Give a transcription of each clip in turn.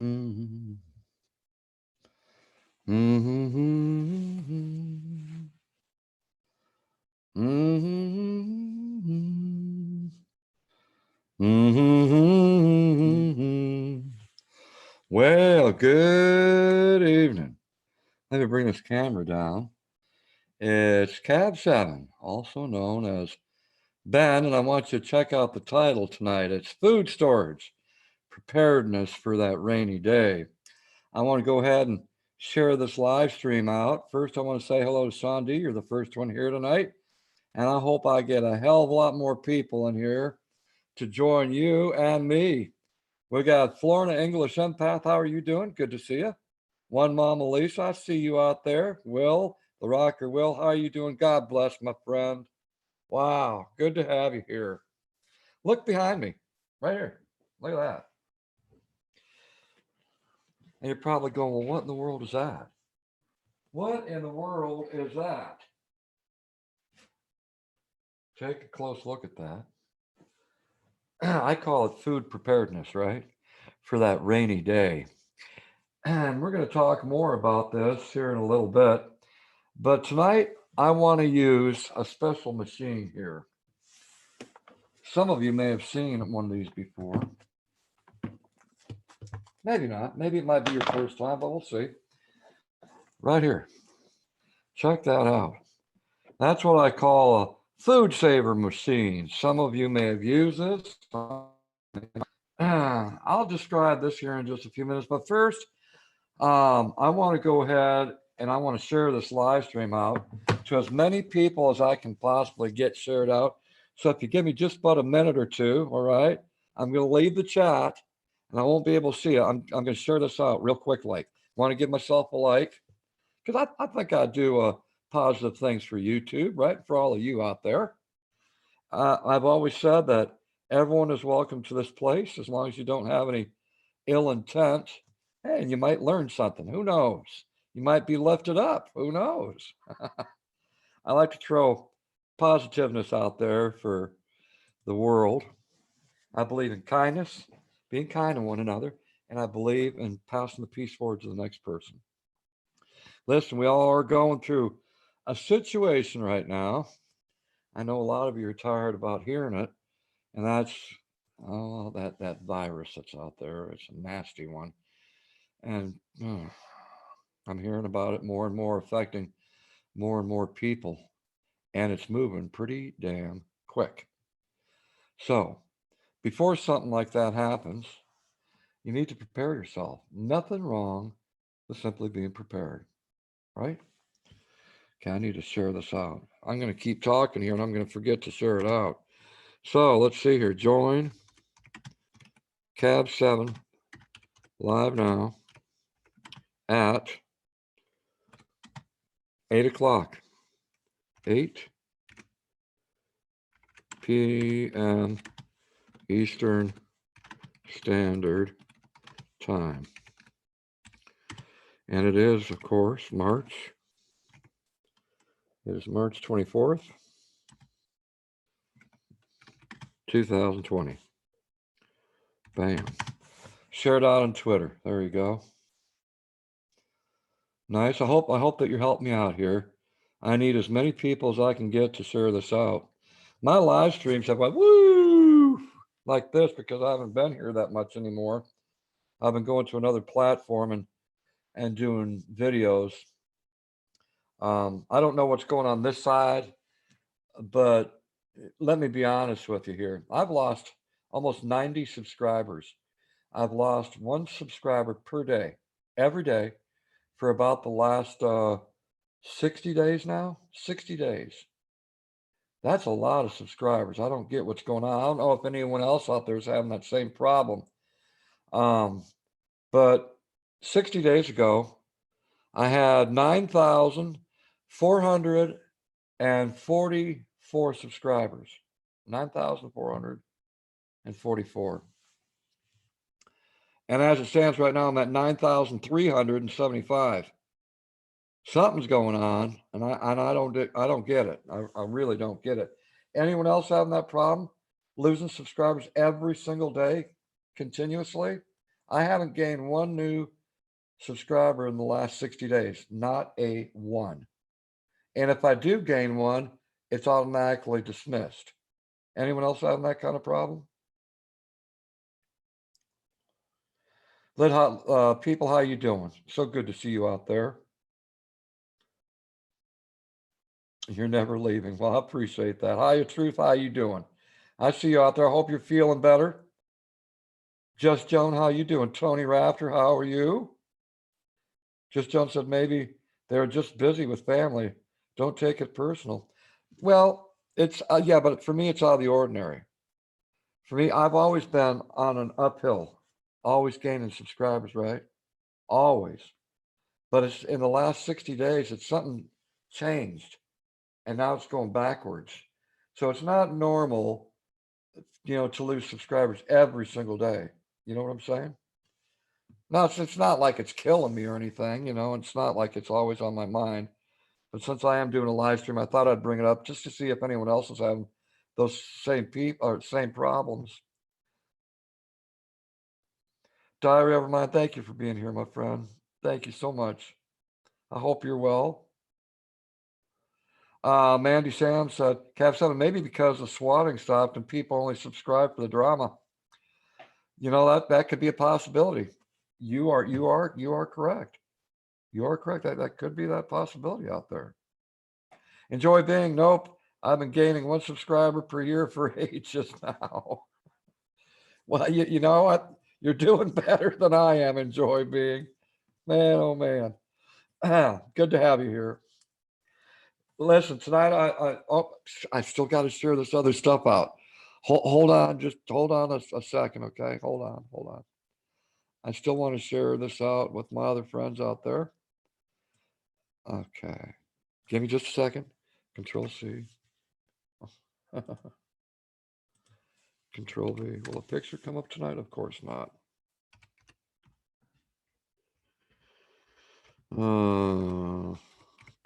Mm-hmm. Mm-hmm. Mm-hmm. Mm-hmm. Well, good evening. Let me bring this camera down. It's Cab 7, also known as Ben, and I want you to check out the title tonight. It's Food Storage, Preparedness for that Rainy Day. I want to go ahead and share this live stream out. First, I want to say hello to Sandy. You're the first one here tonight. And I hope I get a hell of a lot more people in here to join you and me. We got Florida English Empath. How are you doing? Good to see you. One Mama Lisa, I see you out there. Will, the rocker Will, how are you doing? God bless, my friend. Wow, good to have you here. Look behind me, right here. Look at that. And you're probably going, well, what in the world is that? What in the world is that? Take a close look at that. I call it food preparedness, right? For that rainy day. And we're going to talk more about this here in a little bit. But tonight, I want to use a special machine here. Some of you may have seen one of these before. Maybe not. Maybe it might be your first time, but we'll see. Right here. Check that out. That's what I call a food saver machine. Some of you may have used this. I'll describe this here in just a few minutes. But first, I want to go ahead and I want to share this live stream out to as many people as I can possibly get shared out. So if you give me just about a minute or two, all right, I'm going to leave the chat and I won't be able to see it. I'm going to share this out real quickly. Want to give myself a like because I think I do positive things for YouTube, right? For all of you out there. I've always said that everyone is welcome to this place as long as you don't have any ill intent. Hey, and you might learn something. Who knows? You might be lifted up. Who knows? I like to throw positiveness out there for the world. I believe in kindness, being kind to one another, and I believe in passing the peace forward to the next person. Listen, we all are going through a situation right now. I know a lot of you are tired about hearing it, and that's that virus that's out there. It's a nasty one, and I'm hearing about it more and more affecting more and more people, and it's moving pretty damn quick. So, before something like that happens, you need to prepare yourself. Nothing wrong with simply being prepared, right? Okay, I need to share this out. I'm going to keep talking here and I'm going to forget to share it out. So, let's see here. Join Cab 7 live now at 8 o'clock. 8 p.m. Eastern Standard Time. And it is, of course, March. It is March 24th, 2020. Bam. Share it out on Twitter. There you go. Nice. I hope that you're helping me out here. I need as many people as I can get to share this out. My live streams have went woo like this because I haven't been here that much anymore. I've been going to another platform and doing videos. I don't know what's going on this side, but let me be honest with you here. I've lost almost 90 subscribers. I've lost one subscriber per day, every day, for about the last 60 days now. 60 days. That's a lot of subscribers. I don't get what's going on. I don't know if anyone else out there is having that same problem. But 60 days ago, I had 9,444 subscribers. 9,444. And as it stands right now, I'm at 9,375. Something's going on, and I don't get it. I really don't get it. Anyone else having that problem? Losing subscribers every single day, continuously? I haven't gained one new subscriber in the last 60 days, not a one. And if I do gain one, it's automatically dismissed. Anyone else having that kind of problem? People, how you doing? So good to see you out there. You're never leaving. Well, I appreciate that. Hi, Truth. How you doing? I see you out there. I hope you're feeling better. Just Joan, how you doing? Tony Rafter, how are you? Just Joan said maybe they're just busy with family. Don't take it personal. Well, it's yeah, but for me, it's out of the ordinary. For me, I've always been on an uphill, always gaining subscribers, right? Always. But it's in the last 60 days, it's something changed, and now it's going backwards. So it's not normal, to lose subscribers every single day. You know what I'm saying? No, it's not like it's killing me or anything, it's not like it's always on my mind. But since I am doing a live stream, I thought I'd bring it up just to see if anyone else is having those same people or same problems. Diary of Mine, thank you for being here, my friend. Thank you so much. I hope you're well. Mandy Sam said, Cap 7, maybe because the swatting stopped and people only subscribe for the drama. That could be a possibility. You are correct. You are correct. That could be that possibility out there. Enjoy being. Nope. I've been gaining one subscriber per year for ages now. Well, you know what? You're doing better than I am. Enjoy being. Man, oh man. Good to have you here. Listen, tonight I still got to share this other stuff out. Hold on, just hold on a second, okay? Hold on. I still want to share this out with my other friends out there. Okay. Give me just a second. Control C. Control V. Will a picture come up tonight? Of course not.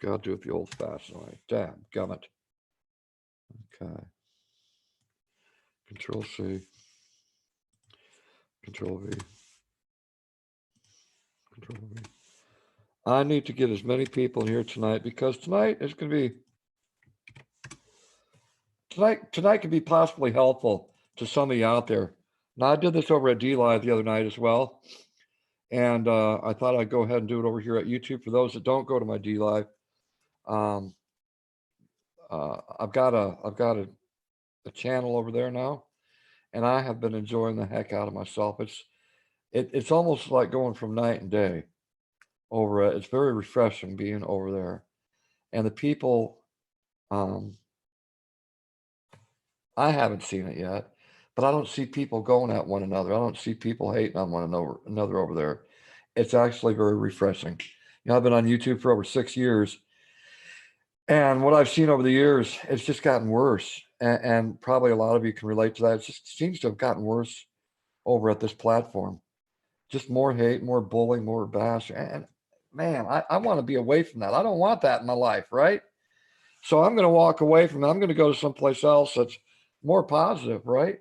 Gotta do it the old-fashioned way. Damn, gummit. Okay. Control C. Control V. Control V. I need to get as many people in here tonight because tonight is going to be tonight could be possibly helpful to some of you out there. Now I did this over at DLive the other night as well, and I thought I'd go ahead and do it over here at YouTube for those that don't go to my DLive. I've got a channel over there now, and I have been enjoying the heck out of myself. It's almost like going from night and day over it. It's very refreshing being over there, and the people. I haven't seen it yet, but I don't see people going at one another. I don't see people hating on one another over there. It's actually very refreshing. I've been on YouTube for over 6 years, and what I've seen over the years, it's just gotten worse. And probably a lot of you can relate to that. It just seems to have gotten worse over at this platform. Just more hate, more bullying, more bash. And man, I want to be away from that. I don't want that in my life, right? So I'm going to walk away from it. I'm going to go to someplace else that's more positive, right?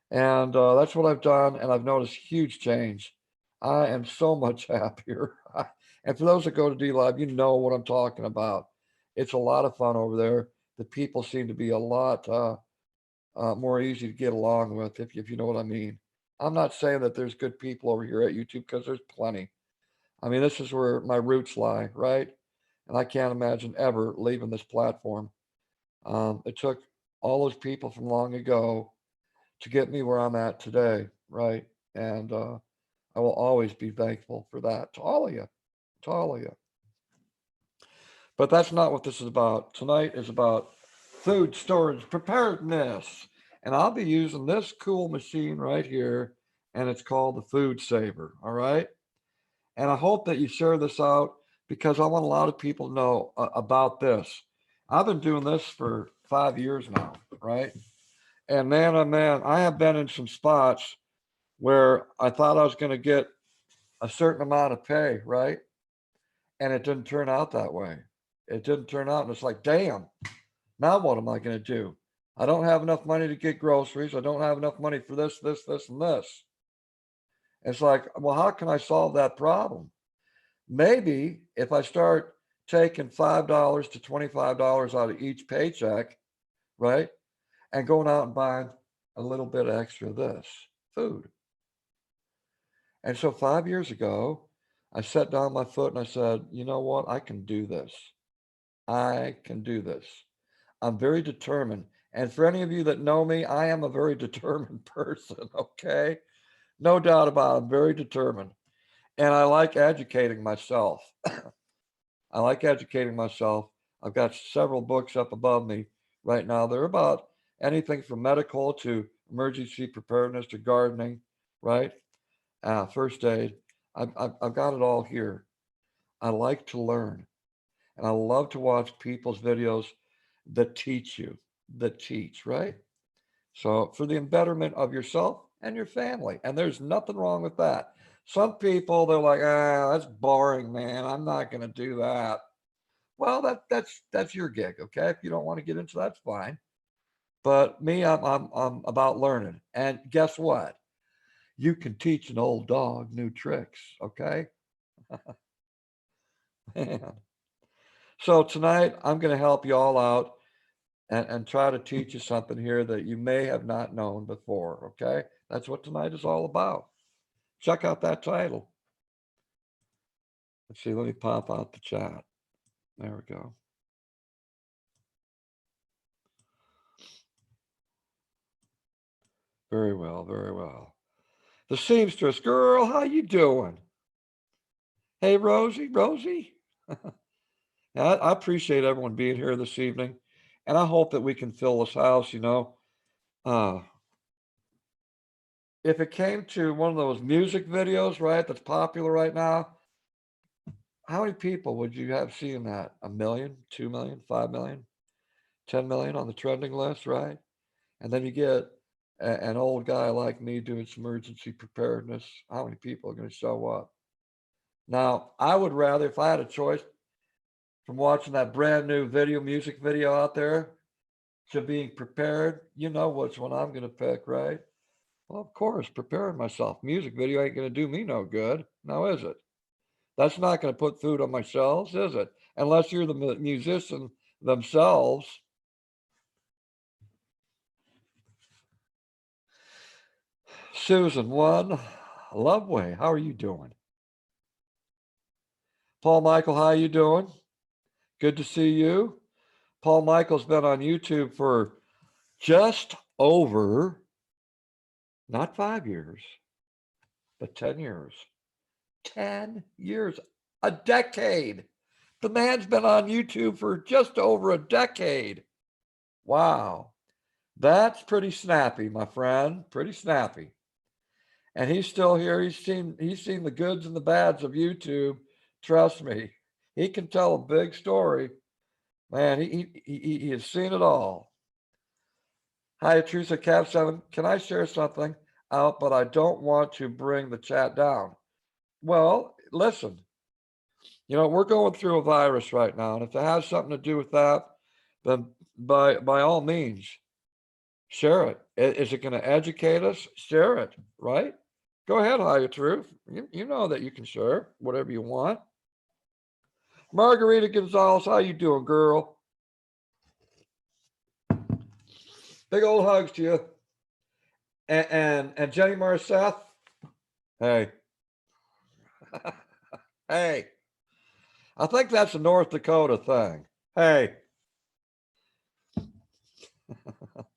And that's what I've done, and I've noticed huge change. I am so much happier. And for those that go to DLive, you know what I'm talking about. It's a lot of fun over there. The people seem to be a lot more easy to get along with, if you know what I mean. I'm not saying that there's good people over here at YouTube, because there's plenty. I mean, this is where my roots lie, right? And I can't imagine ever leaving this platform. It took all those people from long ago to get me where I'm at today, right? And I will always be thankful for that to all of you, to all of you. But that's not what this is about. Tonight is about food storage preparedness. And I'll be using this cool machine right here, and it's called the Food Saver, all right? And I hope that you share this out, because I want a lot of people to know about this. I've been doing this for 5 years now, right? And man, oh man, I have been in some spots where I thought I was going to get a certain amount of pay, right? And it didn't turn out that way. It didn't turn out. And it's like, damn, now what am I going to do? I don't have enough money to get groceries. I don't have enough money for this, and this. It's like, well, how can I solve that problem? Maybe if I start taking $5 to $25 out of each paycheck, right? And going out and buying a little bit extra of this food. And so 5 years ago, I set down my foot and I said, you know what? I can do this. I can do this. I'm very determined. And for any of you that know me, I am a very determined person, okay? No doubt about it. I'm very determined. And I like educating myself. I like educating myself. I've got several books up above me right now. They're about anything from medical to emergency preparedness to gardening, right? First aid. I've got it all here. I like to learn. And I love to watch people's videos that teach you, that teach, right? So for the betterment of yourself and your family. And there's nothing wrong with that. Some people, they're like, that's boring, man. I'm not going to do that. Well, that's your gig, okay? If you don't want to get into that, that's fine. But me, I'm about learning. And guess what? You can teach an old dog new tricks, okay? Man. So tonight, I'm going to help you all out and try to teach you something here that you may have not known before, okay? That's what tonight is all about. Check out that title. Let's see, let me pop out the chat. There we go. Very well, very well. The seamstress girl, how you doing? Hey, Rosie. I appreciate everyone being here this evening, and I hope that we can fill this house, you know. If it came to one of those music videos, right, that's popular right now, how many people would you have seeing that? 1 million, 2 million, 5 million, 10 million on the trending list, right? And then you get an old guy like me doing some emergency preparedness. How many people are going to show up? Now, I would rather, if I had a choice from watching that brand new music video out there to being prepared, you know which one I'm going to pick, right? Well, of course, preparing myself. Music video ain't going to do me no good. Now, is it? That's not going to put food on my shelves, is it? Unless you're the musician themselves. Susan, one, Loveway, how are you doing? Paul Michael, how you doing? Good to see you. Paul Michael's been on YouTube for just over, not 5 years, but 10 years. 10 years, a decade. The man's been on YouTube for just over a decade. Wow. That's pretty snappy, my friend. Pretty snappy. And he's still here. He's seen the goods and the bads of YouTube. Trust me. He can tell a big story. Man, he has seen it all. Hi, Teresa Cap 7. Can I share something out, but I don't want to bring the chat down? Well, listen, you know, we're going through a virus right now, and if it has something to do with that, then by all means, share it. Is it going to educate us? Share it, right? Go ahead, Higher Truth. You know that you can share whatever you want. Margarita Gonzalez, how you doing, girl? Big old hugs to you. And Jenny Marceth, hey. Hey. I think that's a North Dakota thing. Hey.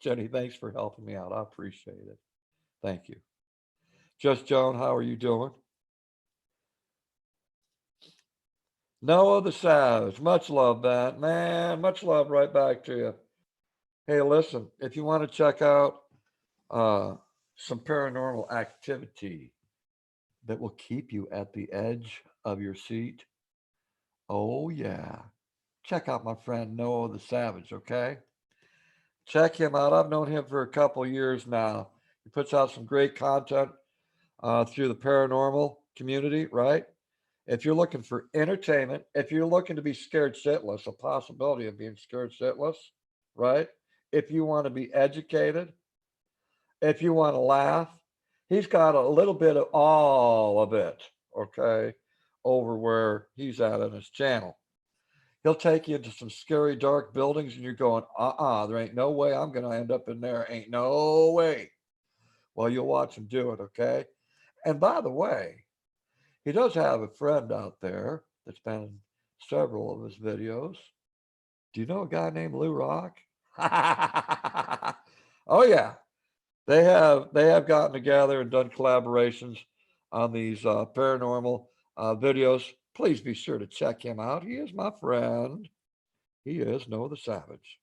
Jenny, thanks for helping me out. I appreciate it. Thank you. Just Joan, how are you doing? Noah the Savage, much love, that man. Much love right back to you. Hey, listen, if you want to check out some paranormal activity that will keep you at the edge of your seat, oh yeah, check out my friend Noah the Savage, okay? Check him out. I've known him for a couple years now. He puts out some great content through the paranormal community, right? If you're looking for entertainment, if you're looking to be scared shitless, a possibility of being scared shitless, right? If you want to be educated, if you want to laugh, He's got a little bit of all of it, okay, over where he's at on his channel. He'll take you into some scary, dark buildings, and you're going, there ain't no way I'm going to end up in there. Ain't no way. Well, you'll watch him do it, okay? And by the way, he does have a friend out there that's been in several of his videos. Do you know a guy named Lou Rock? Oh yeah, they have gotten together and done collaborations on these paranormal videos. Please be sure to check him out. He is my friend. He is Noah the Savage.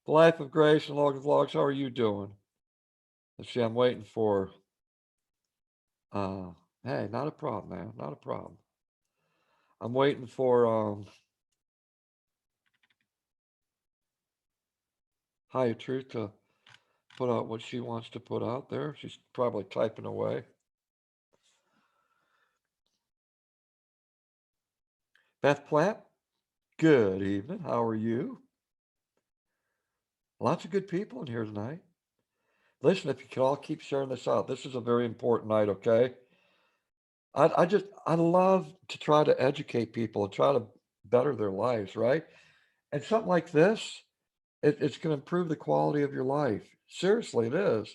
The Life of Grace and Logan Vlogs. How are you doing? Let's see. I'm waiting for. Hey, not a problem, man. Not a problem. I'm waiting for Higher Truth to put out what she wants to put out there. She's probably typing away. Beth Plant, good evening. How are you? Lots of good people in here tonight. Listen, if you can all keep sharing this out, this is a very important night, okay? I love to try to educate people and try to better their lives, right? And something like this, it's going to improve the quality of your life. Seriously, it is.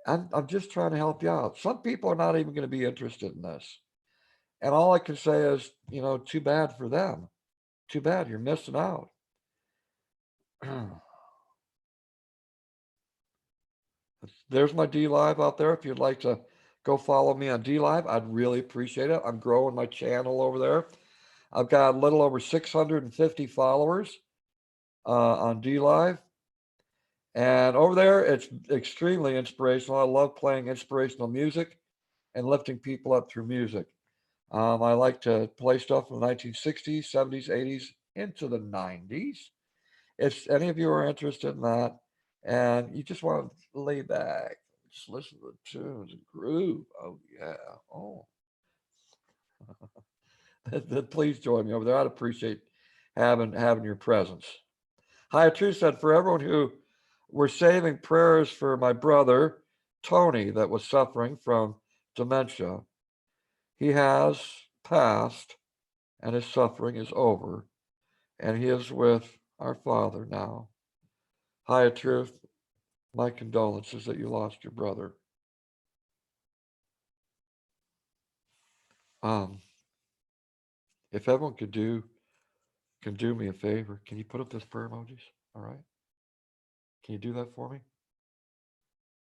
I'm just trying to help you out. Some people are not even going to be interested in this. And all I can say is, too bad for them. Too bad. You're missing out. There's my D Live out there. If you'd like to go follow me on D Live, I'd really appreciate it. I'm growing my channel over there. I've got a little over 650 followers on D Live. And over there, it's extremely inspirational. I love playing inspirational music and lifting people up through music. I like to play stuff from the 1960s, 70s, 80s, into the 90s. If any of you are interested in that and you just want to lay back, just listen to the tunes and groove. Oh, yeah. Oh, then please join me over there. I'd appreciate having your presence. Hi, Truth said, for everyone who were saving prayers for my brother, Tony, that was suffering from dementia. He has passed and his suffering is over, and he is with our Father now. Hi, Truth. My condolences that you lost your brother. If everyone could do me a favor, can you put up those prayer emojis? All right. Can you do that for me?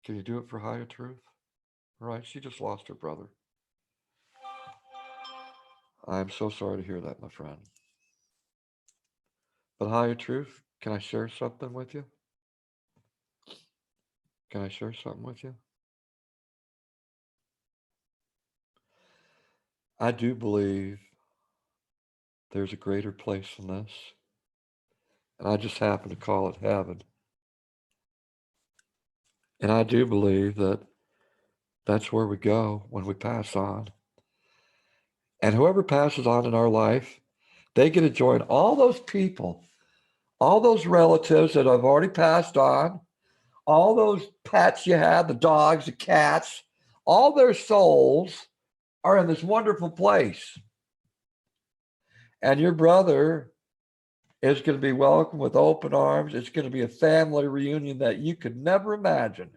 Can you do it for Higher Truth? All right. She just lost her brother. I'm so sorry to hear that, my friend. But Higher Truth, can I share something with you? Can I share something with you? I do believe there's a greater place than this. And I just happen to call it heaven. And I do believe that that's where we go when we pass on. And whoever passes on in our life, they get to join all those people, all those relatives that have already passed on, all those pets you had, the dogs, the cats, all their souls are in this wonderful place. And your brother is going to be welcomed with open arms. It's going to be a family reunion that you could never imagine.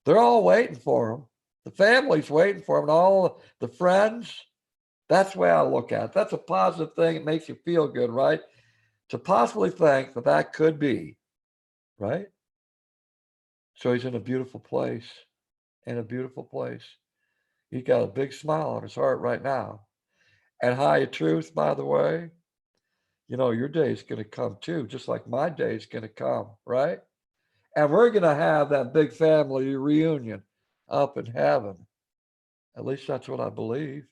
They're all waiting for him. The family's waiting for him, and all the friends. That's the way I look at it. That's a positive thing. It makes you feel good, right? To possibly think that that could be, right? So he's in a beautiful place, in a beautiful place. He's got a big smile on his heart right now. And High Truth, by the way, your day is going to come too, just like my day is going to come, right? And we're going to have that big family reunion up in heaven. At least that's what I believe.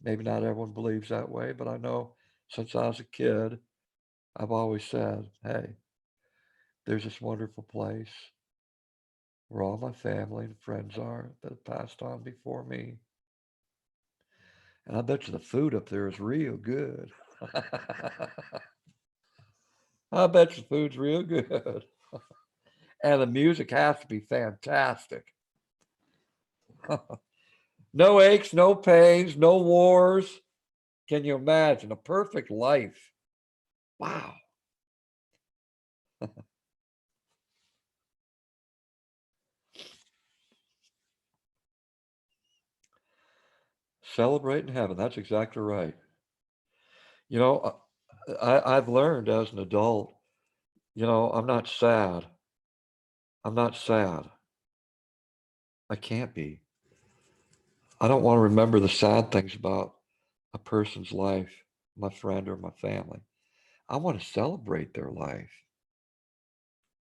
Maybe not everyone believes that way, but I know since I was a kid, I've always said, hey, there's this wonderful place where all my family and friends are that have passed on before me. And I bet you the food up there is real good. I bet you the food's real good. And the music has to be fantastic. No aches, no pains, no wars. Can you imagine a perfect life? Wow. Celebrate in heaven. That's exactly right. You know, I've learned as an adult, I'm not sad. I'm not sad. I can't be. I don't want to remember the sad things about a person's life, my friend or my family. I want to celebrate their life,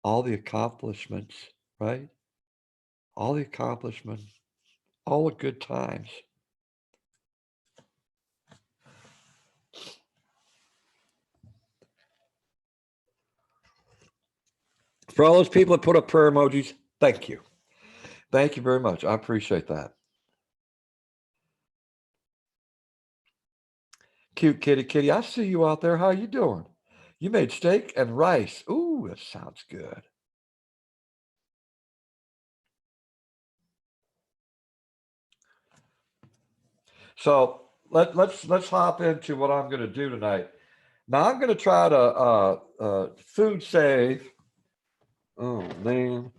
all the accomplishments, right? All the accomplishments, all the good times. For all those people that put up prayer emojis, thank you. Thank you very much. I appreciate that. Cute kitty kitty. I see you out there. How you doing? You made steak and rice. Ooh, that sounds good. So let's hop into what I'm going to do tonight. Now I'm going to try to food save. Oh man,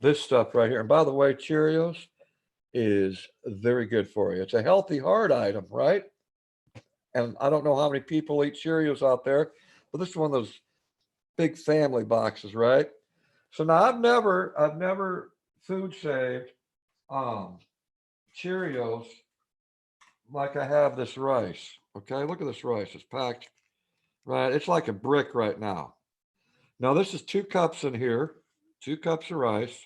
this stuff right here. And by the way, Cheerios is very good for you. It's a healthy heart item, right? And I don't know how many people eat Cheerios out there, but this is one of those big family boxes, right? So now I've never food saved um, Cheerios like I have this rice. Okay, look at this rice. It's packed, right? It's like a brick right now. Now this is 2 cups in here, 2 cups of rice.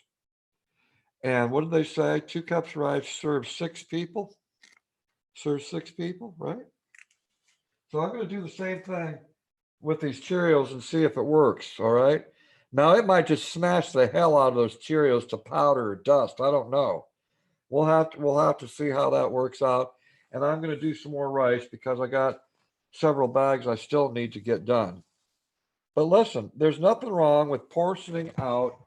And what did they say? 2 cups of rice serves 6 people. Serves 6 people, right? So I'm going to do the same thing with these Cheerios and see if it works. All right. Now it might just smash the hell out of those Cheerios to powder or dust. I don't know. We'll have to see how that works out. And I'm going to do some more rice because I got several bags I still need to get done. But listen, there's nothing wrong with portioning out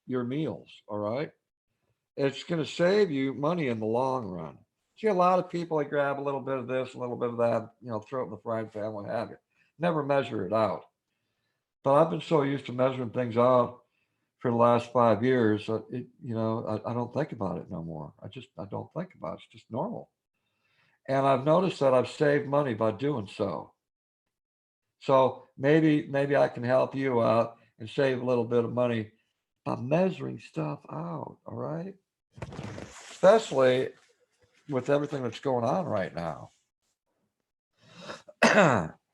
your meals. All right. It's going to save you money in the long run. See, a lot of people they grab a little bit of this, a little bit of that, throw it in the frying pan, what have you. Never measure it out. But I've been so used to measuring things out for the last 5 years, I don't think about it no more. I don't think about it. It's just normal. And I've noticed that I've saved money by doing so. So maybe I can help you out and save a little bit of money by measuring stuff out. All right, especially with everything that's going on right now.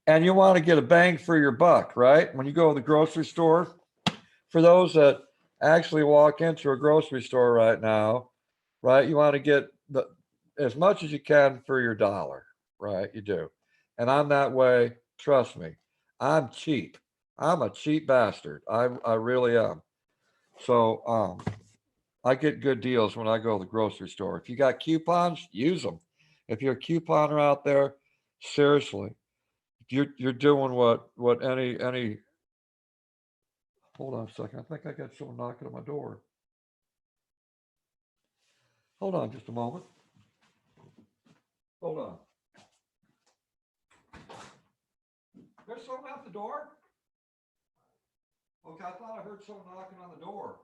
And you want to get a bang for your buck, right? When you go to the grocery store, for those that actually walk into a grocery store right now, right, you want to get as much as you can for your dollar, right? You do. And I'm that way. Trust me. I'm cheap. I'm a cheap bastard. I really am. So I get good deals when I go to the grocery store. If you got coupons, use them. If you're a couponer out there, seriously, you're doing what any. Hold on a second. I think I got someone knocking on my door. Hold on just a moment. Hold on. There's someone at the door? Okay, I thought I heard someone knocking on the door.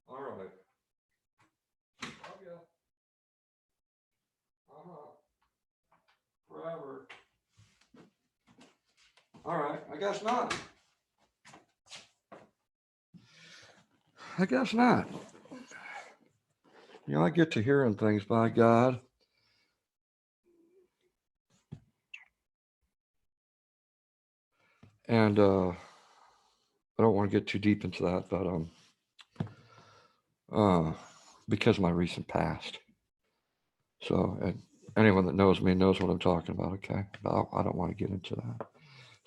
All right. Oh yeah. Uh-huh. Forever. All right. I guess not. I guess not. I get to hearing things, by God. And I don't want to get too deep into that, but uh, because of my recent past. So, and anyone that knows me knows what I'm talking about. Okay, but I don't want to get into that.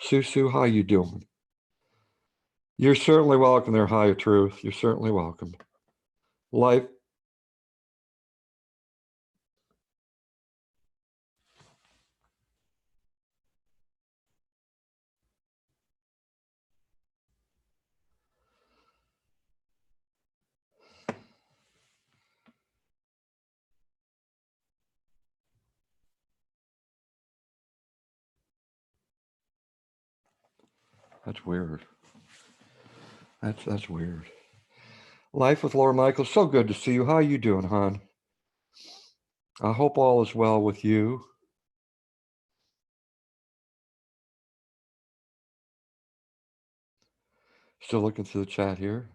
Susu, how you doing? You're certainly welcome there, Higher Truth. You're certainly welcome. Life. That's weird. That's weird. Life with Laura Michael. So good to see you. How you doing, hon? I hope all is well with you. Still looking through the chat here.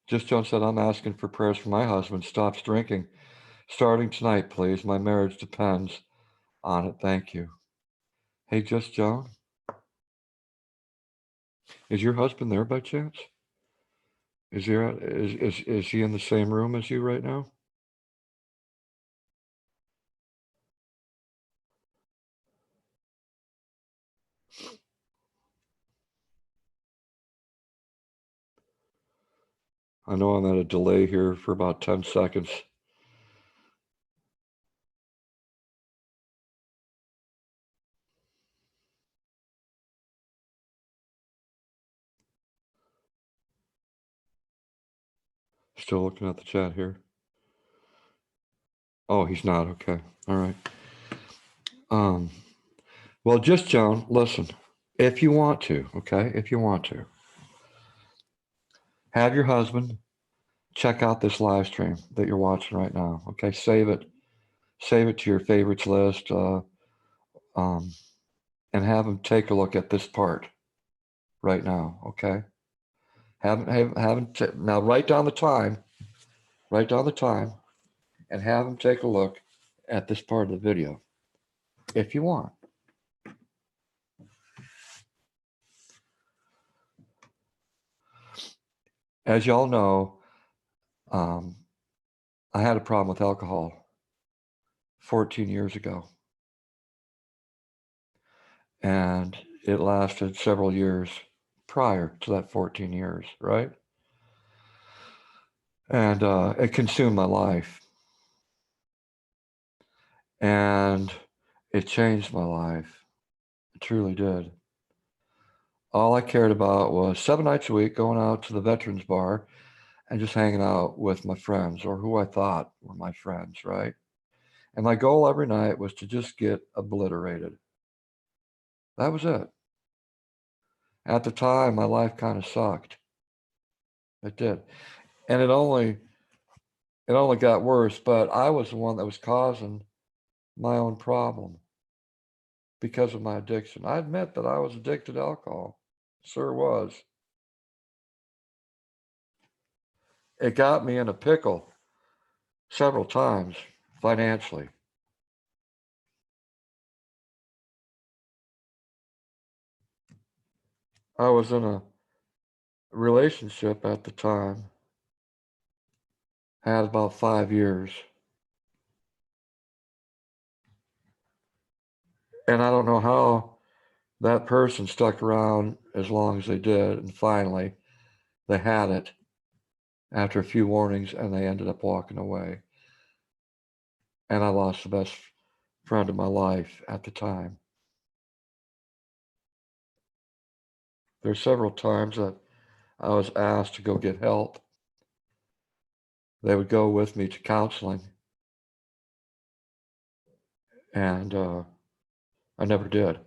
Just John said, I'm asking for prayers for my husband. Stops drinking. Starting tonight, please. My marriage depends on it. Thank you. Hey, Just Joan. Is your husband there by chance? Is he in the same room as you right now? I know I'm at a delay here for about 10 seconds. Still looking at the chat here. Oh, he's not. Okay. All right. Well, Just Joan, listen, if you want to, okay, if you want to, have your husband check out this live stream that you're watching right now. Okay, save it to your favorites list, and have him take a look at this part right now. Okay, have him now write down the time, and have him take a look at this part of the video, if you want. As y'all know, I had a problem with alcohol 14 years ago. And it lasted several years prior to that 14 years, right? And it consumed my life. And it changed my life. It truly did. All I cared about was 7 nights a week going out to the Veterans Bar and just hanging out with my friends, or who I thought were my friends, right? And my goal every night was to just get obliterated. That was it. At the time, my life kind of sucked. It did. And it only got worse, but I was the one that was causing my own problem because of my addiction. I admit that I was addicted to alcohol. Sure was. It got me in a pickle several times financially. I was in a relationship at the time, had about 5 years. And I don't know how that person stuck around as long as they did. And finally, they had it after a few warnings, and they ended up walking away. And I lost the best friend of my life at the time. There's several times that I was asked to go get help. They would go with me to counseling, and I never did.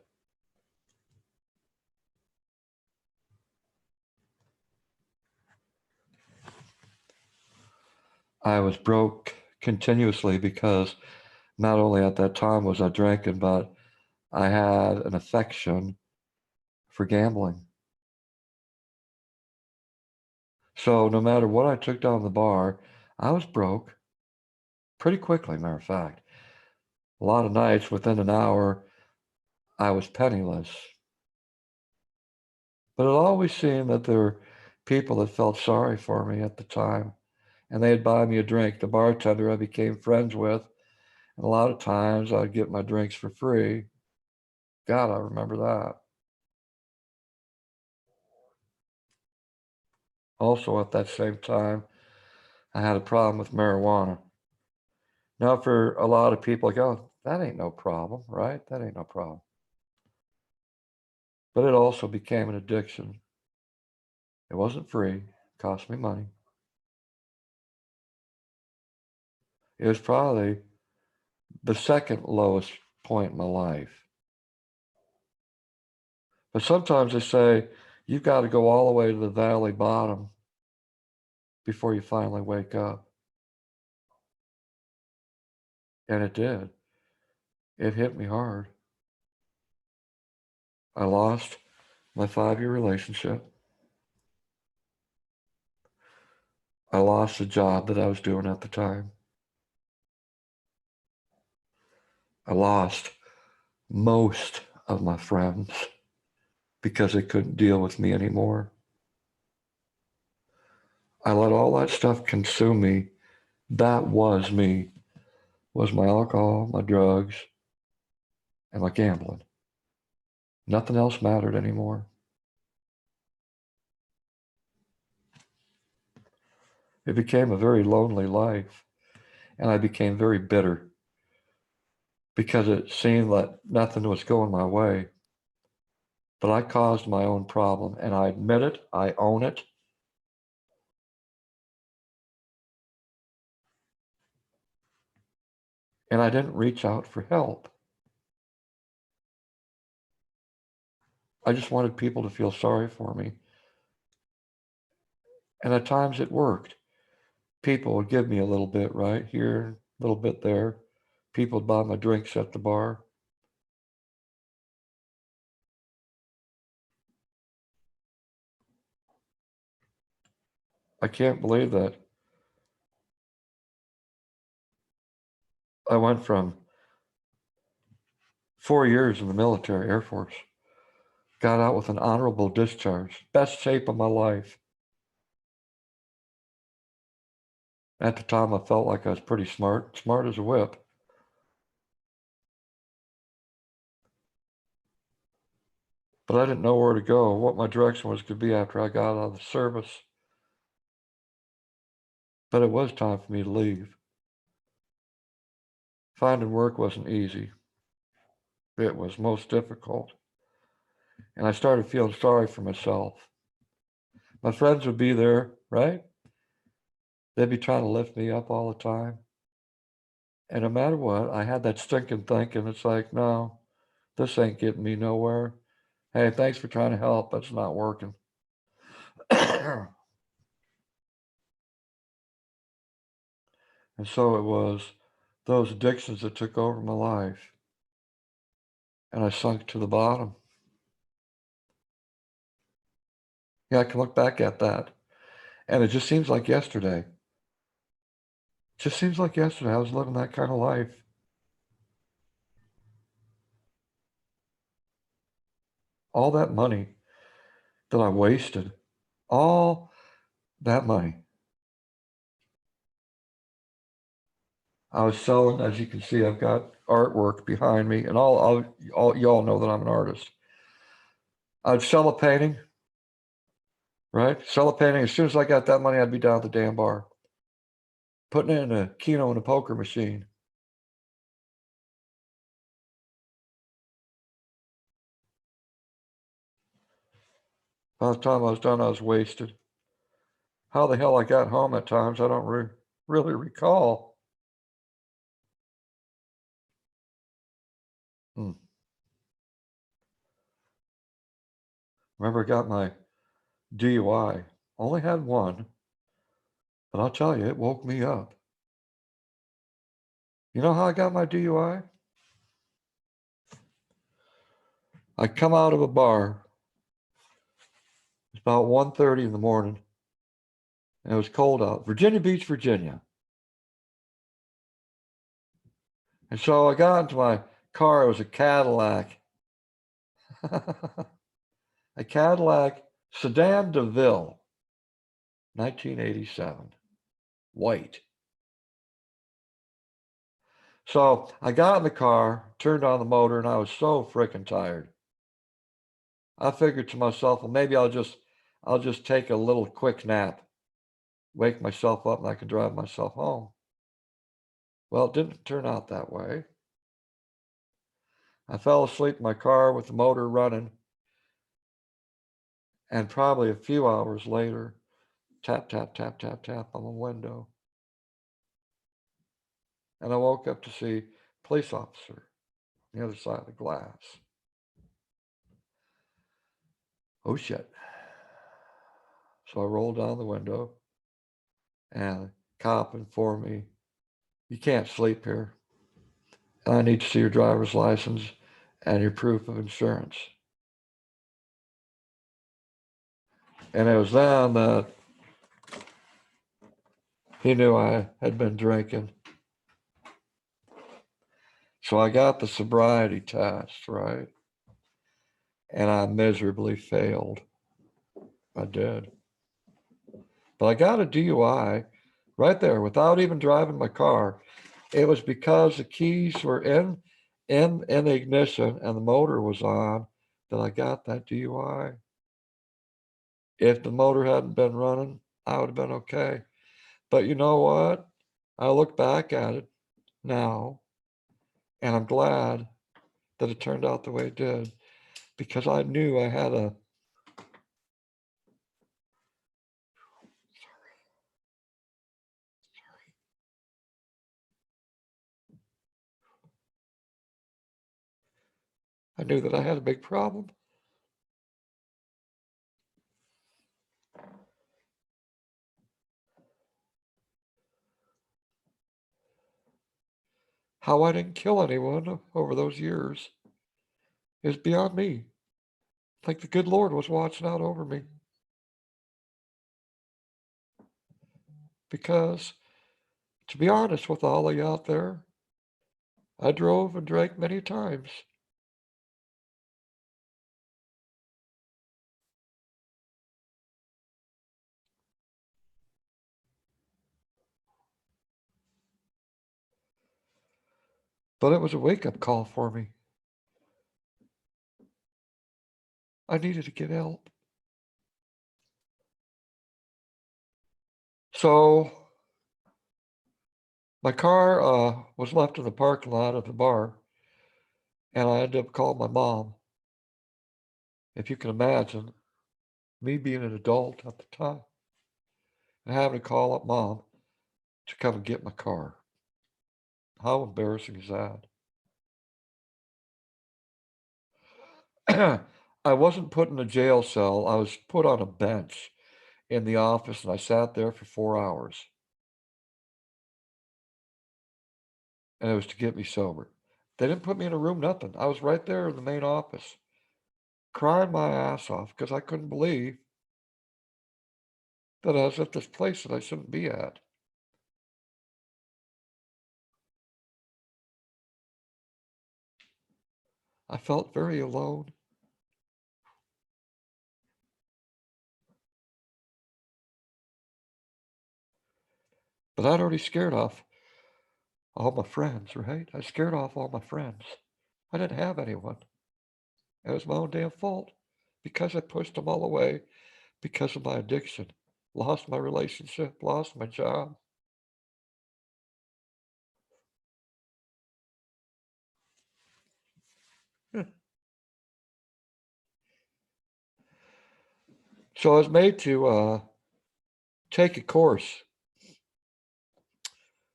I was broke continuously because not only at that time was I drinking, but I had an affection for gambling. So no matter what I took down the bar, I was broke pretty quickly, matter of fact. A lot of nights, within an hour, I was penniless. But it always seemed that there were people that felt sorry for me at the time, and they'd buy me a drink. The bartender I became friends with, and a lot of times I'd get my drinks for free. God, I remember that. Also, at that same time, I had a problem with marijuana. Now, for a lot of people, go, that ain't no problem, right? That ain't no problem. But it also became an addiction. It wasn't free, it cost me money. It was probably the second lowest point in my life. But sometimes they say, you've got to go all the way to the valley bottom before you finally wake up. And it did. It hit me hard. I lost my 5-year relationship. I lost the job that I was doing at the time. I lost most of my friends because they couldn't deal with me anymore. I let all that stuff consume me. That was me. Was my alcohol, my drugs, and my gambling. Nothing else mattered anymore. It became a very lonely life, and I became very bitter because it seemed that nothing was going my way. But I caused my own problem, and I admit it, I own it. And I didn't reach out for help. I just wanted people to feel sorry for me. And at times it worked. People would give me a little bit right here, a little bit there. People would buy my drinks at the bar. I can't believe that. I went from 4 years in the military, Air Force, got out with an honorable discharge, best shape of my life. At the time, I felt like I was pretty smart as a whip. But I didn't know where to go, what my direction was going to be after I got out of the service. But it was time for me to leave. Finding work wasn't easy. It was most difficult. And I started feeling sorry for myself. My friends would be there, right? They'd be trying to lift me up all the time. And no matter what, I had that stinking thinking. It's like, no, this ain't getting me nowhere. Hey, thanks for trying to help, but it's not working. And so it was those addictions that took over my life. And I sunk to the bottom. Yeah, I can look back at that. And it just seems like yesterday. Just seems like yesterday I was living that kind of life. All that money that I wasted, all that money. I was selling, as you can see, I've got artwork behind me, and all you all know that I'm an artist. I'd sell a painting, right? Sell a painting. As soon as I got that money, I'd be down at the damn bar, putting in a Keno and a poker machine. By the time I was done, I was wasted. How the hell I got home at times, I don't really recall. Remember, I got my DUI. Only had one, but I'll tell you, it woke me up. You know how I got my DUI? I come out of a bar. It's about 1:30 in the morning, and it was cold out. Virginia Beach, Virginia. And so I got into my car. It was a Cadillac. A Cadillac Sedan DeVille, 1987, white. So I got in the car, turned on the motor, and I was so freaking tired. I figured to myself, well, maybe I'll just take a little quick nap, wake myself up, and I can drive myself home. Well, it didn't turn out that way. I fell asleep in my car with the motor running, and probably a few hours later, tap, tap, tap, tap, tap on the window. And I woke up to see a police officer. the other side of the glass. Oh shit. So I rolled down the window and the cop informed me, you can't sleep here. I need to see your driver's license and your proof of insurance. And it was then that he knew I had been drinking. So I got the sobriety test, right? And I miserably failed. I did. But I got a DUI right there without even driving my car. It was because the keys were in the ignition and the motor was on that I got that DUI. If the motor hadn't been running, I would have been okay. But you know what? I look back at it now and I'm glad that it turned out the way it did, because I knew I had a I knew that I had a big problem. How I didn't kill anyone over those years is beyond me. Like the good Lord was watching out over me. Because, to be honest with all of you out there, I drove and drank many times. But it was a wake-up call for me. I needed to get help. So my car was left in the parking lot of the bar, and I ended up calling my mom. If you can imagine, me being an adult at the time and having to call up mom to come and get my car. How embarrassing is that? I wasn't put in a jail cell. I was put on a bench in the office, and I sat there for 4 hours. And it was to get me sober. They didn't put me in a room, nothing. I was right there in the main office, crying my ass off because I couldn't believe that I was at this place that I shouldn't be at. I felt very alone. But I'd already scared off all my friends, right? I scared off all my friends. I didn't have anyone. It was my own damn fault because I pushed them all away because of my addiction. Lost my relationship, lost my job. So I was made to take a course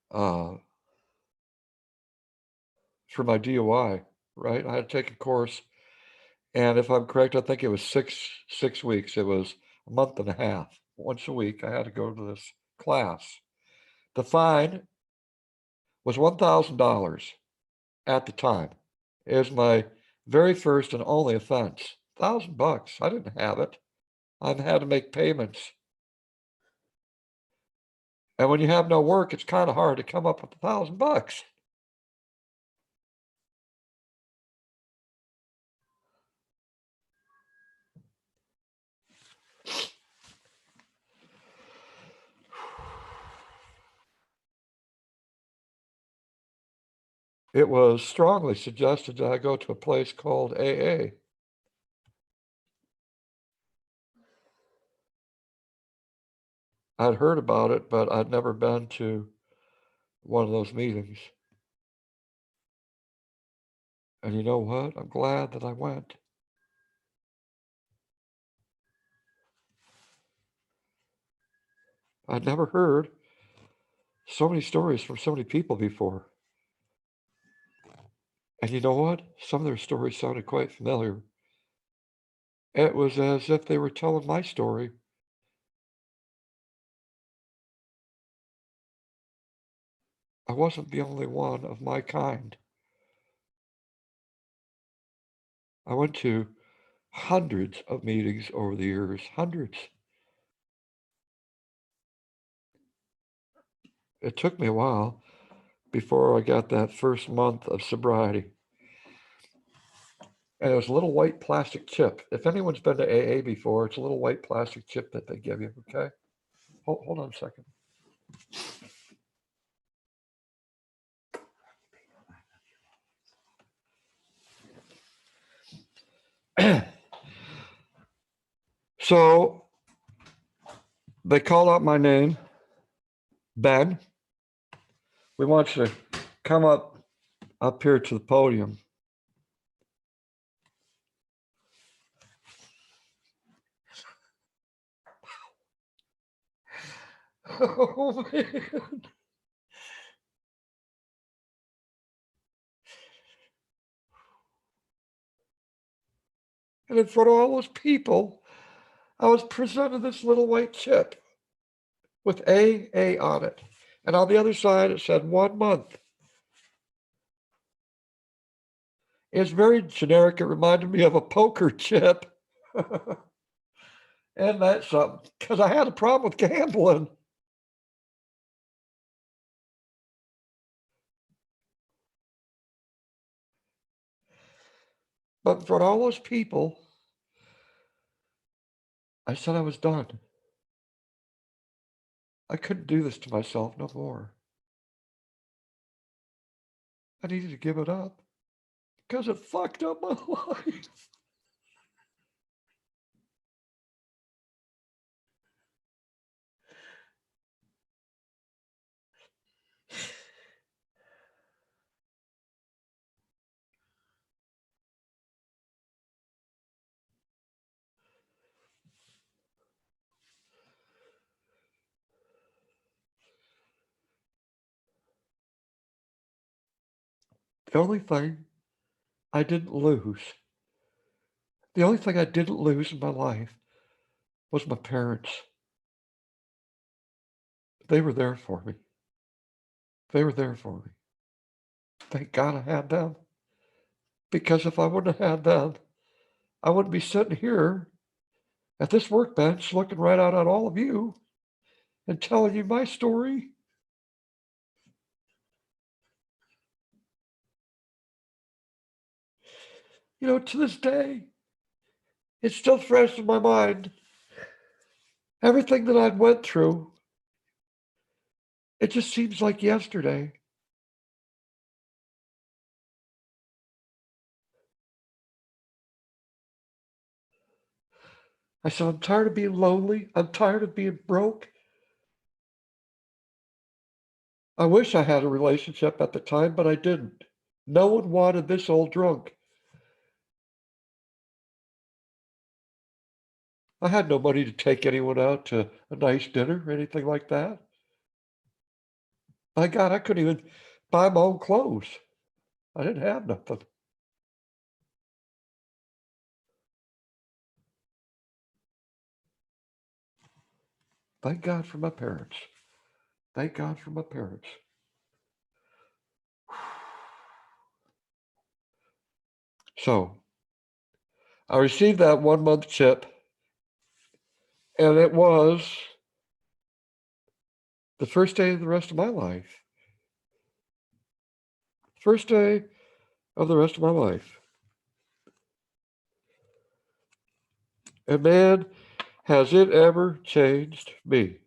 uh, for my DUI, right? I had to take a course, and if I'm correct, I think it was six weeks. It was a month and a half. Once a week, I had to go to this class. The fine was $1,000 at the time. It was my very first and only offense. $1,000. I didn't have it. I had to make payments. And when you have no work, it's kind of hard to come up with $1,000. It was strongly suggested that I go to a place called AA. I'd heard about it, but I'd never been to one of those meetings. And you know what? I'm glad that I went. I'd never heard so many stories from so many people before. And you know what? Some of their stories sounded quite familiar. It was as if they were telling my story. I wasn't the only one of my kind. I went to hundreds of meetings over the years, hundreds. It took me a while before I got that first month of sobriety. And it was a little white plastic chip. If anyone's been to AA before, it's a little white plastic chip that they give you, okay? Hold on a second. So they called out my name, Ben. We want you to come up here to the podium. Oh, man. And in front of all those people, I was presented this little white chip with AA on it. And on the other side, it said 1 month. It's very generic. It reminded me of a poker chip. And that's something, because I had a problem with gambling. But for all those people, I said I was done. I couldn't do this to myself no more. I needed to give it up because it fucked up my life. The only thing I didn't lose, the only thing I didn't lose in my life was my parents. They were there for me. They were there for me. Thank God I had them. Because if I wouldn't have had them, I wouldn't be sitting here at this workbench looking right out at all of you and telling you my story. You know, to this day, it's still fresh in my mind. Everything that I'd went through, it just seems like yesterday. I said, I'm tired of being lonely. I'm tired of being broke. I wish I had a relationship at the time, but I didn't. No one wanted this old drunk. I had no money to take anyone out to a nice dinner or anything like that. My God, I couldn't even buy my own clothes. I didn't have nothing. Thank God for my parents. Thank God for my parents. So I received that 1 month chip, and it was the first day of the rest of my life. First day of the rest of my life. And man, has it ever changed me.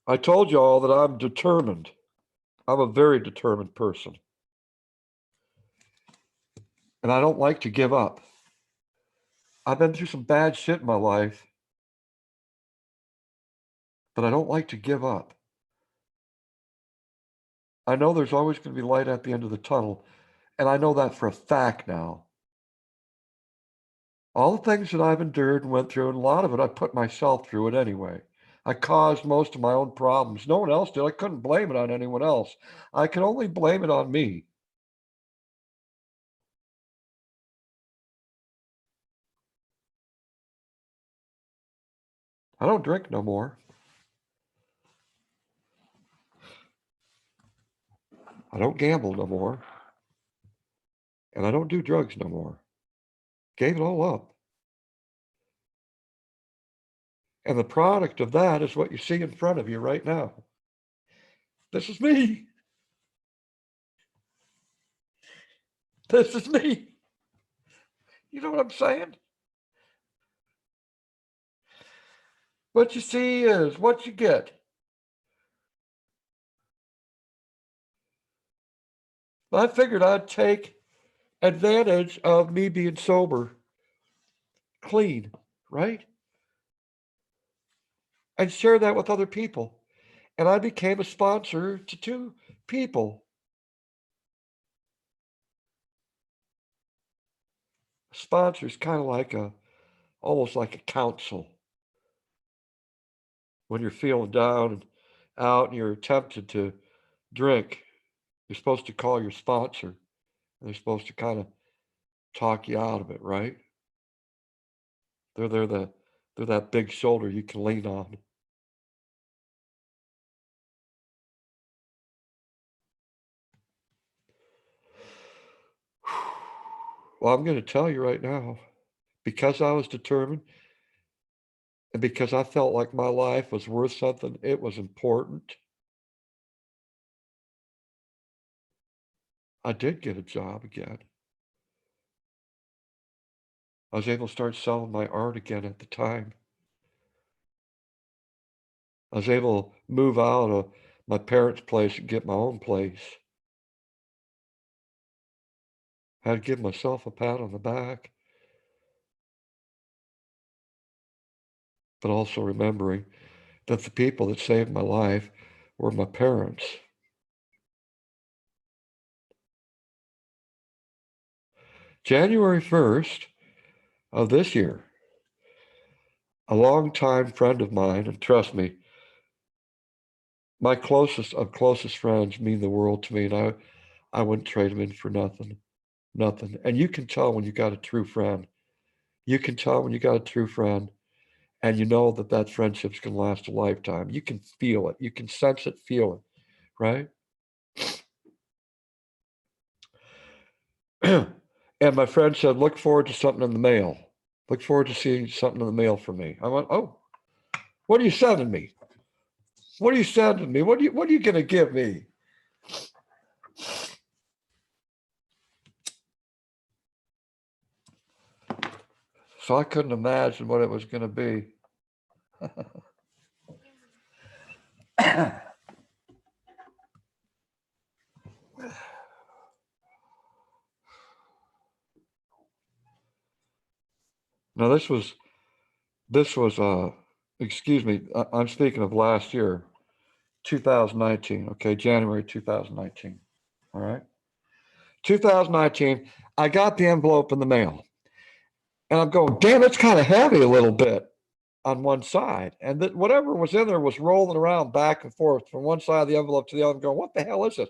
I told you all that I'm determined. I'm a very determined person. And I don't like to give up. I've been through some bad shit in my life, but I don't like to give up. I know there's always going to be light at the end of the tunnel, and I know that for a fact now. All the things that I've endured and went through, and a lot of it I put myself through it anyway. I caused most of my own problems. No one else did. I couldn't blame it on anyone else. I could only blame it on me. I don't drink no more. I don't gamble no more. And I don't do drugs no more. Gave it all up. And the product of that is what you see in front of you right now. This is me. This is me. You know what I'm saying? What you see is what you get. I figured I'd take advantage of me being sober, clean, right? And share that with other people. And I became a sponsor to 2 people. A sponsor is kind of like almost like a counsel. When you're feeling down and out and you're tempted to drink, you're supposed to call your sponsor. And they're supposed to kind of talk you out of it, right? They're that big shoulder you can lean on. Well, I'm going to tell you right now, because I was determined and because I felt like my life was worth something, it was important. I did get a job again. I was able to start selling my art again at the time. I was able to move out of my parents' place and get my own place. I had to give myself a pat on the back, but also remembering that the people that saved my life were my parents. January 1st of this year, a longtime friend of mine, and trust me, my closest of closest friends mean the world to me, and I wouldn't trade them in for nothing. Nothing. And you can tell when you got a true friend. You can tell when you got a true friend, and you know that that friendship's going to last a lifetime. You can feel it. You can sense it, feel it, right? And my friend said, look forward to something in the mail. Look forward to seeing something in the mail from me. I went, oh, what are you sending me? What are you sending me? What are you going to give me? So I couldn't imagine what it was going to be. Now this was excuse me, I'm speaking of last year, 2019. Okay, January 2019. All right. 2019, I got the envelope in the mail. And I'm going, damn, it's kind of heavy a little bit on one side. And that whatever was in there was rolling around back and forth from one side of the envelope to the other. I'm going, what the hell is this?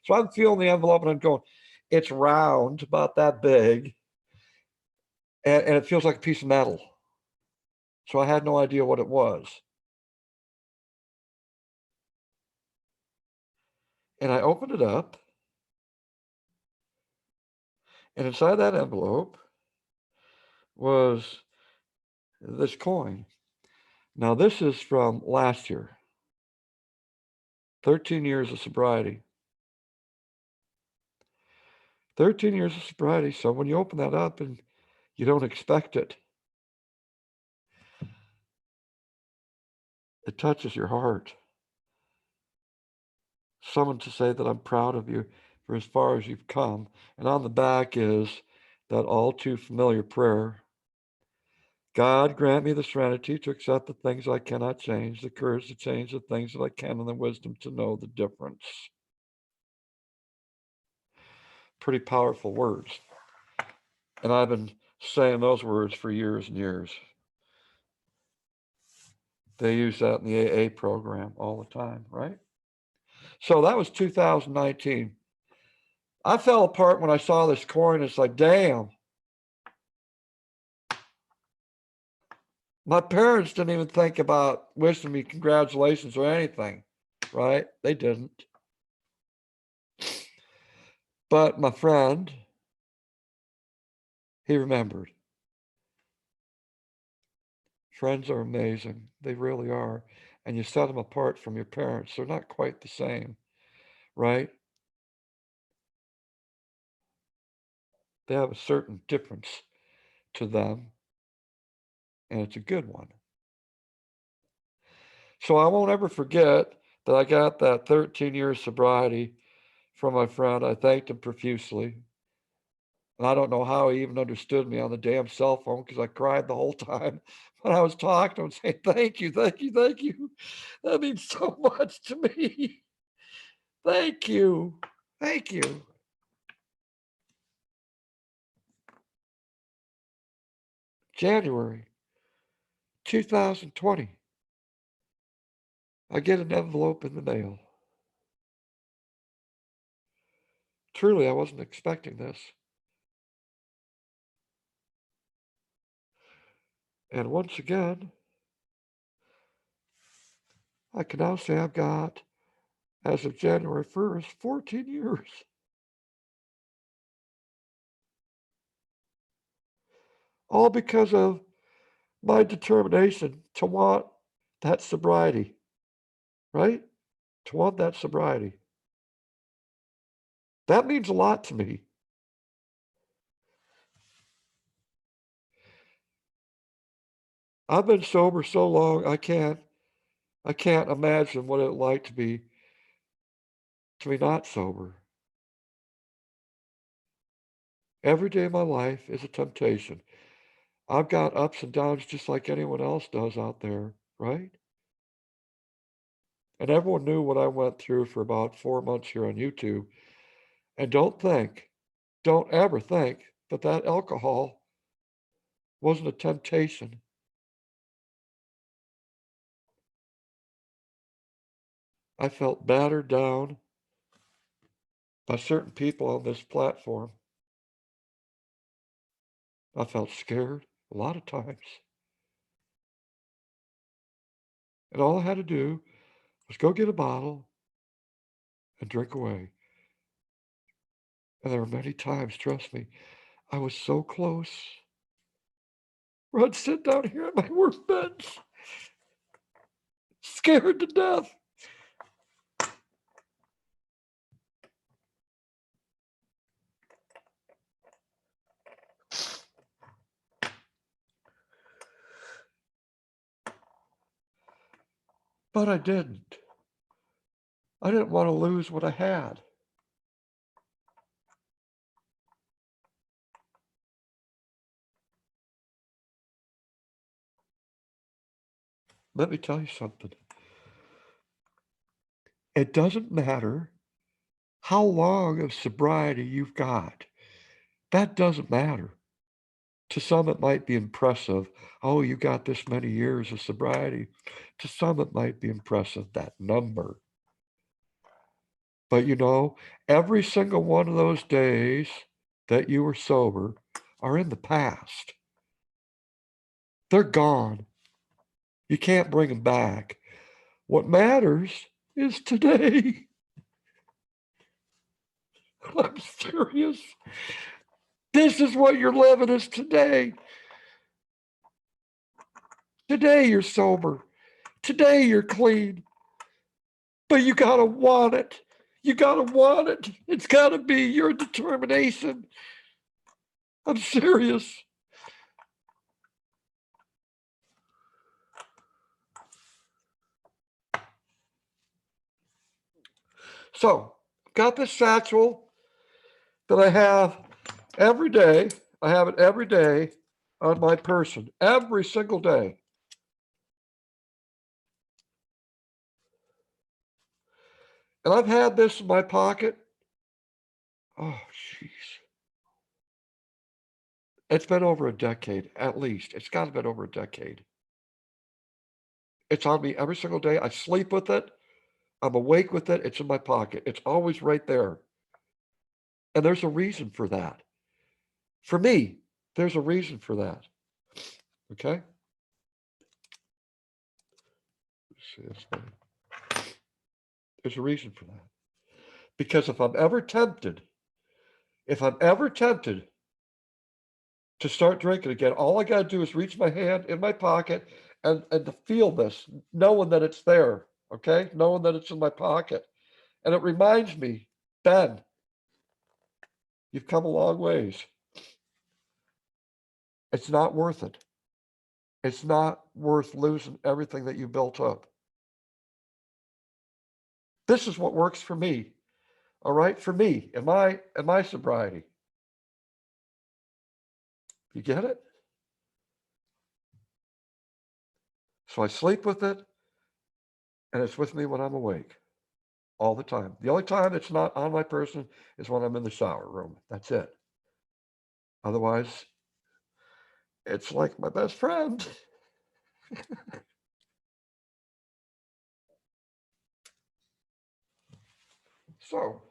So I'm feeling the envelope and I'm going, it's round, about that big. And it feels like a piece of metal. So I had no idea what it was. And I opened it up. And inside that envelope was this coin. Now, this is from last year, 13 years of sobriety. 13 years of sobriety. So when you open that up and you don't expect it, it touches your heart. Someone to say that I'm proud of you for as far as you've come. And on the back is that all too familiar prayer. God, grant me the serenity to accept the things I cannot change, the courage to change the things that I can, and the wisdom to know the difference. Pretty powerful words. And I've been saying those words for years and years. They use that in the AA program all the time, right? So that was 2019. I fell apart when I saw this coin. It's like, damn. My parents didn't even think about wishing me congratulations or anything, right? They didn't. But my friend, he remembered. Friends are amazing. They really are. And you set them apart from your parents. They're not quite the same, right? They have a certain difference to them, and it's a good one. So I won't ever forget that I got that 13-year sobriety from my friend. I thanked him profusely. And I don't know how he even understood me on the damn cell phone because I cried the whole time when I was talking to him saying, thank you, thank you, thank you. That means so much to me. Thank you. Thank you. January 2020. I get an envelope in the mail. Truly, I wasn't expecting this. And once again, I can now say I've got, as of January 1st, 14 years. All because of my determination to want that sobriety, right? To want that sobriety. That means a lot to me. I've been sober so long, I can't imagine what it's like to be not sober. Every day of my life is a temptation. I've got ups and downs just like anyone else does out there, right? And everyone knew what I went through for about 4 months here on YouTube. And don't ever think that alcohol wasn't a temptation. I felt battered down by certain people on this platform. I felt scared a lot of times. And all I had to do was go get a bottle and drink away. And there were many times, trust me, I was so close. Where I'd sit down here at my work bench, scared to death. But I didn't. I didn't want to lose what I had. Let me tell you something. It doesn't matter how long of sobriety you've got. That doesn't matter. To some, it might be impressive. Oh, you got this many years of sobriety. To some, it might be impressive, that number. But you know, every single one of those days that you were sober are in the past. They're gone. You can't bring them back. What matters is today. I'm serious. This is what you're living is today. Today you're sober. Today you're clean. But you gotta want it. You gotta want it. It's gotta be your determination. I'm serious. So, got this satchel that I have every day. I have it every day on my person, every single day. And I've had this in my pocket. Oh, jeez. It's been over a decade, at least. It's got to be over a decade. It's on me every single day. I sleep with it. I'm awake with it. It's in my pocket. It's always right there. And there's a reason for that. For me, there's a reason for that. Okay? Let's see this way. There's a reason for that. Because if I'm ever tempted to start drinking again, all I got to do is reach my hand in my pocket and to feel this, knowing that it's there, okay? Knowing that it's in my pocket. And it reminds me, Ben, you've come a long ways. It's not worth it. It's not worth losing everything that you built up. This is what works for me, all right? For me, in my sobriety. You get it? So I sleep with it, and it's with me when I'm awake all the time. The only time it's not on my person is when I'm in the shower room. That's it. Otherwise, it's like my best friend. So,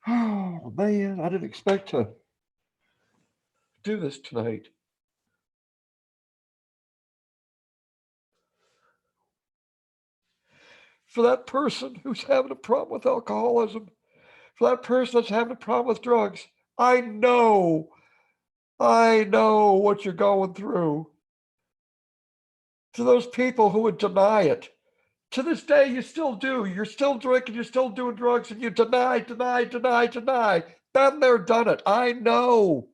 oh man, I didn't expect to do this tonight. For that person who's having a problem with alcoholism, for that person that's having a problem with drugs, I know what you're going through. To those people who would deny it, to this day, you still do. You're still drinking, you're still doing drugs, and you deny. Been there, done it. I know.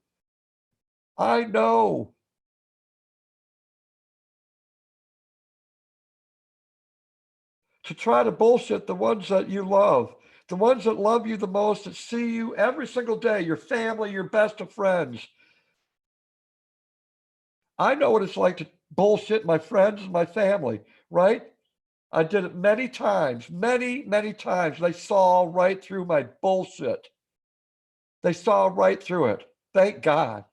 To try to bullshit the ones that you love, the ones that love you the most, that see you every single day, your family, your best of friends. I know what it's like to bullshit my friends and my family, right? I did it many times. They saw right through my bullshit. They saw right through it. Thank God.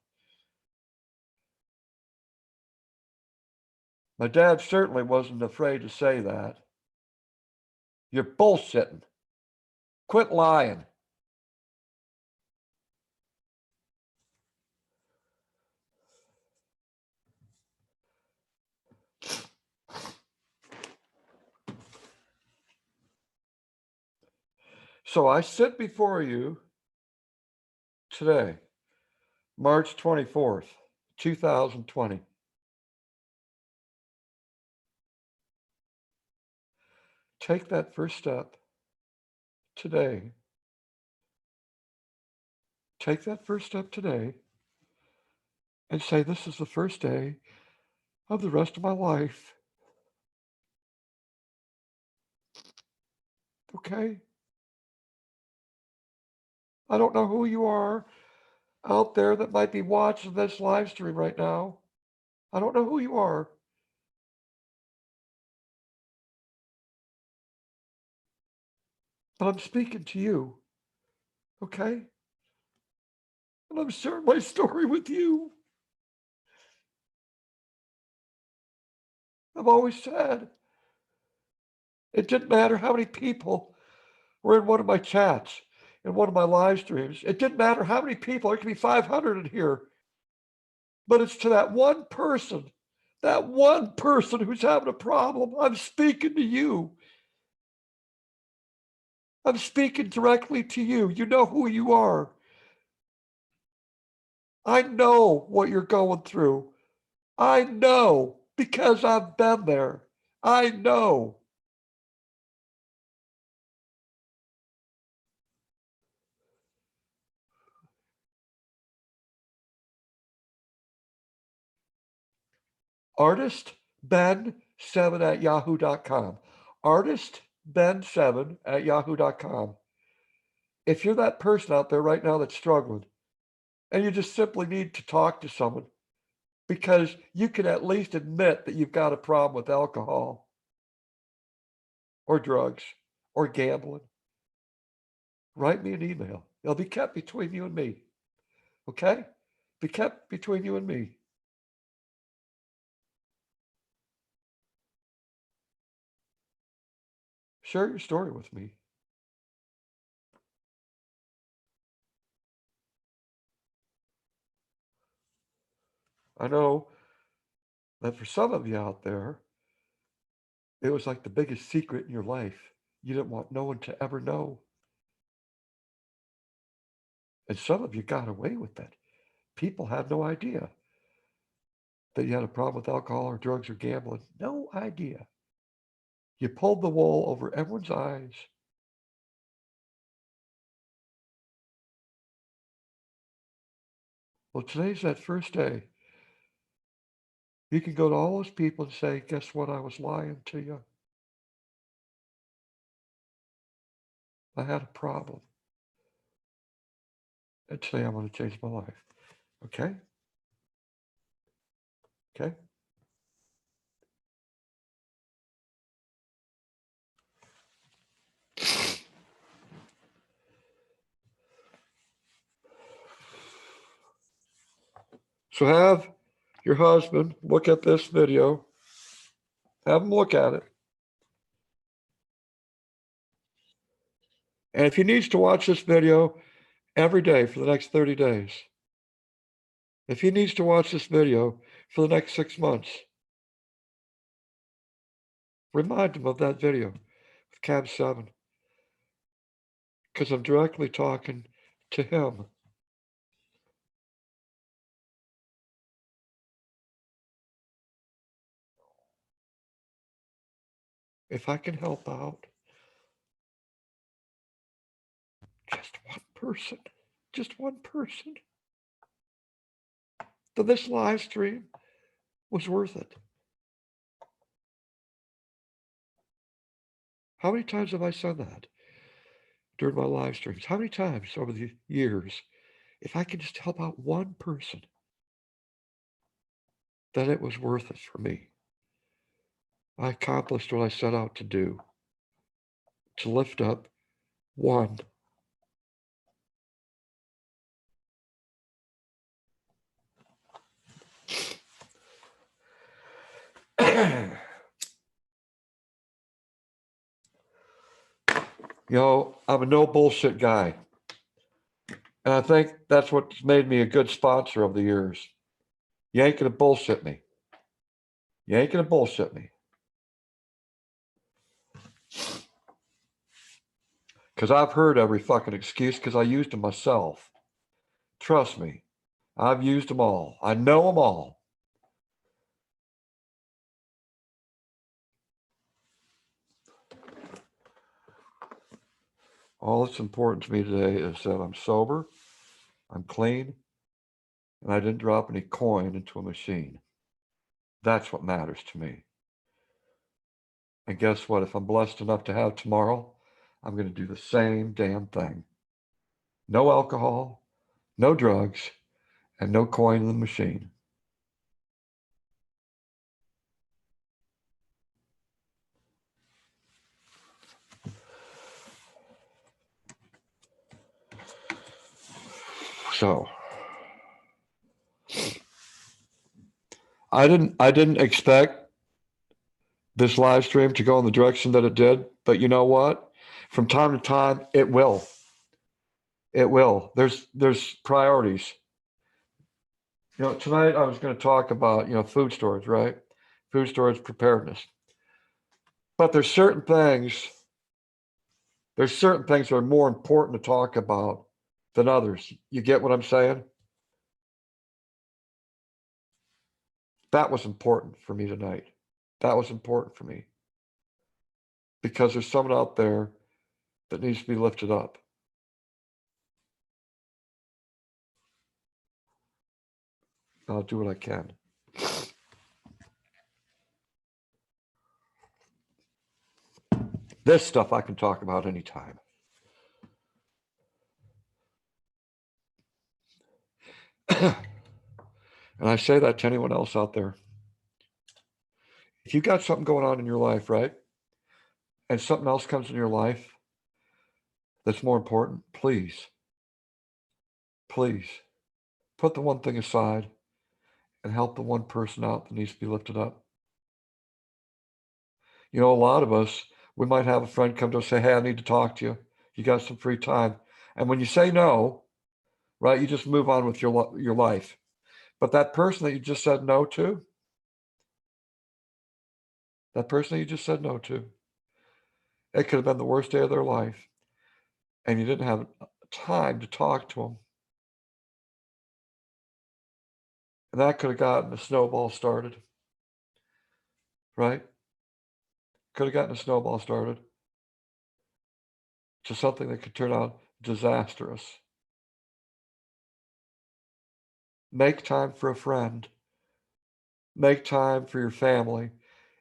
My dad certainly wasn't afraid to say that. You're bullshitting. Quit lying. So I sit before you today, March 24th, 2020. Take that first step today. Take that first step today and say, this is the first day of the rest of my life. Okay? I don't know who you are out there that might be watching this live stream right now. I don't know who you are. But I'm speaking to you. Okay? And I'm sharing my story with you. I've always said it didn't matter how many people were in one of my chats, in one of my live streams. It didn't matter how many people. There could be 500 in here. But it's to that one person who's having a problem. I'm speaking to you. I'm speaking directly to you. You know who you are. I know what you're going through. I know because I've been there. I know. artistben7@yahoo.com. artistben7@yahoo.com. If you're that person out there right now that's struggling and you just simply need to talk to someone because you can at least admit that you've got a problem with alcohol or drugs or gambling, write me an email. It'll be kept between you and me. Okay? be kept between you and me. Share your story with me. I know that for some of you out there, it was like the biggest secret in your life. You didn't want no one to ever know. And some of you got away with it. People had no idea that you had a problem with alcohol or drugs or gambling. No idea. You pulled the wool over everyone's eyes. Well, today's that first day. You can go to all those people and say, guess what? I was lying to you. I had a problem. And today I'm going to change my life. Okay? Okay? So have your husband look at this video. Have him look at it. And if he needs to watch this video every day for the next 30 days, if he needs to watch this video for the next 6 months, remind him of that video of Cab 7. Because I'm directly talking to him. If I can help out just one person, then this live stream was worth it. How many times have I said that during my live streams? How many times over the years? If I can just help out one person, then it was worth it for me. I accomplished what I set out to do, to lift up one. You know, I'm a no bullshit guy. And I think that's what's made me a good sponsor over the years. You ain't gonna bullshit me. You ain't gonna bullshit me. Because I've heard every fucking excuse because I used them myself. Trust me, I've used them all. I know them all. All that's important to me today is that I'm sober, I'm clean, and I didn't drop any coin into a machine. That's what matters to me. And guess what? If I'm blessed enough to have tomorrow, I'm going to do the same damn thing. No alcohol, no drugs, and no coin in the machine. So I didn't expect this live stream to go in the direction that it did, but you know what? From time to time, it will. It will. There's priorities. You know, tonight I was going to talk about, food storage, right? Food storage preparedness. But there's certain things that are more important to talk about than others. You get what I'm saying? That was important for me tonight. That was important for me. Because there's someone out there that needs to be lifted up. I'll do what I can. This stuff I can talk about anytime. And I say that to anyone else out there. If you got something going on in your life, right? And something else comes in your life that's more important, please put put the one thing aside and help the one person out that needs to be lifted up. You know, a lot of us, we might have a friend come to us and say, hey, I need to talk to you. You got some free time. And when you say no, right, you just move on with your life. But that person that you just said no to, it could have been the worst day of their life. And you didn't have time to talk to them. And that could have gotten a snowball started, right? Could have gotten a snowball started to something that could turn out disastrous. Make time for a friend. Make time for your family.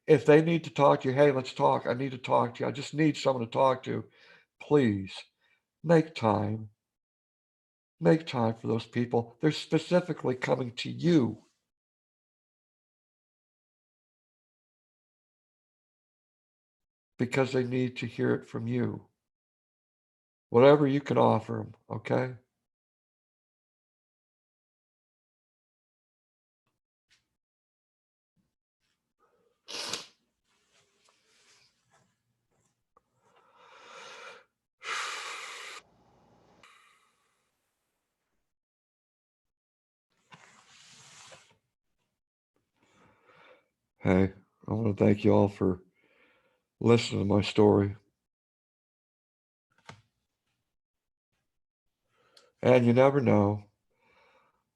If they need to talk to you, hey, let's talk. I need to talk to you. I just need someone to talk to. Please make time. Make time for those people. They're specifically coming to you. Because they need to hear it from you. Whatever you can offer them, okay? Hey, I want to thank you all for listening to my story. And you never know.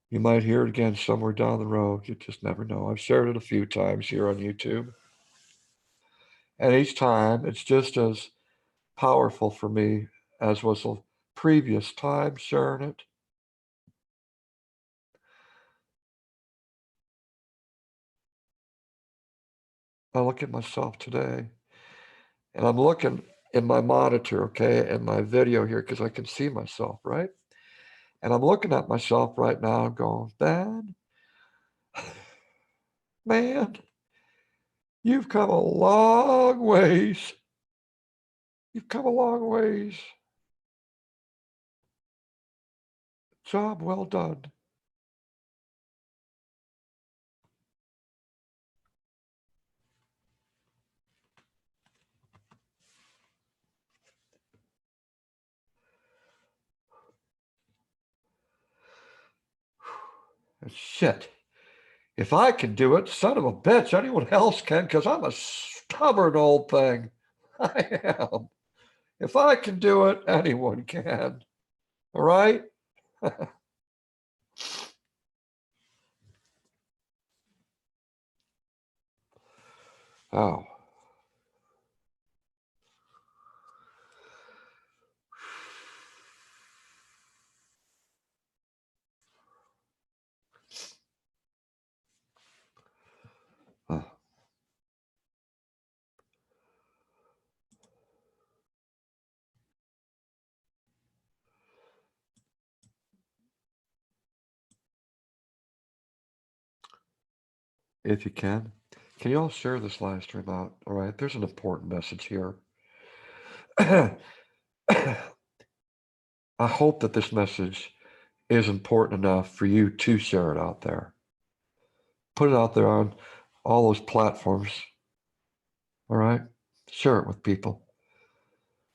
You might hear it again somewhere down the road. You just never know. I've shared it a few times here on YouTube. And each time it's just as powerful for me as was the previous time sharing it. I look at myself today and I'm looking in my monitor, okay, and my video here because I can see myself, right? And I'm looking at myself right now and going, man, you've come a long ways. You've come a long ways. Job well done. And shit, if I can do it, son of a bitch, anyone else can, because I'm a stubborn old thing. I am. If I can do it, anyone can. All right? Oh. Oh. If you can you all share this live stream out? All right, there's an important message here. I hope that this message is important enough for you to share it out there. Put it out there on all those platforms. All right, share it with people.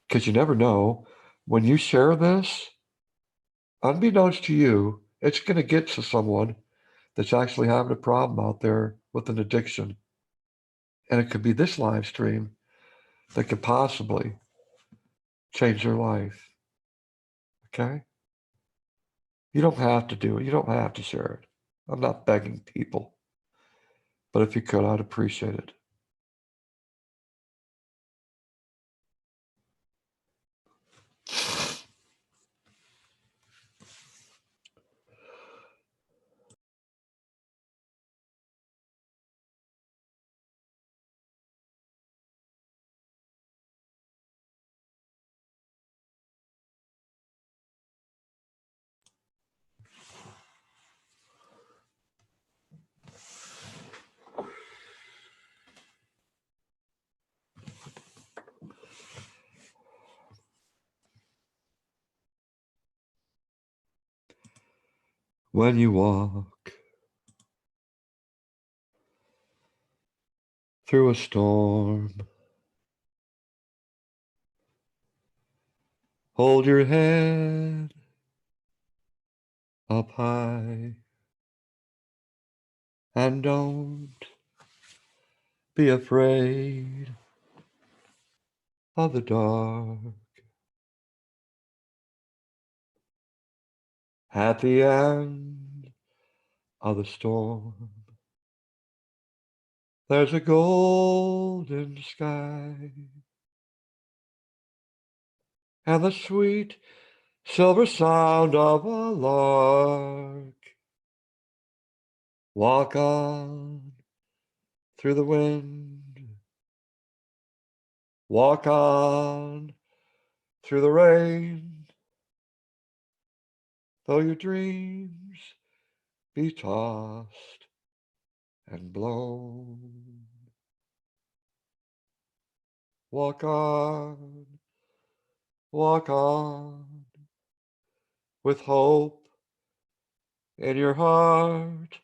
Because you never know, when you share this, unbeknownst to you, it's going to get to someone that's actually having a problem out there with an addiction. And it could be this live stream that could possibly change their life. Okay? You don't have to do it. You don't have to share it. I'm not begging people. But if you could, I'd appreciate it. when you walk through a storm. Hold your head up high and don't be afraid of the dark. At the end of the storm, there's a golden sky and the sweet silver sound of a lark. Walk on through the wind, walk on through the rain, though your dreams be tossed and blown. Walk on with hope in your heart,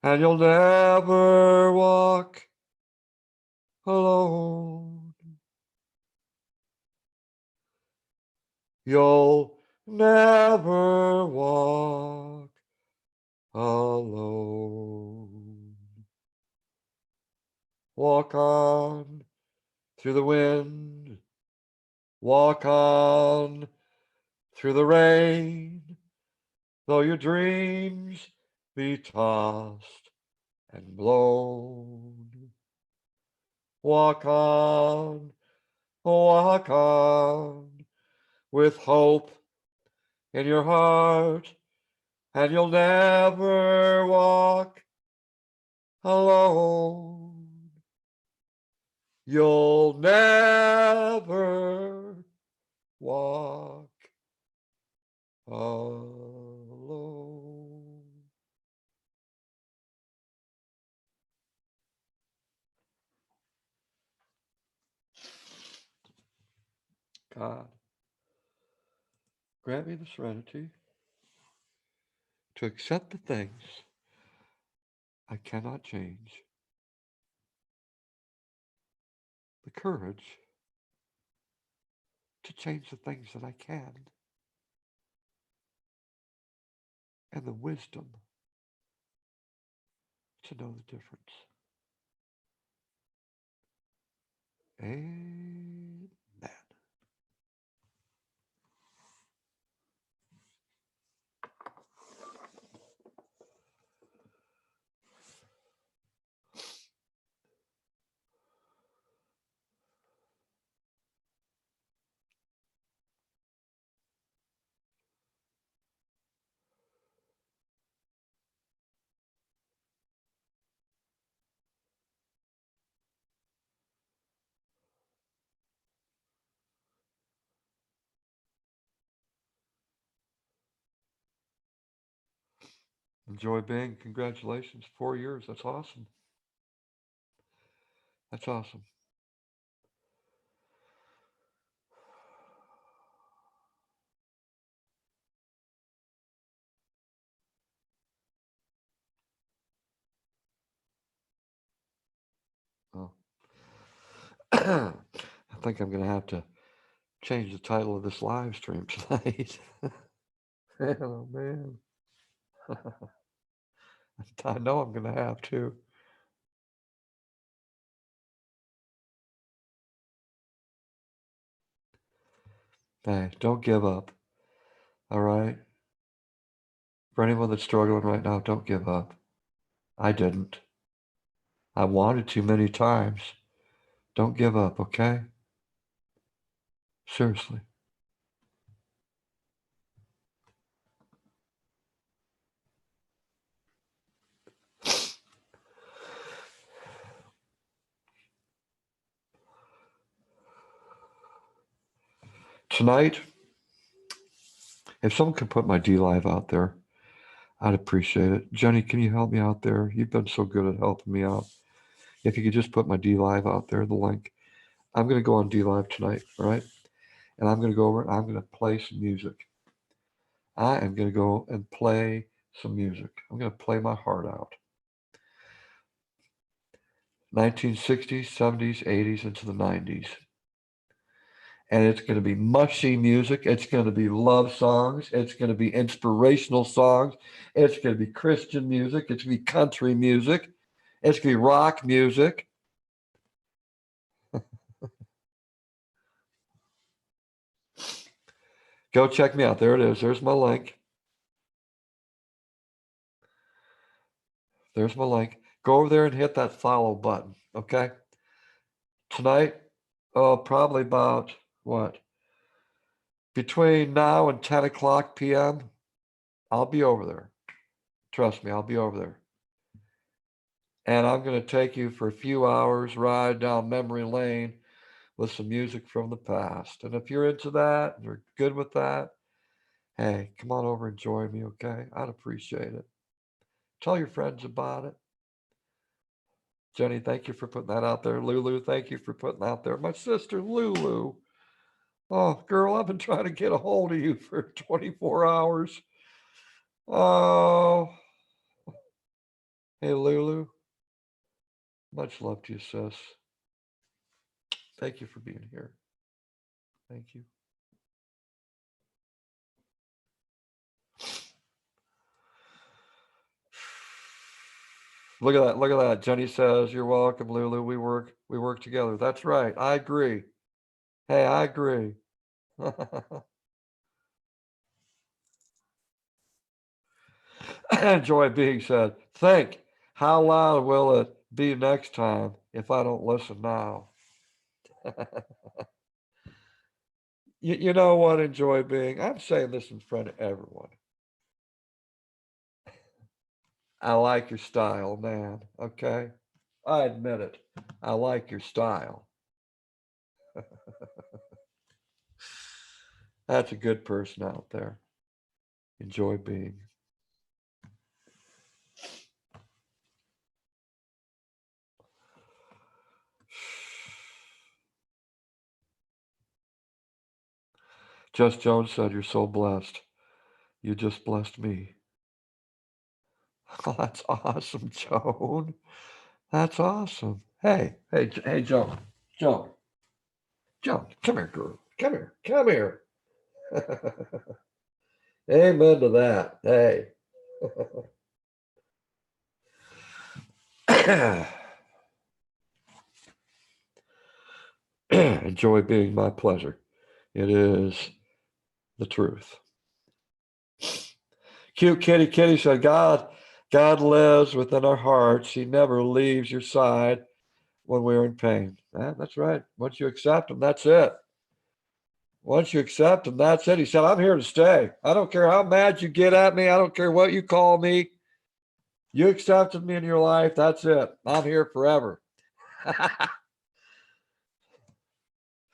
and you'll never walk alone. You'll never walk alone. Walk on through the wind, walk on through the rain, though your dreams be tossed and blown. Walk on with hope in your heart, and you'll never walk alone. You'll never walk alone. God, grant me the serenity to accept the things I cannot change, the courage to change the things that I can, and the wisdom to know the difference. Amen. Enjoy being. Congratulations. 4 years. That's awesome. That's awesome. Oh. I think I'm going to have to change the title of this live stream tonight. Oh, man. I know I'm going to have to. Hey, don't give up. All right? For anyone that's struggling right now, don't give up. I didn't. I wanted to many times. Don't give up, okay? Seriously. Tonight, if someone could put my DLive out there, I'd appreciate it. Jenny, can you help me out there? You've been so good at helping me out. If you could just put my DLive out there, the link. I'm going to go on DLive tonight, all right? And I'm going to go over and I'm going to play some music. I am going to go and play some music. I'm going to play my heart out. 1960s, 70s, 80s, into the 90s. And it's going to be mushy music. It's going to be love songs. It's going to be inspirational songs. It's going to be Christian music. It's going to be country music. It's going to be rock music. Go check me out. There it is. There's my link. There's my link. Go over there and hit that follow button, okay? Tonight, probably about what? Between now and 10 o'clock p.m., I'll be over there. Trust me, I'll be over there. And I'm going to take you for a few hours ride down memory lane with some music from the past. And if you're into that, and you're good with that, hey, come on over and join me, okay? I'd appreciate it. Tell your friends about it. Jenny, thank you for putting that out there. Lulu, thank you for putting that out there. My sister, Lulu. Oh, girl, I've been trying to get a hold of you for 24 hours. Oh, hey, Lulu. Much love to you, sis. Thank you for being here. Thank you. Look at that. Look at that. Jenny says, you're welcome, Lulu. We work together. That's right. I agree. Hey, I agree. Joy being said, think, how loud will it be next time if I don't listen now? You know what, Enjoy being? I'm saying this in front of everyone. I like your style, man. Okay? I admit it. I like your style. That's a good person out there. Enjoy being. Just Jones said, you're so blessed. You just blessed me. Oh, that's awesome, Joan. That's awesome. Hey, Joan. Joan, come here, girl. Come here. Amen to that. Hey. Enjoy being my pleasure. It is the truth. Cute Kitty said, God lives within our hearts. He never leaves your side when we're in pain. That's right. Once you accept him, that's it. Once you accept him, that's it. He said, I'm here to stay. I don't care how mad you get at me. I don't care what you call me. You accepted me in your life. That's it. I'm here forever.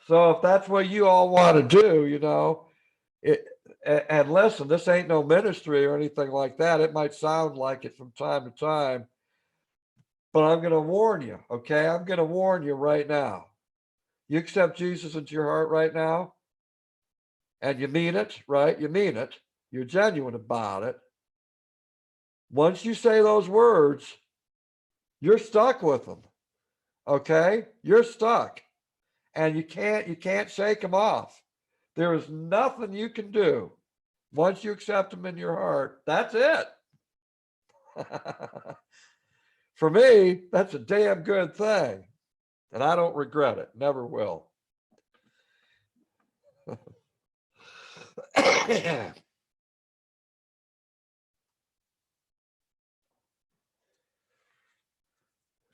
So if that's what you all want to do, and listen, this ain't no ministry or anything like that. It might sound like it from time to time, but I'm going to warn you, okay? I'm going to warn you right now. You accept Jesus into your heart right now, and you mean it, right? You mean it. You're genuine about it. Once you say those words, you're stuck with them, okay? You're stuck, and you can't shake them off. There is nothing you can do. Once you accept them in your heart, that's it. For me, that's a damn good thing. And I don't regret it. Never will.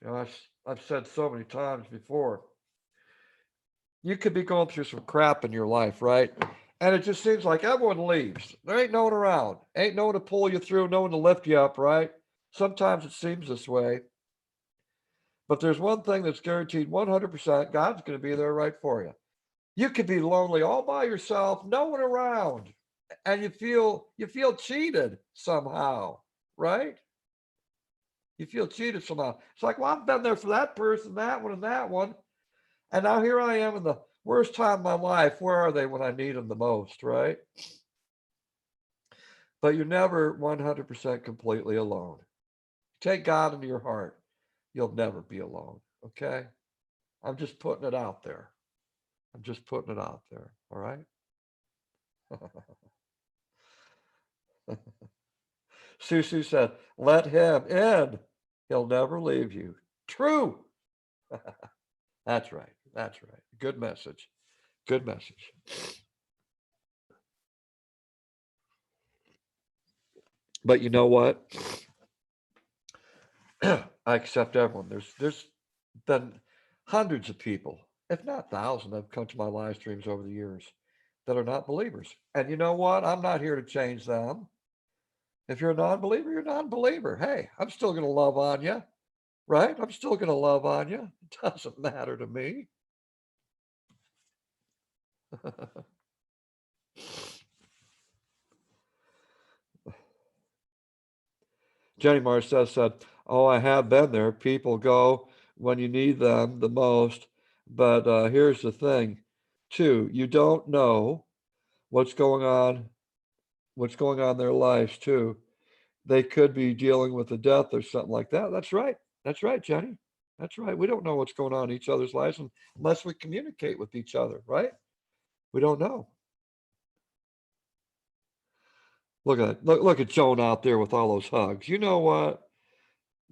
I've said so many times before, you could be going through some crap in your life, right? And it just seems like everyone leaves. There ain't no one around. Ain't no one to pull you through, no one to lift you up, right? Sometimes it seems this way. But there's one thing that's guaranteed 100%, God's going to be there right for you. You could be lonely all by yourself, no one around, and you feel cheated somehow, right? You feel cheated somehow. It's like, well, I've been there for that person, that one, and that one. And now here I am in the worst time of my life. Where are they when I need them the most, right? but you're never 100% completely alone. Take God into your heart. You'll never be alone. Okay? I'm just putting it out there. I'm just putting it out there. All right? Susu said, let him in. He'll never leave you. True. That's right. That's right. Good message. Good message. But you know what? I accept everyone. There's been hundreds of people, if not thousands, that have come to my live streams over the years that are not believers. And you know what? I'm not here to change them. If you're a non-believer, you're a non-believer. Hey, I'm still going to love on you, right? I'm still going to love on you. It doesn't matter to me. Jenny Marcel said, oh, I have been there. People go when you need them the most. But here's the thing, too. You don't know what's going on in their lives, too. They could be dealing with a death or something like that. That's right. That's right, Jenny. That's right. We don't know what's going on in each other's lives unless we communicate with each other, right? We don't know. Look at Joan out there with all those hugs. You know what?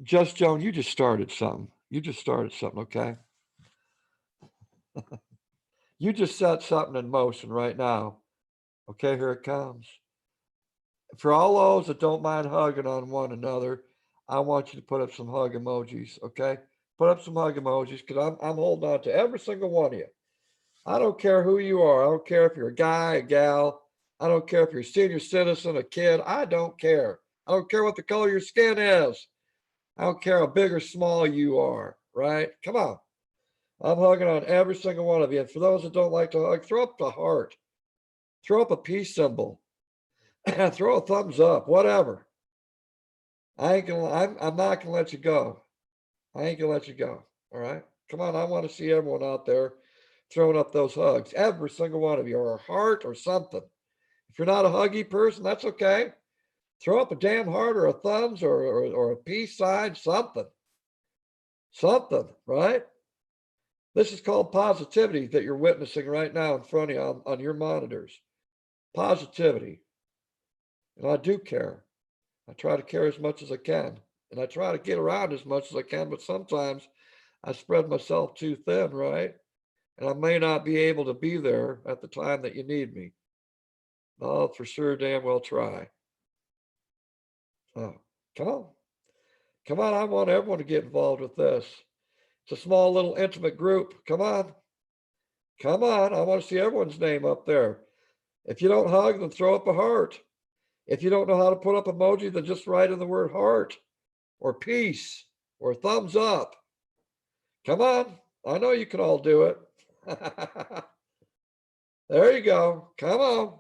Just Joan, you just started something. You just started something, okay? You just set something in motion right now. Okay, here it comes. For all those that don't mind hugging on one another, I want you to put up some hug emojis, okay? Put up some hug emojis because I'm holding on to every single one of you. I don't care who you are. I don't care if you're a guy, a gal. I don't care if you're a senior citizen, a kid. I don't care. I don't care what the color of your skin is. I don't care how big or small you are, right? Come on. I'm hugging on every single one of you. And for those that don't like to hug, throw up the heart. Throw up a peace symbol. Throw a thumbs up, whatever. I'm not gonna let you go. I ain't gonna let you go. All right. Come on, I want to see everyone out there throwing up those hugs. Every single one of you, or a heart or something. If you're not a huggy person, that's okay. Throw up a damn heart or a thumbs or a peace sign, something. Something, right? This is called positivity that you're witnessing right now in front of you on your monitors. Positivity. And I do care. I try to care as much as I can. And I try to get around as much as I can, but sometimes I spread myself too thin, right? And I may not be able to be there at the time that you need me. I'll for sure damn well try. Oh, come on. Come on, I want everyone to get involved with this. It's a small little intimate group. Come on. Come on. I want to see everyone's name up there. If you don't hug, then throw up a heart. If you don't know how to put up emoji, then just write in the word heart or peace or thumbs up. Come on. I know you can all do it. There you go. Come on.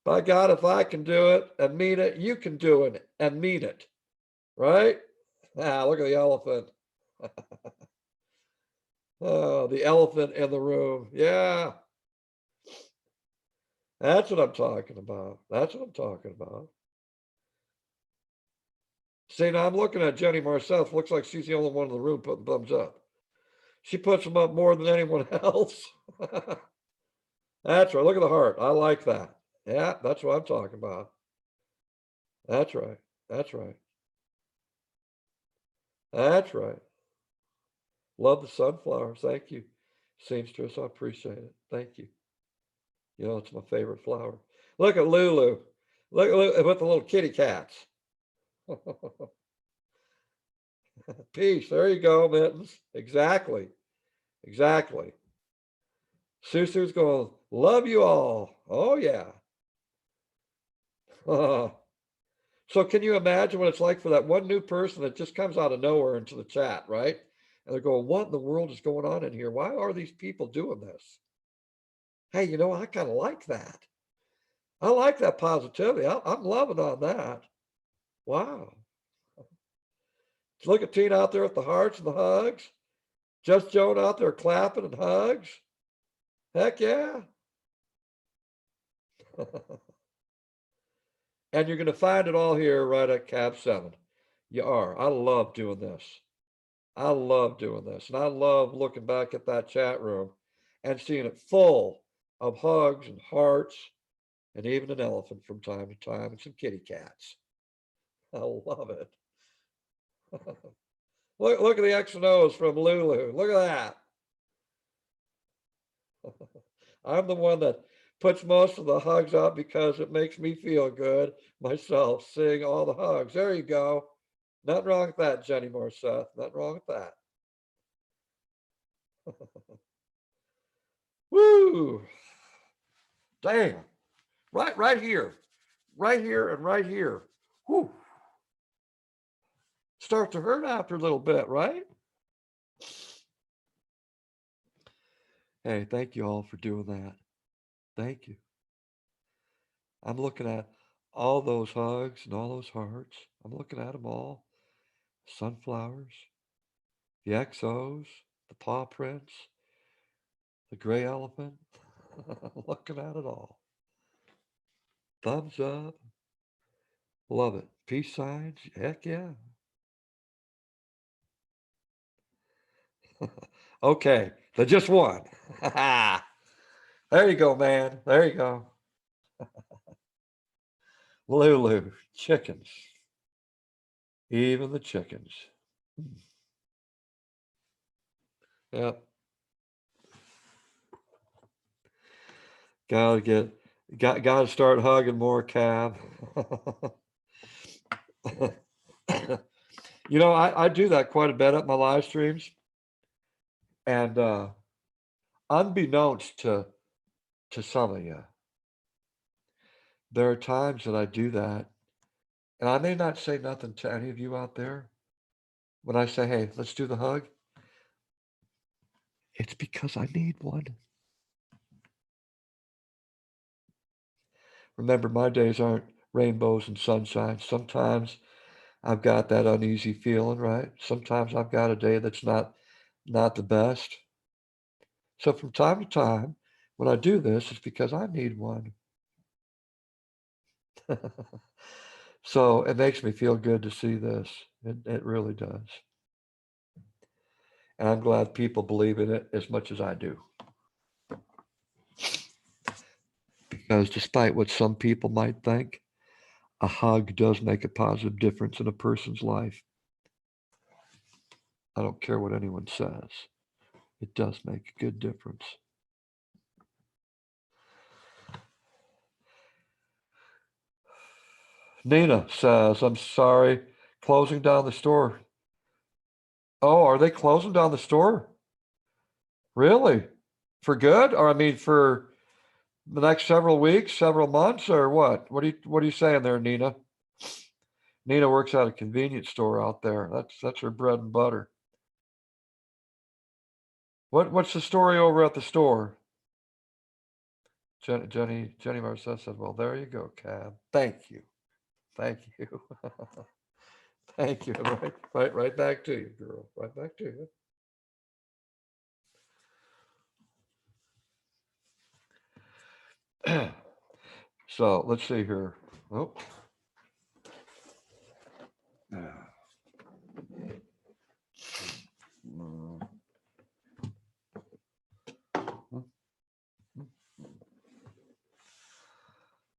By God, if I can do it and mean it, you can do it and mean it. Right? Look at the elephant. Oh, the elephant in the room. Yeah. That's what I'm talking about. That's what I'm talking about. See, now I'm looking at Jenny Marcel. Looks like she's the only one in the room putting thumbs up. She puts them up more than anyone else. That's right. Look at the heart. I like that. Yeah, that's what I'm talking about. That's right. That's right. That's right. Love the sunflowers. Thank you, seamstress. I appreciate it. Thank you. You know, it's my favorite flower. Look at Lulu. Look with the little kitty cats. Peace. There you go, Mittens. Exactly. Exactly. Susu's going, love you all. Oh, yeah. So can you imagine what it's like for that one new person that just comes out of nowhere into the chat, right? And they're going, what in the world is going on in here? Why are these people doing this? Hey, you know, I kind of like that. I like that positivity. I'm loving on that. Wow. Look at Tina out there with the hearts and the hugs. Just Joan out there clapping and hugs. Heck yeah. And you're going to find it all here right at Cab 7. You are. I love doing this. I love doing this. And I love looking back at that chat room and seeing it full of hugs and hearts and even an elephant from time to time and some kitty cats. I love it. Look at the X and O's from Lulu. Look at that. I'm the one that puts most of the hugs up because it makes me feel good myself, seeing all the hugs. There you go. Nothing wrong with that, Jenny Morissette. Nothing wrong with that. Woo! Damn. Right here. Right here and right here. Whew. Start to hurt after a little bit, right? Hey, thank you all for doing that. Thank you. I'm looking at all those hugs and all those hearts. I'm looking at them all. Sunflowers, the XOs, the paw prints, the gray elephant. Looking at it all. Thumbs up. Love it. Peace signs. Heck yeah. Okay. The just one. There you go, man. There you go. Lulu. Chickens. Even the chickens. Yep. Gotta start hugging more, Cab. You know, I do that quite a bit at my live streams. And unbeknownst to some of you, there are times that I do that. And I may not say nothing to any of you out there. When I say, hey, let's do the hug, it's because I need one. Remember, my days aren't rainbows and sunshine. Sometimes I've got that uneasy feeling, right? Sometimes I've got a day that's not the best. So from time to time, when I do this, it's because I need one. So it makes me feel good to see this. It really does. And I'm glad people believe in it as much as I do. Because despite what some people might think, a hug does make a positive difference in a person's life. I don't care what anyone says. It does make a good difference. Nina says, I'm sorry, closing down the store. Oh, are they closing down the store? Really? For good? Or I mean for the next several weeks, several months, or what? What are you saying there, Nina? Nina works at a convenience store out there. That's her bread and butter. What's the story over at the store? Jenny Marcel said, well, there you go, Cab. Thank you. Thank you. Thank you. Right back to you, girl. Right back to you. So let's see here. Oh.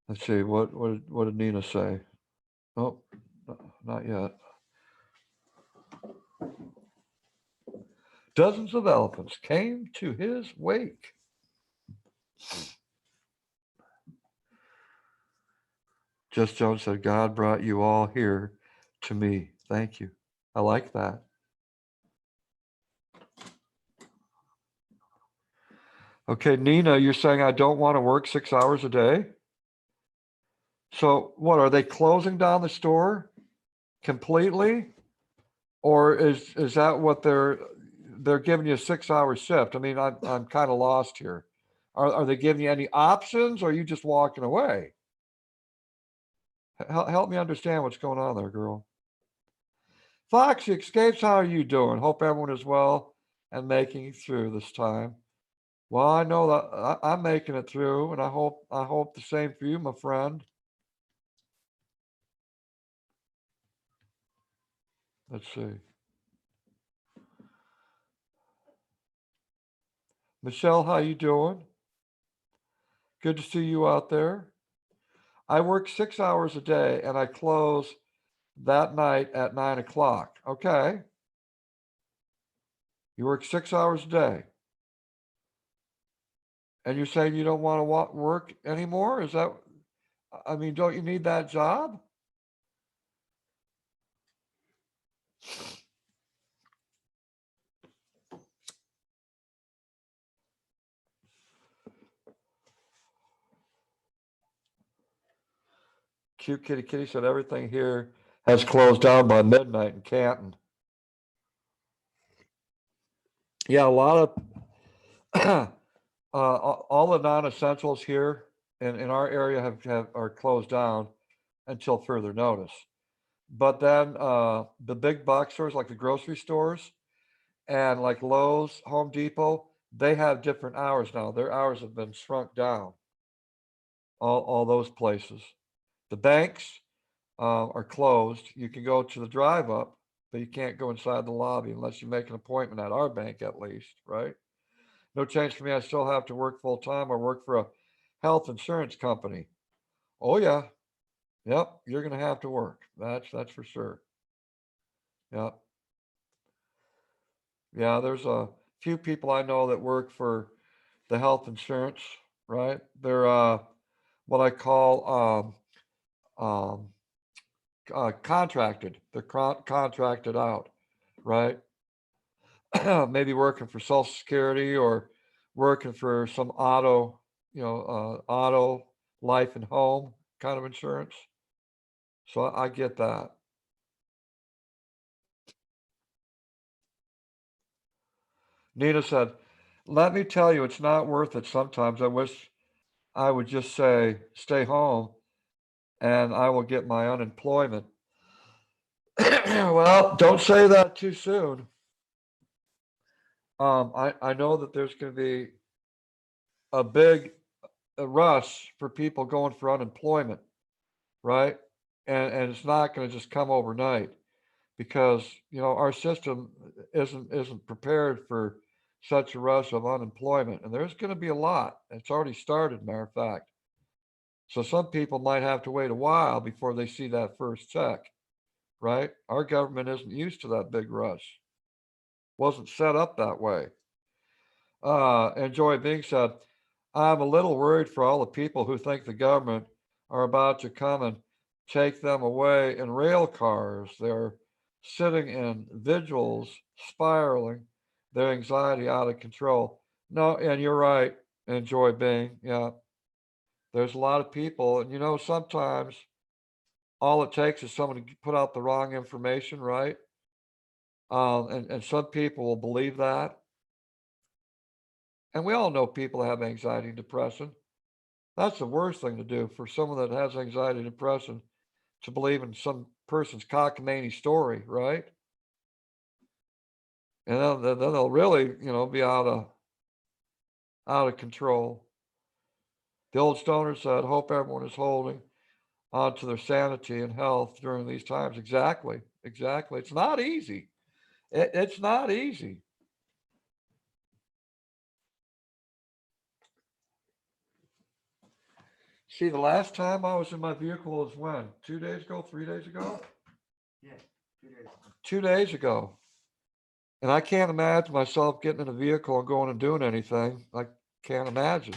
Let's see, what did Nina say? Oh, not yet. Dozens of elephants came to his wake. Just Jones said, God brought you all here to me. Thank you. I like that. Okay, Nina, you're saying I don't want to work 6 hours a day? So what, are they closing down the store completely? Or is that what they're giving you a 6-hour shift? I mean, I'm kind of lost here. Are they giving you any options, or are you just walking away? Help me understand what's going on there, girl. Foxy Escapes, how are you doing? Hope everyone is well and making it through this time. Well, I know that I'm making it through, and I hope the same for you, my friend. Let's see. Michelle, how you doing? Good to see you out there. I work 6 hours a day and I close that night at 9 o'clock. Okay. You work 6 hours a day. And you're saying you don't want to work anymore? Is that, I mean, don't you need that job? Cute Kitty Kitty said everything here has closed down by midnight in Canton. Yeah, a lot of all the non-essentials here in our area are closed down until further notice. But then the big box stores like the grocery stores and like Lowe's, Home Depot, they have different hours now. Their hours have been shrunk down. All those places. The banks are closed. You can go to the drive up, but you can't go inside the lobby unless you make an appointment at our bank at least, right? No change for me. I still have to work full time or work for a health insurance company. Oh yeah. Yep. You're gonna have to work. That's for sure. Yep. Yeah, there's a few people I know that work for the health insurance, right? They're what I call um, contracted. They're contracted out, right? Maybe working for Social Security or working for some auto, auto, life and home kind of insurance. So I get that. Nina said, let me tell you, it's not worth it. Sometimes I wish I would just say, stay home and I will get my unemployment. Well, don't say that too soon. I know that there's going to be a big rush for people going for unemployment, right? And it's not going to just come overnight because our system isn't prepared for such a rush of unemployment, and there's going to be a lot. It's already started, matter of fact. So some people might have to wait a while before they see that first check, right? Our government isn't used to that big rush. Wasn't set up that way. And Joy Bing said, I'm a little worried for all the people who think the government are about to come and take them away in rail cars. They're sitting in vigils, spiraling, their anxiety out of control. No, and you're right, and Joy Bing. Yeah, there's a lot of people, and sometimes all it takes is someone to put out the wrong information, right? And some people will believe that. And we all know people have anxiety and depression. That's the worst thing to do for someone that has anxiety and depression to believe in some person's cockamamie story, right? And then they'll really, be out of control. The old stoner said, "Hope everyone is holding on to their sanity and health during these times." Exactly, exactly. It's not easy. It's not easy. See, the last time I was in my vehicle was when? 2 days ago, 3 days ago? Yeah, 2 days ago. 2 days ago. And I can't imagine myself getting in a vehicle and going and doing anything. I can't imagine.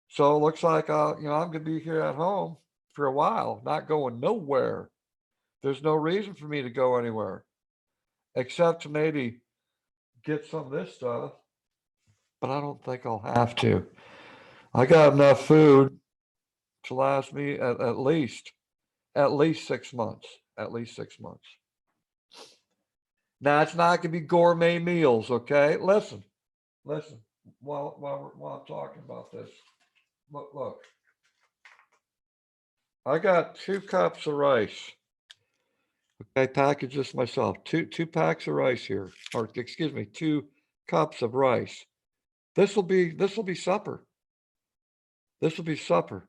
So it looks like I'm gonna be here at home for a while, not going nowhere. There's no reason for me to go anywhere except to maybe get some of this stuff, but I don't think I'll have to. I got enough food to last me at least 6 months. At least 6 months. Now it's not gonna be gourmet meals, okay? Listen. While I'm talking about this, look. I got 2 cups of rice. I packaged this myself. Two packs of rice here, or excuse me, 2 cups of rice. This will be supper. This will be supper.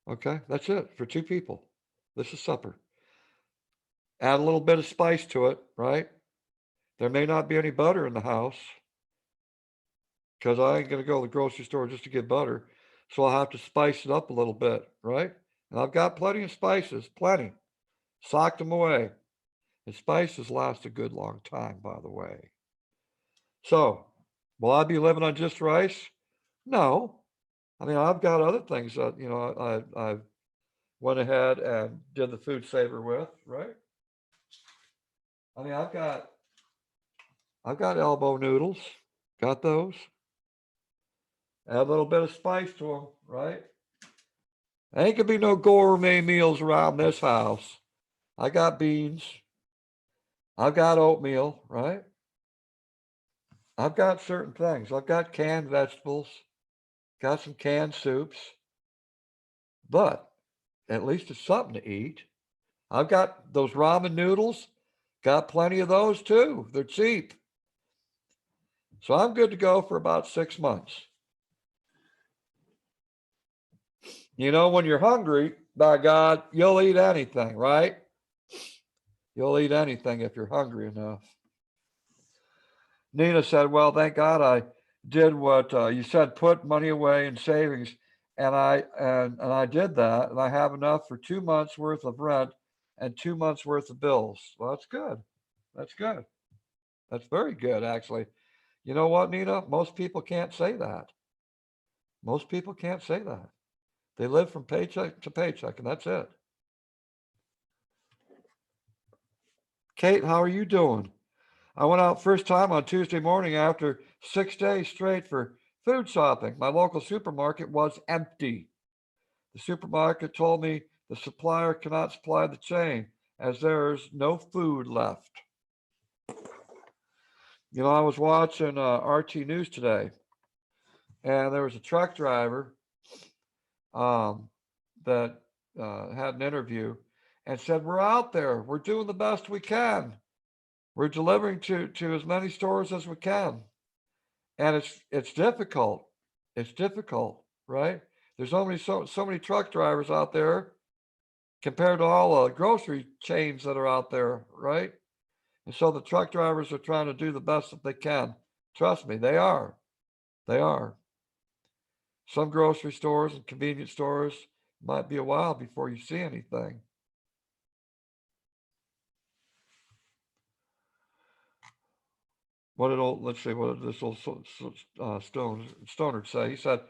Okay, that's it for 2 people. This is supper. Add a little bit of spice to it, right? There may not be any butter in the house because I ain't going to go to the grocery store just to get butter. So I'll have to spice it up a little bit, right? And I've got plenty of spices, plenty. Socked them away. And spices last a good long time, by the way. So, will I be living on just rice? No. I mean, I've got other things that, I've went ahead and did the food saver with, right? I mean, I've got elbow noodles. Got those. Add a little bit of spice to them, right? Ain't gonna be no gourmet meals around this house. I got beans. I've got oatmeal, right? I've got certain things. I've got canned vegetables, got some canned soups, but at least it's something to eat. I've got those ramen noodles, got plenty of those too. They're cheap. So I'm good to go for about 6 months. You know, when you're hungry, by God, you'll eat anything, right? You'll eat anything if you're hungry enough. Nina said, well, thank God I did what you said, put money away in savings. And I did that. And I have enough for 2 months worth of rent and 2 months worth of bills. Well, that's good. That's good. That's very good, actually. You know what, Nina? Most people can't say that. Most people can't say that. They live from paycheck to paycheck, and that's it. Kate, how are you doing? I went out first time on Tuesday morning after 6 days straight for food shopping. My local supermarket was empty. The supermarket told me the supplier cannot supply the chain as there's no food left. You know, I was watching RT News today, and there was a truck driver um, that had an interview and said, we're out there. We're doing the best we can. We're delivering to as many stores as we can. And it's difficult. It's difficult, right? There's so many truck drivers out there compared to all the grocery chains that are out there, right? And so the truck drivers are trying to do the best that they can. Trust me, they are. They are. Some grocery stores and convenience stores might be a while before you see anything. Let's see, what did this old stoner say? He said,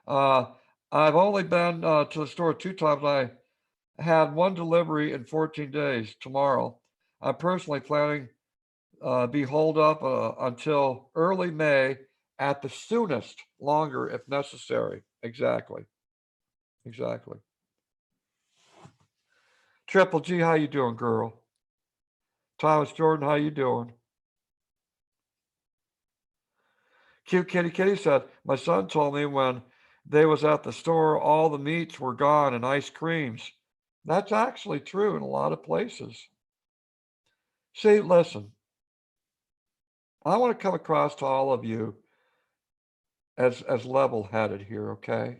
I've only been to the store 2 times. I had one delivery in 14 days tomorrow. I'm personally planning be holed up until early May at the soonest, longer if necessary. Exactly. Exactly. Triple G, how you doing, girl? Thomas Jordan, how you doing? Cute Kitty Kitty said, my son told me when they was at the store, all the meats were gone and ice creams. That's actually true in a lot of places. See, listen, I want to come across to all of you as level-headed here, okay?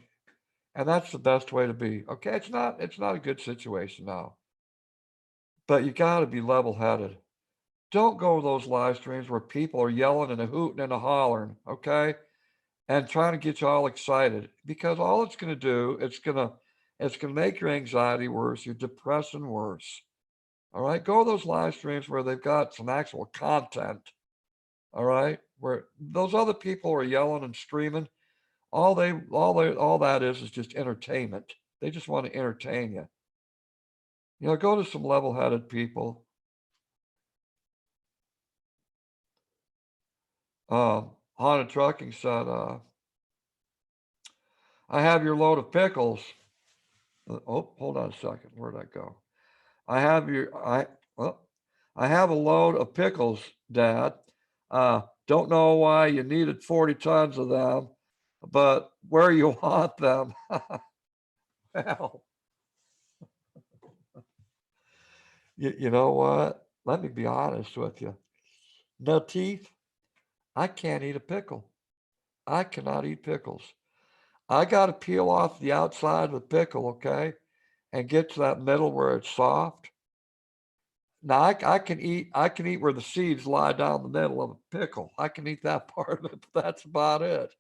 And that's the best way to be. Okay, it's not a good situation now. But you got to be level-headed. Don't go to those live streams where people are yelling and a hooting and a hollering, okay? And trying to get you all excited, because all it's going to do, it's going to make your anxiety worse, your depression worse. All right, go to those live streams where they've got some actual content. All right, where those other people are yelling and screaming, all that is just entertainment. They just want to entertain you. You know, go to some level-headed people. Haunted Trucking said, I have your load of pickles. Oh, hold on a second. Where'd I go? I have a load of pickles, Dad. Don't know why you needed 40 tons of them, but where you want them. Well, you know what? Let me be honest with you. No teeth. I can't eat a pickle. I cannot eat pickles. I got to peel off the outside of the pickle, okay, and get to that middle where it's soft. Now I can eat where the seeds lie down the middle of a pickle. I can eat that part of it, but that's about it.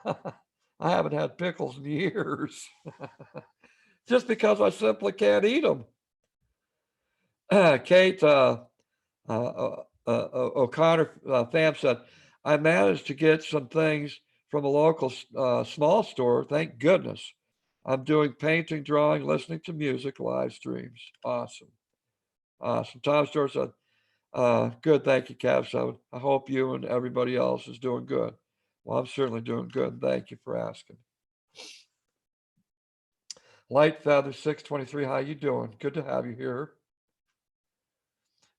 I haven't had pickles in years, just because I simply can't eat them. Kate O'Connor Pham said, I managed to get some things from a local small store. Thank goodness. I'm doing painting, drawing, listening to music, live streams. Awesome. Awesome. Tom Stewart said, good. Thank you, Cav 7. I hope you and everybody else is doing good. Well, I'm certainly doing good. Thank you for asking. Light Feather 623, how you doing? Good to have you here.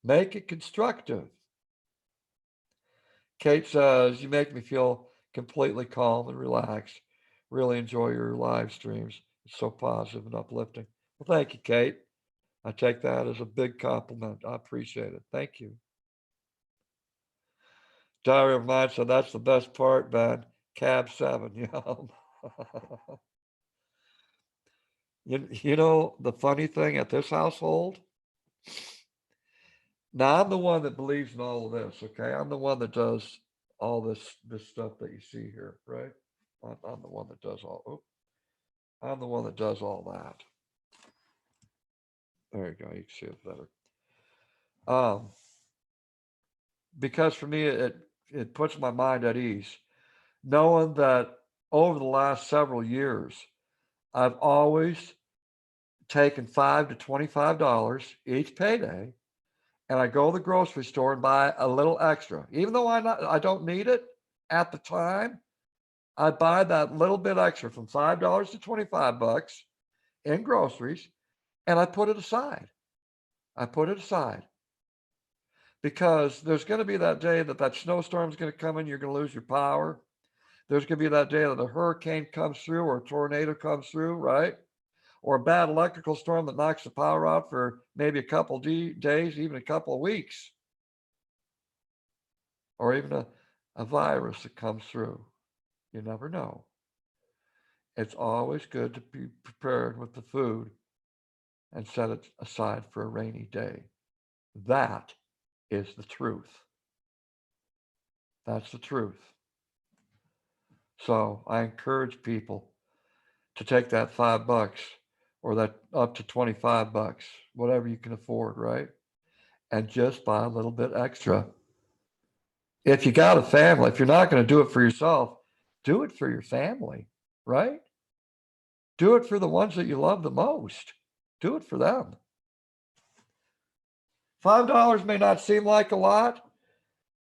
Make it constructive. Kate says, you make me feel completely calm and relaxed. Really enjoy your live streams. It's so positive and uplifting. Well, thank you, Kate. I take that as a big compliment. I appreciate it. Thank you. Diary of Mine said, that's the best part, man. Cab 7, yum. You know, the funny thing at this household, now I'm the one that believes in all of this, okay? I'm the one that does all this stuff that you see here, right? I'm the one that does I'm the one that does all that. There you go, you can see it better. Because for me, it puts my mind at ease, knowing that over the last several years, I've always taken $5 to $25 each payday, and I go to the grocery store and buy a little extra. Even though I don't need it at the time, I buy that little bit extra from $5 to $25 in groceries, and I put it aside. I put it aside because there's going to be that day that snowstorm is going to come in. You're going to lose your power. There's going to be that day that a hurricane comes through or a tornado comes through, right? Or a bad electrical storm that knocks the power out for maybe a couple days, even a couple of weeks. Or even a virus that comes through. You never know. It's always good to be prepared with the food and set it aside for a rainy day. That is the truth. That's the truth. So I encourage people to take that $5 or that up to $25, whatever you can afford, right? And just buy a little bit extra. If you got a family, if you're not going to do it for yourself, do it for your family, right? Do it for the ones that you love the most. Do it for them. $5 may not seem like a lot,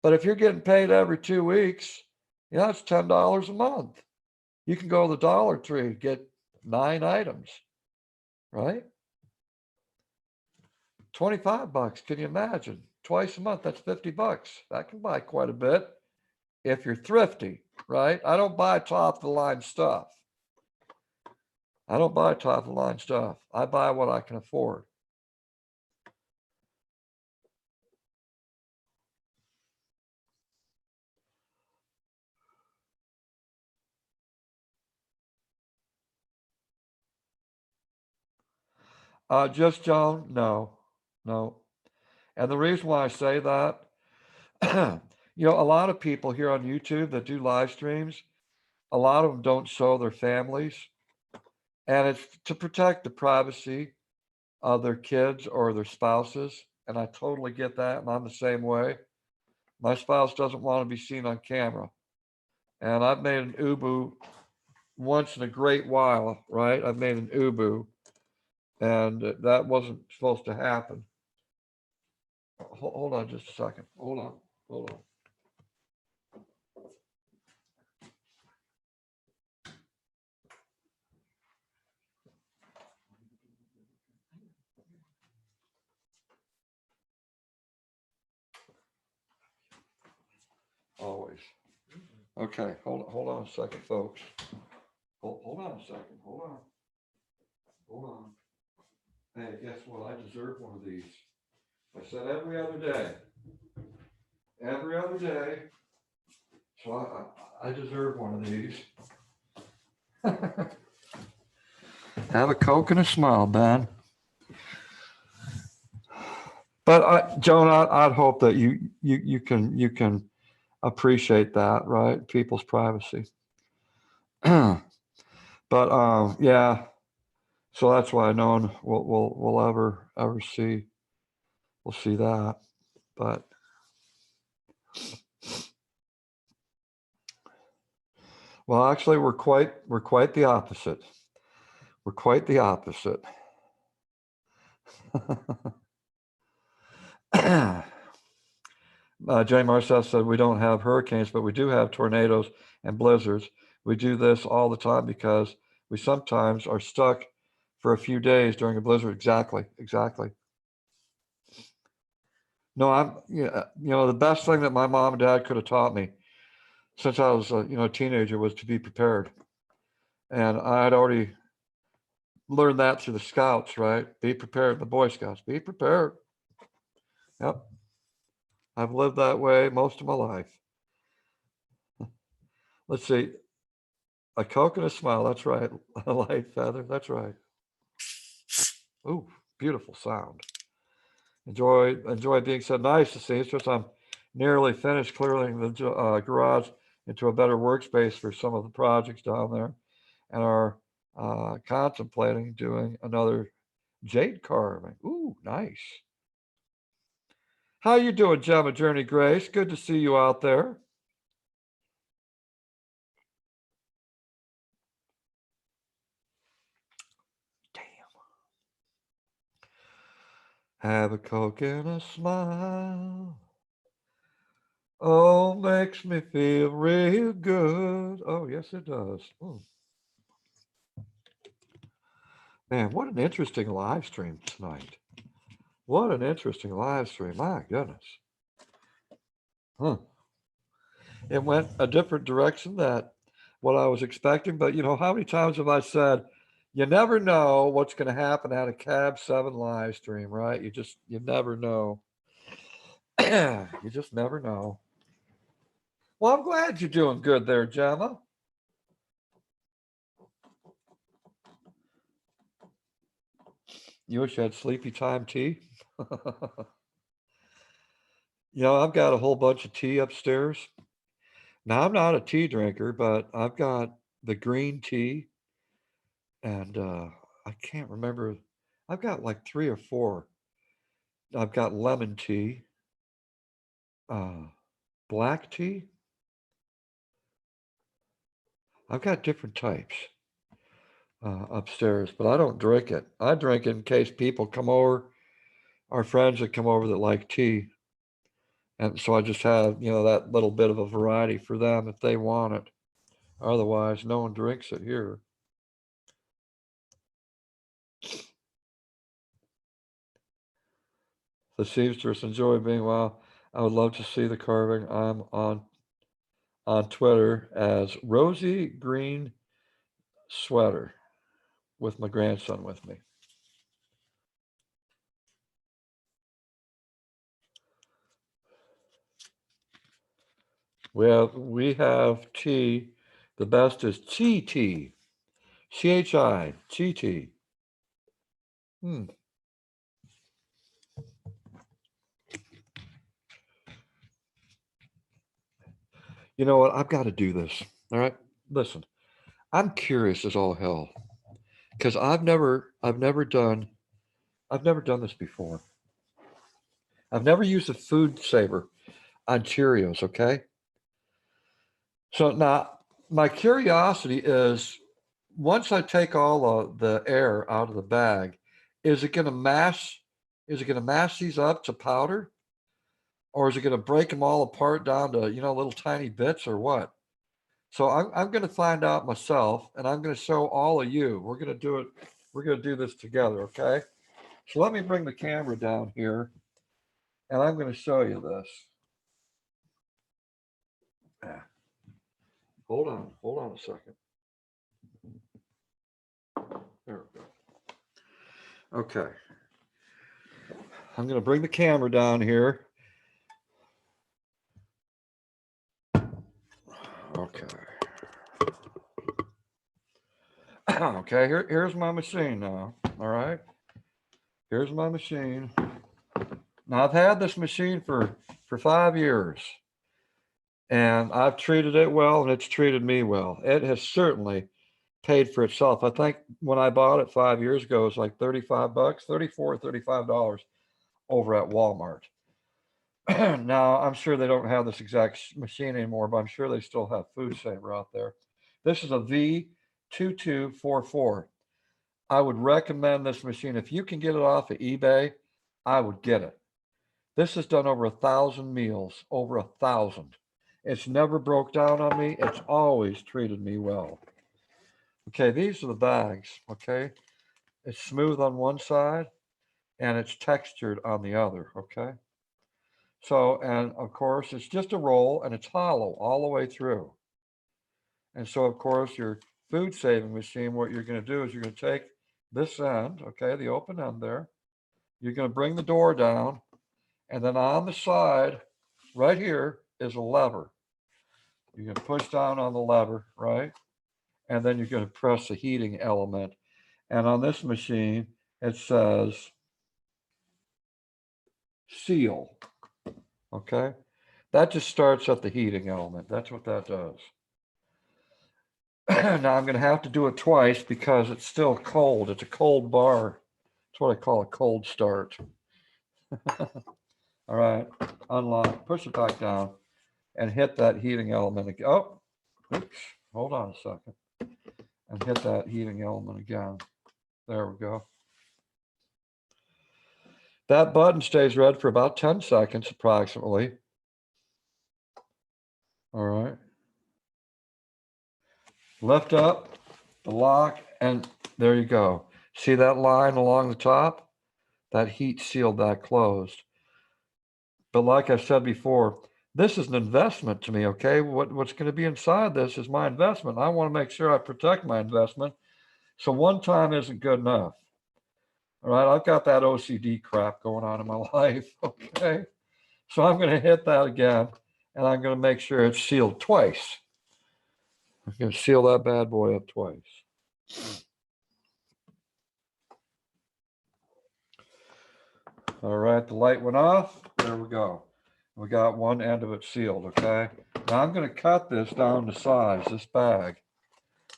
but if you're getting paid every 2 weeks, it's $10 a month. You can go to the Dollar Tree, get 9 items, right? $25, can you imagine? Twice a month, that's $50. That can buy quite a bit if you're thrifty, right? I don't buy top of the line stuff. I don't buy top of the line stuff. I buy what I can afford. Just Joan, no. And the reason why I say that, a lot of people here on YouTube that do live streams, a lot of them don't show their families. And it's to protect the privacy of their kids or their spouses. And I totally get that. And I'm the same way. My spouse doesn't want to be seen on camera. And I've made an ubu once in a great while, right? I've made an ubu. And that wasn't supposed to happen. Hold on just a second. Hold on. Always. Okay, hold on a second, folks. Hold on a second. Hold on. Hey, guess what? I deserve one of these. I said every other day. Every other day. So I deserve one of these. Have a Coke and a smile, Ben. But Joan, I'd hope that you can appreciate that, right? People's privacy. But yeah, so that's why no one will ever see we'll see that. But well, actually, we're quite the opposite. We're quite the opposite. Jay Marcel said we don't have hurricanes, but we do have tornadoes and blizzards. We do this all the time because we sometimes are stuck for a few days during a blizzard. Exactly. No, the best thing that my mom and dad could have taught me since I was a teenager was to be prepared. And I had already learned that through the scouts, right? Be prepared, the Boy Scouts, be prepared. Yep. I've lived that way most of my life. Let's see. A Coke and a smile. That's right. A light feather. That's right. Ooh, beautiful sound. Enjoy being so nice to see. It's just I'm nearly finished clearing the garage into a better workspace for some of the projects down there, and are contemplating doing another jade carving. Ooh, nice. How you doing, Gemma Journey Grace? Good to see you out there. Damn. Have a Coke and a smile. Oh, makes me feel real good. Oh, yes, it does. Man, what an interesting live stream tonight. What an interesting live stream. My goodness. Huh. It went a different direction that what I was expecting, but how many times have I said, you never know what's going to happen at a Cab 7 live stream, right? You never know. You just never know. Well, I'm glad you're doing good there, Gemma. You wish you had sleepy time tea? I've got a whole bunch of tea upstairs. Now, I'm not a tea drinker, but I've got the green tea, and I can't remember. I've got like three or four. I've got lemon tea, uh, black tea. I've got different types upstairs, but I don't drink it. I drink it in case people come over, our friends that come over that like tea. And so I just have, that little bit of a variety for them if they want it. Otherwise, no one drinks it here. The seamstress enjoy being well. I would love to see the carving. I'm on Twitter as Rosy Green Sweater with my grandson with me. We have tea. The best is chi. CHI, chi. Hmm. You know what? I've got to do this. All right. Listen, I'm curious as all hell because I've never done this before. I've never used a food saver on Cheerios. Okay. So now my curiosity is once I take all the air out of the bag, is it going to mash? Is it going to mash these up to powder, or is it going to break them all apart down to little tiny bits, or what? So I'm going to find out myself, and I'm going to show all of you. We're going to do it. We're going to do this together, okay? So let me bring the camera down here, and I'm going to show you this. Ah, hold on a second. There we go. Okay. I'm going to bring the camera down here. Okay. Okay, here's my machine now. All right. Here's my machine. Now I've had this machine for 5 years, and I've treated it well, and it's treated me well. It has certainly paid for itself. I think when I bought it 5 years ago, it was like 35 bucks, 34, $35 over at Walmart. Now I'm sure they don't have this exact machine anymore, but I'm sure they still have Food Saver out there. This is a V2244. I would recommend this machine. If you can get it off of eBay, I would get it. This has done over 1,000 meals, over 1,000. It's never broke down on me. It's always treated me well. Okay, these are the bags, okay? It's smooth on one side and it's textured on the other, okay? So, and of course, it's just a roll and it's hollow all the way through. And so, of course, your food saving machine, what you're going to do is you're going to take this end, okay, the open end there. You're going to bring the door down, and then on the side, right here, is a lever. You're going to push down on the lever, right? And then you're going to press the heating element. And on this machine, it says seal, okay? That just starts at the heating element. That's what that does. Now I'm going to have to do it twice because it's still cold. It's a cold bar. That's what I call a cold start. All right, unlock, push it back down, and hit that heating element again. Oh, oops, hold on a second. And hit that heating element again. There we go. That button stays red for about 10 seconds approximately. All right. Lift up the lock, and there you go. See that line along the top? That heat sealed that closed. But like I said before, this is an investment to me, okay? What's going to be inside this is my investment. I want to make sure I protect my investment. So one time isn't good enough. All right, I've got that OCD crap going on in my life, okay? So I'm going to hit that again, and I'm going to make sure it's sealed twice. I'm going to seal that bad boy up twice. All right, the light went off. There we go. We got one end of it sealed, okay? Now I'm going to cut this down to size, this bag.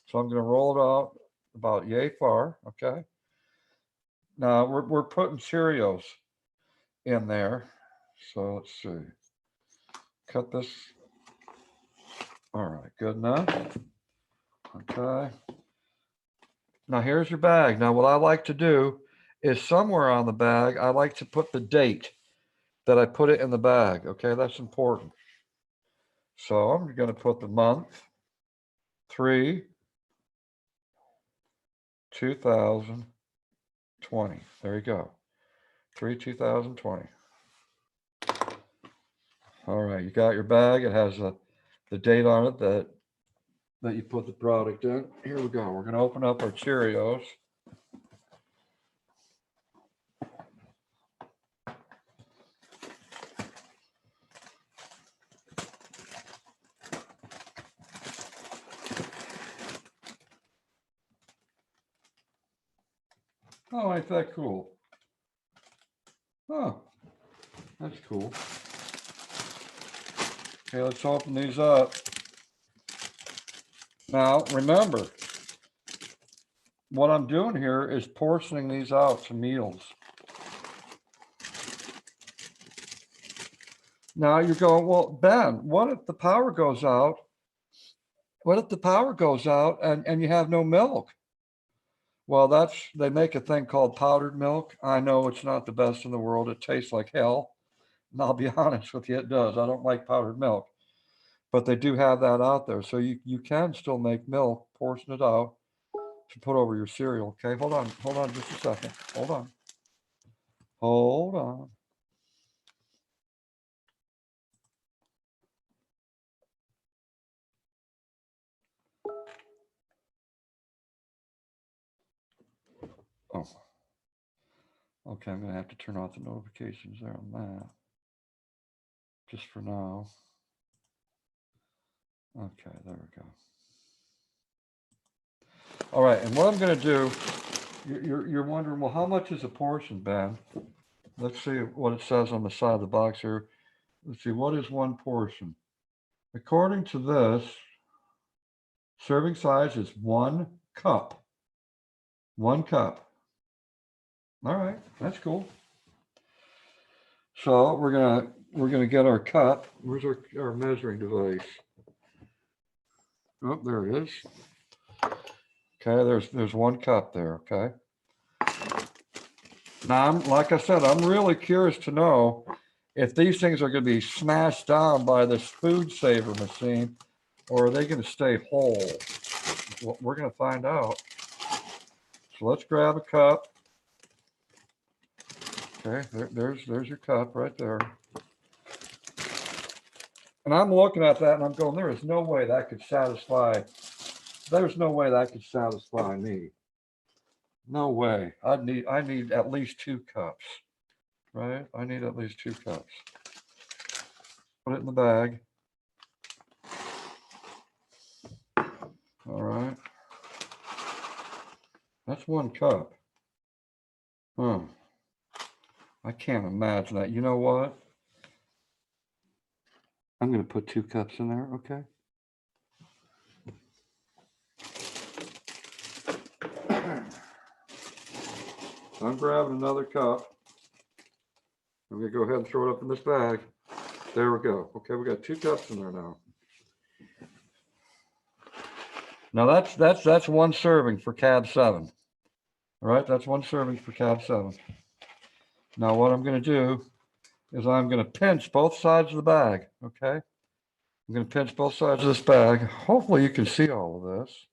So I'm going to roll it out about yay far, okay? Now we're putting Cheerios in there. So let's see. Cut this. All right, good enough. Okay. Now here's your bag. Now what I like to do is somewhere on the bag, I like to put the date that I put it in the bag. Okay, that's important. So I'm going to put the month 3/2020. There you go. 3/2020. All right, you got your bag. It has the date on it that you put the product in. Here we go. We're going to open up our Cheerios. Oh, ain't that cool? Oh, that's cool. Okay, let's open these up. Now, remember, what I'm doing here is portioning these out to meals. Now you're going, well, Ben, what if the power goes out? What if the power goes out and you have no milk? Well, they make a thing called powdered milk. I know it's not the best in the world. It tastes like hell. And I'll be honest with you, it does. I don't like powdered milk. But they do have that out there. So you can still make milk, portion it out to put over your cereal. Okay, hold on just a second. Hold on. Oh, okay, I'm gonna have to turn off the notifications there on that. Just for now. Okay, there we go. All right, and what I'm gonna do, you're wondering, well, how much is a portion, Ben? let's see what it says on the side of the box here. Let's see, what is one portion? According to this, serving size is 1 cup. 1 cup. All right, that's cool. So we're gonna get our cup. Where's our measuring device? Oh, there it is. Okay, there's 1 cup there. Okay. Now, like I said, I'm really curious to know if these things are going to be smashed down by this food saver machine, or are they going to stay whole? Well, we're going to find out. So let's grab a cup. Okay, there's your cup right there. And I'm looking at that and I'm going, there is no way that could satisfy. There's no way that could satisfy me. No way. I need at least 2 cups, right? I need at least 2 cups. Put it in the bag. All right. That's 1 cup. Huh. I can't imagine that. You know what? I'm going to put 2 cups in there, okay? So I'm grabbing another cup. I'm going to go ahead and throw it up in this bag. There we go. Okay, we got 2 cups in there now. Now that's 1 serving for cab 7. All right, that's 1 serving for cab 7. Now what I'm going to do is I'm going to pinch both sides of the bag, okay? I'm going to pinch both sides of this bag. Hopefully you can see all of this.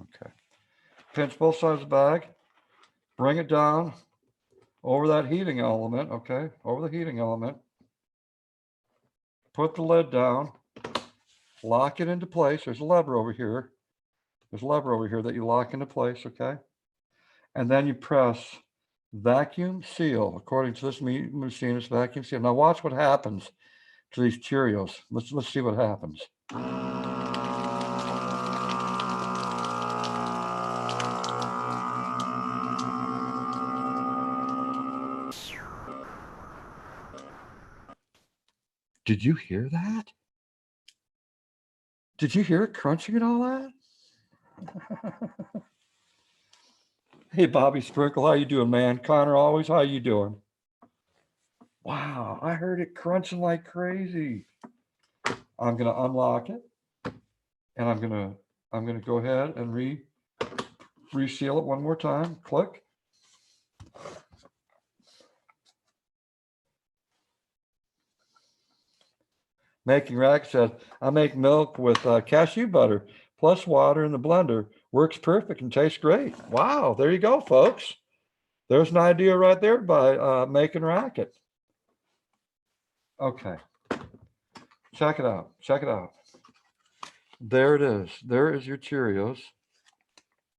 Okay. Pinch both sides of the bag. Bring it down over that heating element, okay? Over the heating element. Put the lid down. Lock it into place. There's a lever over here. There's a lever over here that you lock into place, okay? And then you press vacuum seal. According to this machine, it's vacuum seal. Now watch what happens to these Cheerios. Let's see what happens. Did you hear that? Did you hear it crunching and all that? Hey, Bobby Sprinkle, how you doing, man? Connor, always, how you doing? Wow, I heard it crunching like crazy. I'm gonna unlock it, and I'm gonna go ahead and reseal it one more time. Click. Making Rack says, I make milk with cashew butter plus water in the blender. Works perfect and tastes great. Wow, there you go, folks. There's an idea right there by Making Racket. Okay, check it out. Check it out. There it is. There is your Cheerios.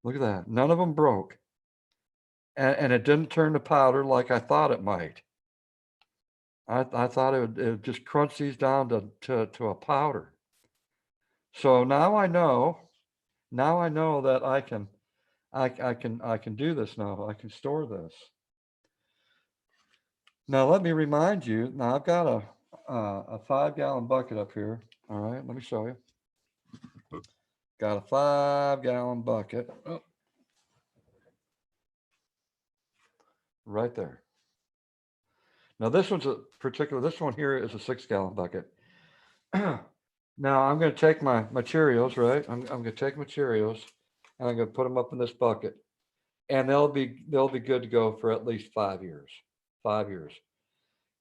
Look at that. None of them broke. And it didn't turn to powder like I thought it might. I thought it would just crunch these down to a powder. So now I know that I can do this now. I can store this. Now let me remind you. Now I've got a 5-gallon bucket up here. All right, let me show you. Got a 5-gallon bucket. Oh, right there. Now this one's this one here is a 6-gallon bucket. Now I'm going to take my Cheerios, right? I'm going to take my Cheerios and I'm going to put them up in this bucket, and they'll be good to go for at least 5 years. 5 years.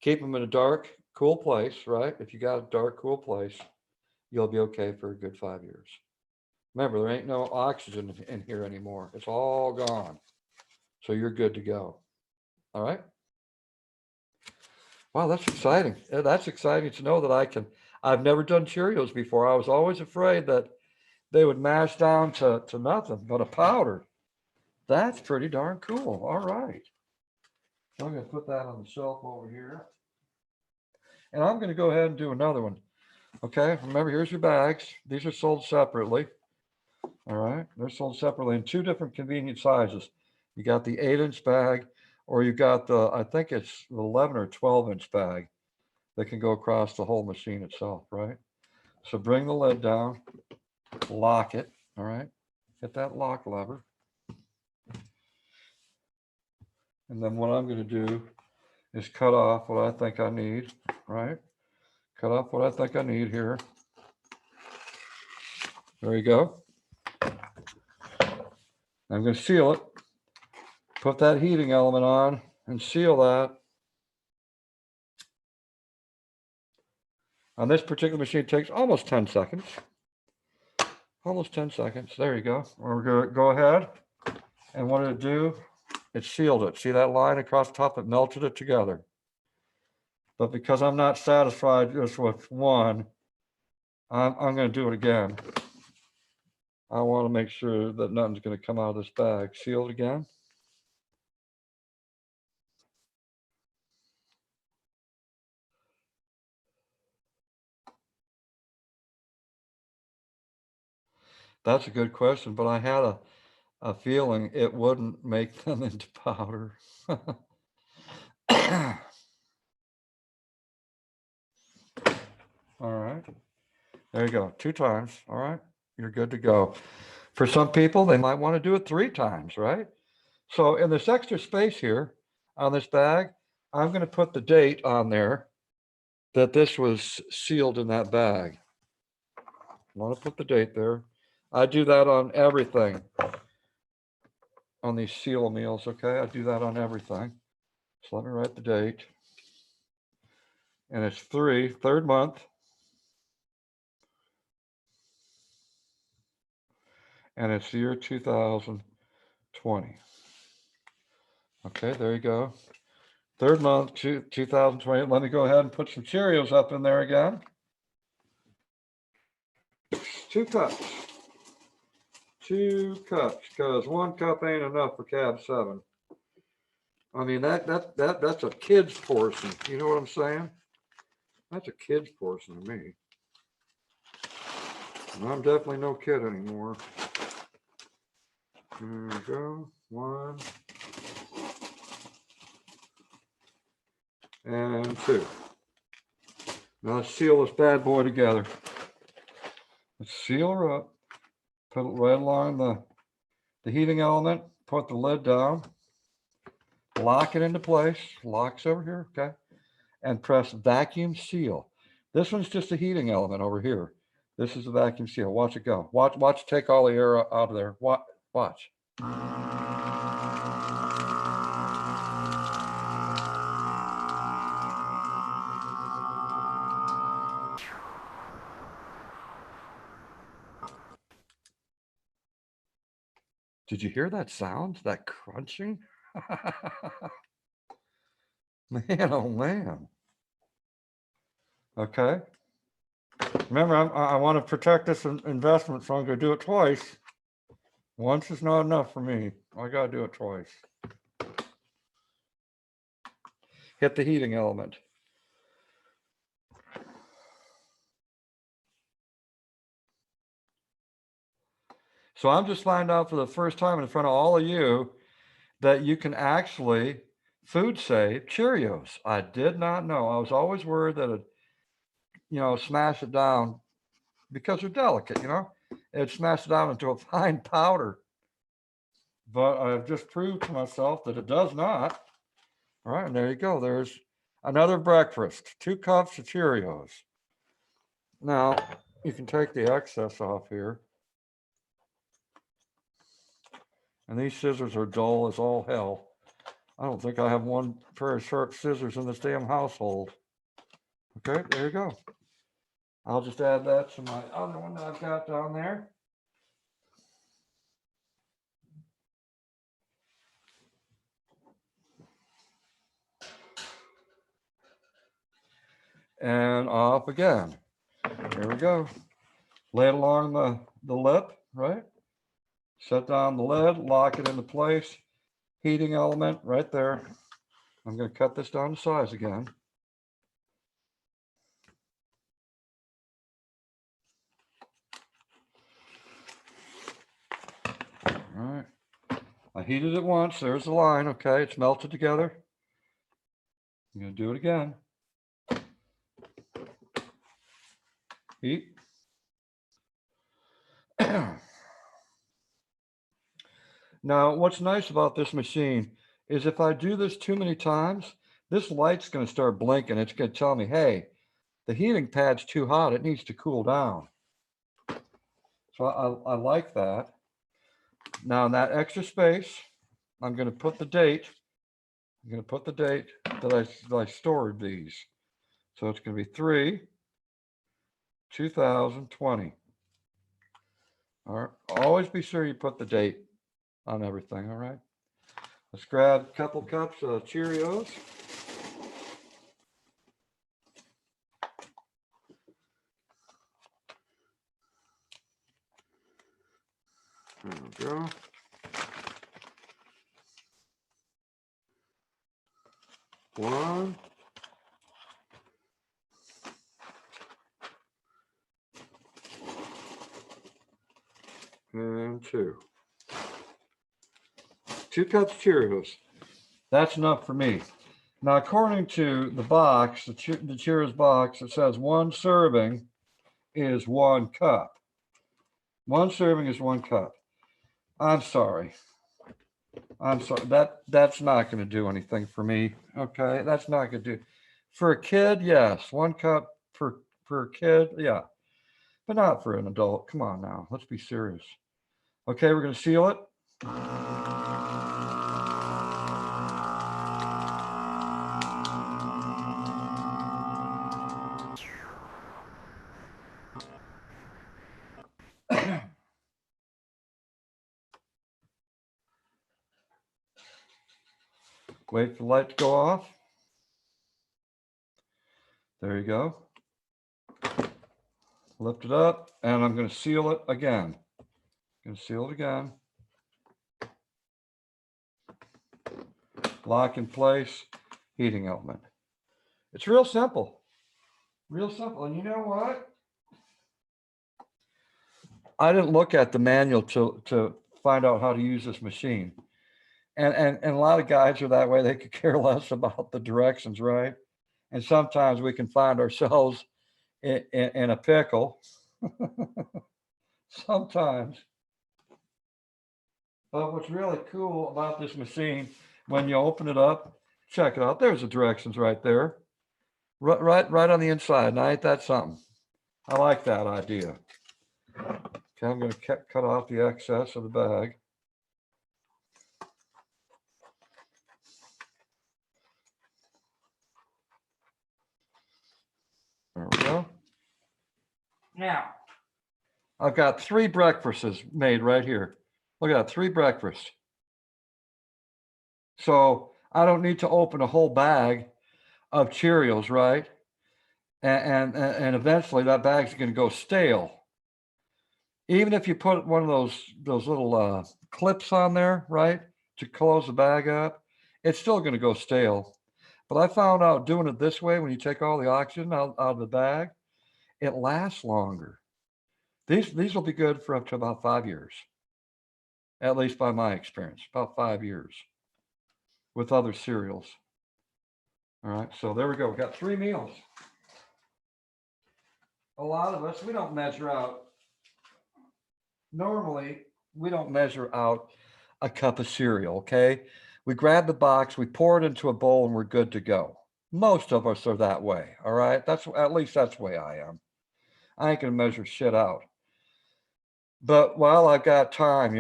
Keep them in a dark, cool place, right? If you got a dark, cool place, you'll be okay for a good 5 years. Remember, there ain't no oxygen in here anymore. It's all gone. So you're good to go. All right. Wow, that's exciting. That's exciting to know that I've never done Cheerios before. I was always afraid that they would mash down to nothing but a powder. That's pretty darn cool. All right. So I'm going to put that on the shelf over here. And I'm going to go ahead and do another one. Okay, remember, here's your bags. These are sold separately. All right, they're sold separately in 2 different convenient sizes. You got the 8-inch bag or you got the, I think it's the 11 or 12-inch bag that can go across the whole machine itself, right? So bring the lid down, lock it, all right? Hit that lock lever. And then what I'm going to do is cut off what I think I need, right? Cut off what I think I need here. There you go. I'm going to seal it. Put that heating element on and seal that. On this particular machine, it takes almost 10 seconds. Almost 10 seconds. There you go. We're going to go ahead. And what did it do? It sealed it. See that line across the top? It melted it together. But because I'm not satisfied just with one, I'm going to do it again. I want to make sure that nothing's going to come out of this bag. Seal it again. That's a good question, but I had a feeling it wouldn't make them into powder. All right. There you go. 2 times. All right. You're good to go. For some people, they might want to do it 3 times, right? So in this extra space here on this bag, I'm going to put the date on there that this was sealed in that bag. I want to put the date there. I do that on everything. On these seal meals, okay? I do that on everything. So let me write the date. And it's 3rd month. And it's the year 2020. Okay, there you go. 3rd month, 2020. Let me go ahead and put some Cheerios up in there again. 2 cups. 2 cups, because 1 cup ain't enough for cab 7. I mean, that's a kid's portion. You know what I'm saying? That's a kid's portion to me. And I'm definitely no kid anymore. There we go. 1 and 2. Now let's seal this bad boy together. Let's seal her up. Put it right along the heating element. Put the lid down. Lock it into place. Locks over here, okay? And press vacuum seal. This one's just a heating element over here. This is the vacuum seal. Watch it go. Watch it take all the air out of there. Watch. Did you hear that sound? That crunching? Man, oh man. Okay. Remember, I want to protect this investment, so I'm going to do it twice. Once is not enough for me. I got to do it twice. Hit the heating element. So I'm just finding out for the first time in front of all of you that you can actually food save Cheerios. I did not know. I was always worried that it, smash it down because they're delicate, It smashed it down into a fine powder. But I've just proved to myself that it does not. All right, and there you go. There's another breakfast. 2 cups of Cheerios. Now, you can take the excess off here. And these scissors are dull as all hell. I don't think I have one pair of sharp scissors in this damn household. Okay, there you go. I'll just add that to my other one that I've got down there. And off again. Here we go. Lay it along the lip, right? Set down the lid, lock it into place. Heating element right there. I'm going to cut this down to size again. All right. I heated it once. There's the line. Okay, it's melted together. I'm going to do it again. Heat. Now, what's nice about this machine is if I do this too many times, this light's going to start blinking. It's going to tell me, hey, the heating pad's too hot. It needs to cool down. So I like that. Now in that extra space, I'm going to put the date. I'm going to put the date that I stored these. So it's going to be 3/2020. All right. Always be sure you put the date on everything. All right. Let's grab a couple cups of Cheerios. There we go. One. And two. 2 cups of Cheerios. That's enough for me. Now, according to the box, the Cheerios box, it says 1 serving is 1 cup. 1 serving is 1 cup. I'm sorry. I'm sorry. That's not going to do anything for me. Okay, that's not going to do. For a kid, yes, 1 cup per kid, yeah, but not for an adult. Come on now, let's be serious. Okay, we're going to seal it. Wait for the light to go off. There you go. Lift it up, and I'm going to seal it again. Going to seal it again. Lock in place, heating element. It's real simple. Real simple. And you know what? I didn't look at the manual to find out how to use this machine. And a lot of guys are that way. They could care less about the directions, right? And sometimes we can find ourselves in a pickle. Sometimes. But what's really cool about this machine, when you open it up, check it out. There's the directions right there. Right on the inside. Now, ain't that something? I like that idea. Okay, I'm going to cut off the excess of the bag. There we go. Now, I've got 3 breakfasts made right here. Look at that, 3 breakfasts. So I don't need to open a whole bag of Cheerios, right? And eventually that bag's going to go stale. Even if you put one of those little clips on there, right, to close the bag up, it's still going to go stale. But I found out doing it this way, when you take all the oxygen out of the bag, it lasts longer. These will be good for up to about 5 years, at least by my experience, about 5 years with other cereals. All right, so there we go. We got 3 meals. A lot of us, we don't measure out. Normally, we don't measure out a cup of cereal, okay? We grab the box, we pour it into a bowl, and we're good to go. Most of us are that way, all right? At least that's the way I am. I ain't gonna measure shit out. But while I've got time,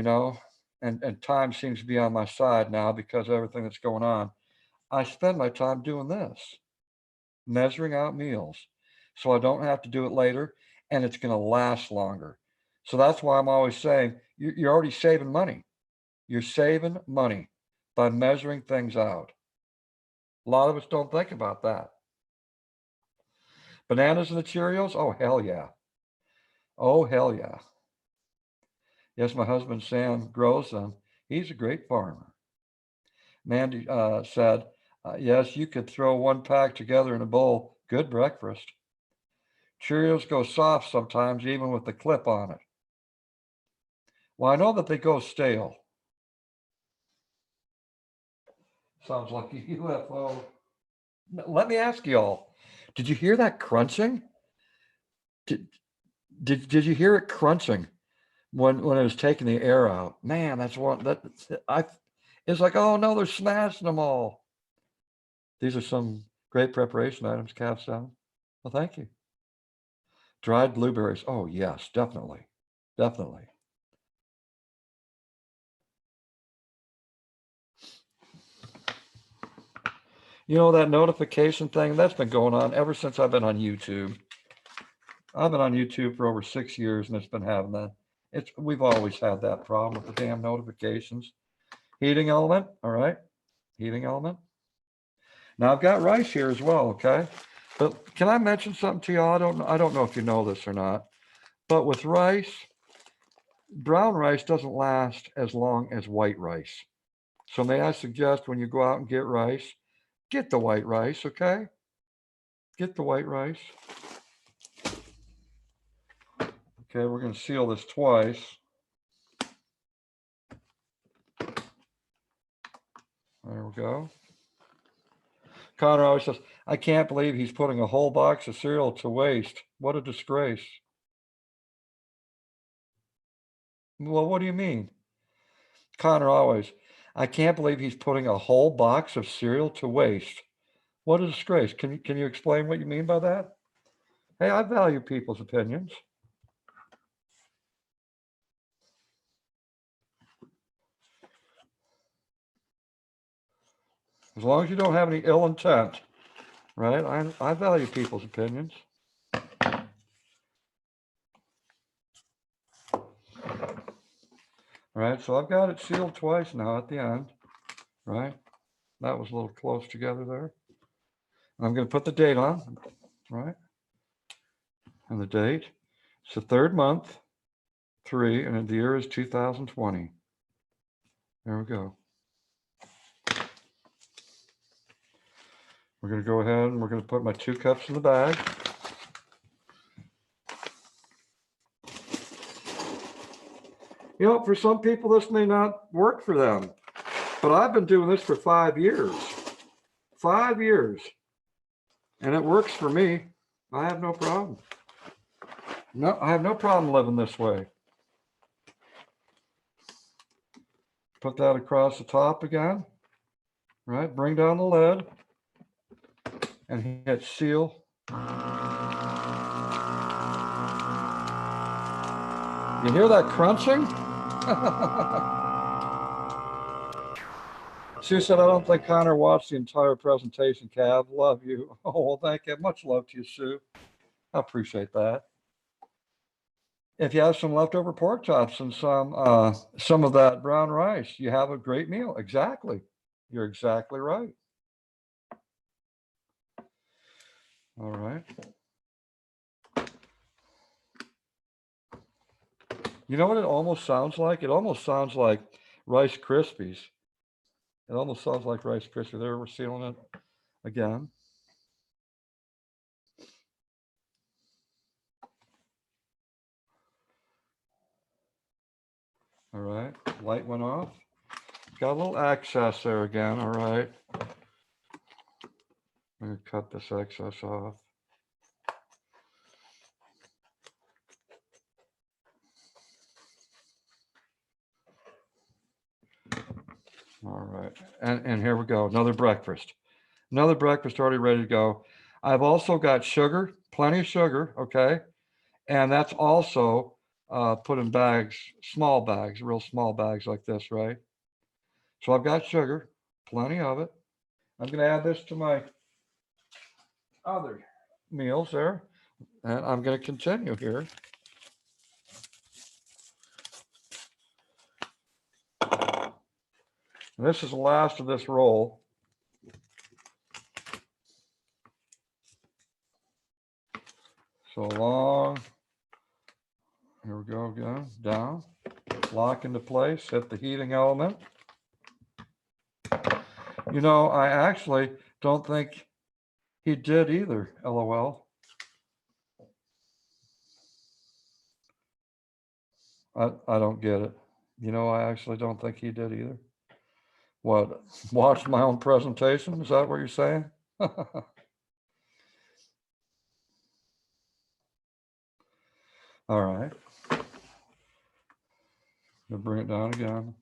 and time seems to be on my side now because of everything that's going on, I spend my time doing this, measuring out meals, so I don't have to do it later, and it's going to last longer. So that's why I'm always saying you're already saving money. You're saving money by measuring things out. A lot of us don't think about that. Bananas in the Cheerios? Oh, hell yeah. Oh, hell yeah. Yes, my husband Sam grows them. He's a great farmer. Mandy said, yes, you could throw 1 pack together in a bowl. Good breakfast. Cheerios go soft sometimes, even with the clip on it. Well, I know that they go stale. Sounds like a UFO. Let me ask y'all, did you hear that crunching? Did, did you hear it crunching when it was taking the air out? Man, that's one that I it's like, oh no, they're smashing them all. These are some great preparation items, Cav Sound. Well, thank you. Dried blueberries. Oh yes, definitely. Definitely. You know, that notification thing, that's been going on ever since I've been on YouTube. I've been on YouTube for over 6 years and it's been having that. We've always had that problem with the damn notifications. Heating element, all right. Heating element. Now I've got rice here as well, okay? But can I mention something to y'all? I don't know if you know this or not, but with rice, brown rice doesn't last as long as white rice. So may I suggest when you go out and get rice, get the white rice, okay? Get the white rice. Okay, we're going to seal this twice. There we go. Connor always says, I can't believe he's putting a whole box of cereal to waste. What a disgrace. Well, what do you mean? Connor always, I can't believe he's putting a whole box of cereal to waste. What a disgrace. Can you explain what you mean by that? Hey, I value people's opinions. As long as you don't have any ill intent, right? I value people's opinions. All right, so I've got it sealed twice now at the end, right? That was a little close together there. I'm going to put the date on, right? And the date, it's the third month, 3, and the year is 2020. There we go. We're going to go ahead and we're going to put my 2 cups in the bag. You know, for some people, this may not work for them, but I've been doing this for 5 years. 5 years. And it works for me. I have no problem. No, I have no problem living this way. Put that across the top again, right? Bring down the lid and hit seal. You hear that crunching? Sue said, I don't think Connor watched the entire presentation, Cav. Love you. Oh, well, thank you. Much love to you, Sue. I appreciate that. If you have some leftover pork chops and some of that brown rice, you have a great meal. Exactly. You're exactly right. All right. You know what it almost sounds like? It almost sounds like Rice Krispies. It almost sounds like Rice Krispies. There, we're sealing it again. All right, light went off. Got a little excess there again. All right. I'm going to cut this excess off. All right, and here we go. Another breakfast. Another breakfast already ready to go. I've also got sugar, plenty of sugar, okay? And that's also put in bags, small bags, real small bags like this, right? So I've got sugar, plenty of it. I'm going to add this to my other meals there. And I'm going to continue here. And this is the last of this roll. So along, here we go again, down, lock into place, hit the heating element. You know, I actually don't think he did either, LOL. I don't get it. You know, I actually don't think he did either. What? Watch my own presentation? Is that what you're saying? All right. I'll bring it down again.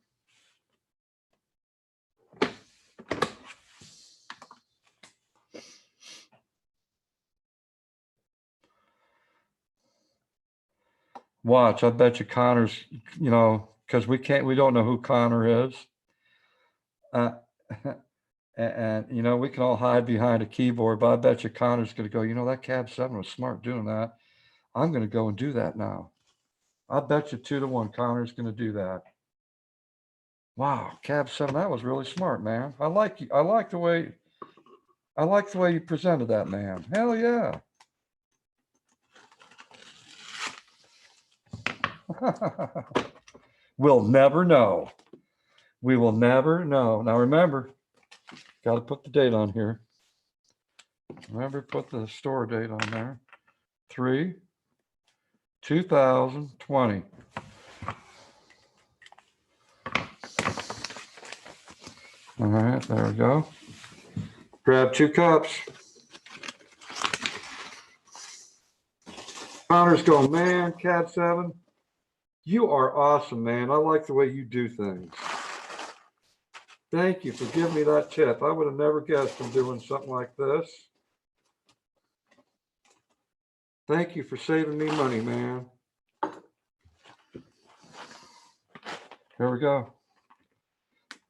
Watch, I bet you Connor's, because we don't know who Connor is. And we can all hide behind a keyboard, but I bet you Connor's going to go, that cab 7 was smart doing that. I'm going to go and do that now. I bet you 2-1 Connor's going to do that. Wow, cab 7, that was really smart, man. I like you. I like the way you presented that, man. Hell yeah. We'll never know. We will never know. Now remember, got to put the date on here. Remember, put the store date on there. 3/2020. All right, there we go. Grab 2 cups. Connor's going, man, cab 7, you are awesome, man. I like the way you do things. Thank you for giving me that tip. I would have never guessed from doing something like this. Thank you for saving me money, man. Here we go.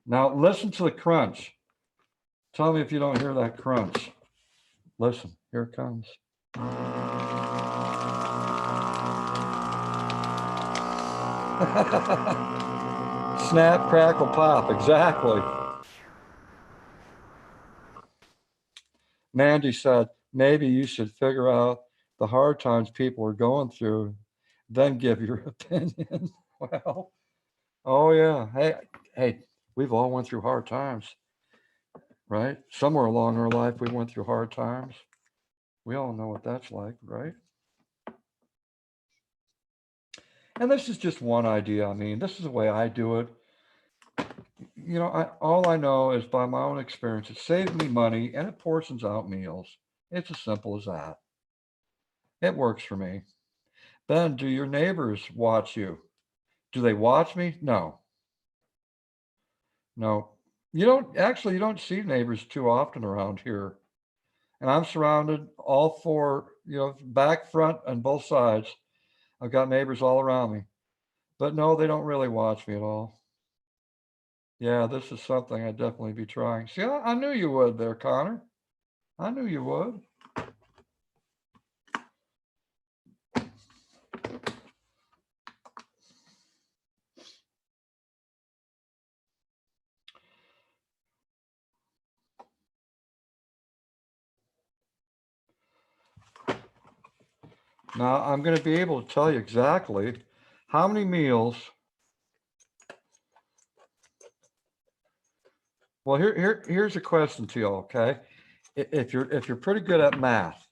Now listen to the crunch. Tell me if you don't hear that crunch. Listen, here it comes. Snap, crackle, pop. Exactly. Mandy said, maybe you should figure out the hard times people are going through, then give your opinion. Well, oh yeah. Hey, we've all went through hard times, right? Somewhere along our life, we went through hard times. We all know what that's like, right? And this is just one idea. I mean, this is the way I do it. All I know is by my own experience, it saves me money and it portions out meals. It's as simple as that. It works for me. Ben, do your neighbors watch you? Do they watch me? No. You don't see neighbors too often around here. And I'm surrounded all 4, back, front, and both sides. I've got neighbors all around me. But no, they don't really watch me at all. Yeah, this is something I'd definitely be trying. See, I knew you would there, Connor. I knew you would. Now, I'm going to be able to tell you exactly how many meals. Well, here's a question to you, okay? If you're pretty good at math,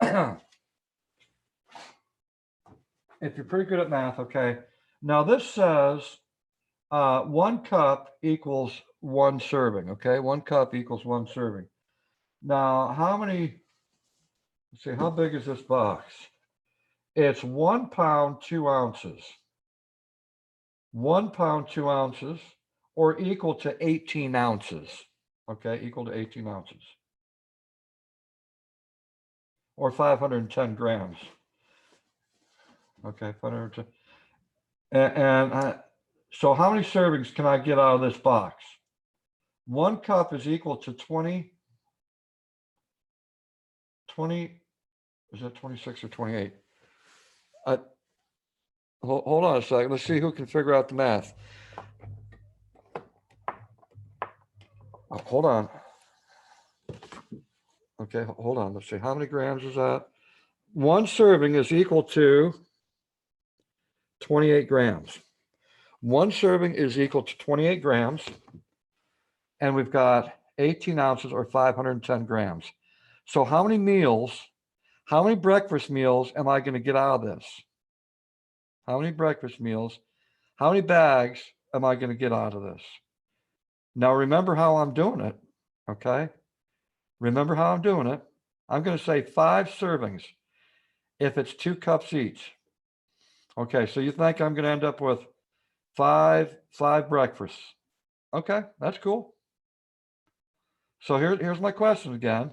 if you're pretty good at math, okay. Now this says 1 cup equals 1 serving, okay? 1 cup equals 1 serving. Now, let's see, how big is this box? It's 1 pound, 2 ounces. 1 pound, 2 ounces, or equal to 18 ounces. Okay, equal to 18 ounces. Or 510 grams. Okay, 510. So how many servings can I get out of this box? 1 cup is equal to 20, is that 26 or 28? Hold on a second. Let's see who can figure out the math. Hold on. Okay, hold on. Let's see. How many grams is that? 1 serving is equal to 28 grams. 1 serving is equal to 28 grams. And we've got 18 ounces or 510 grams. So how many breakfast meals am I going to get out of this? How many breakfast meals? How many bags am I going to get out of this? Now remember how I'm doing it, okay? Remember how I'm doing it. I'm going to say 5 servings if it's 2 cups each. Okay, so you think I'm going to end up with five breakfasts. Okay, that's cool. So here's my question again.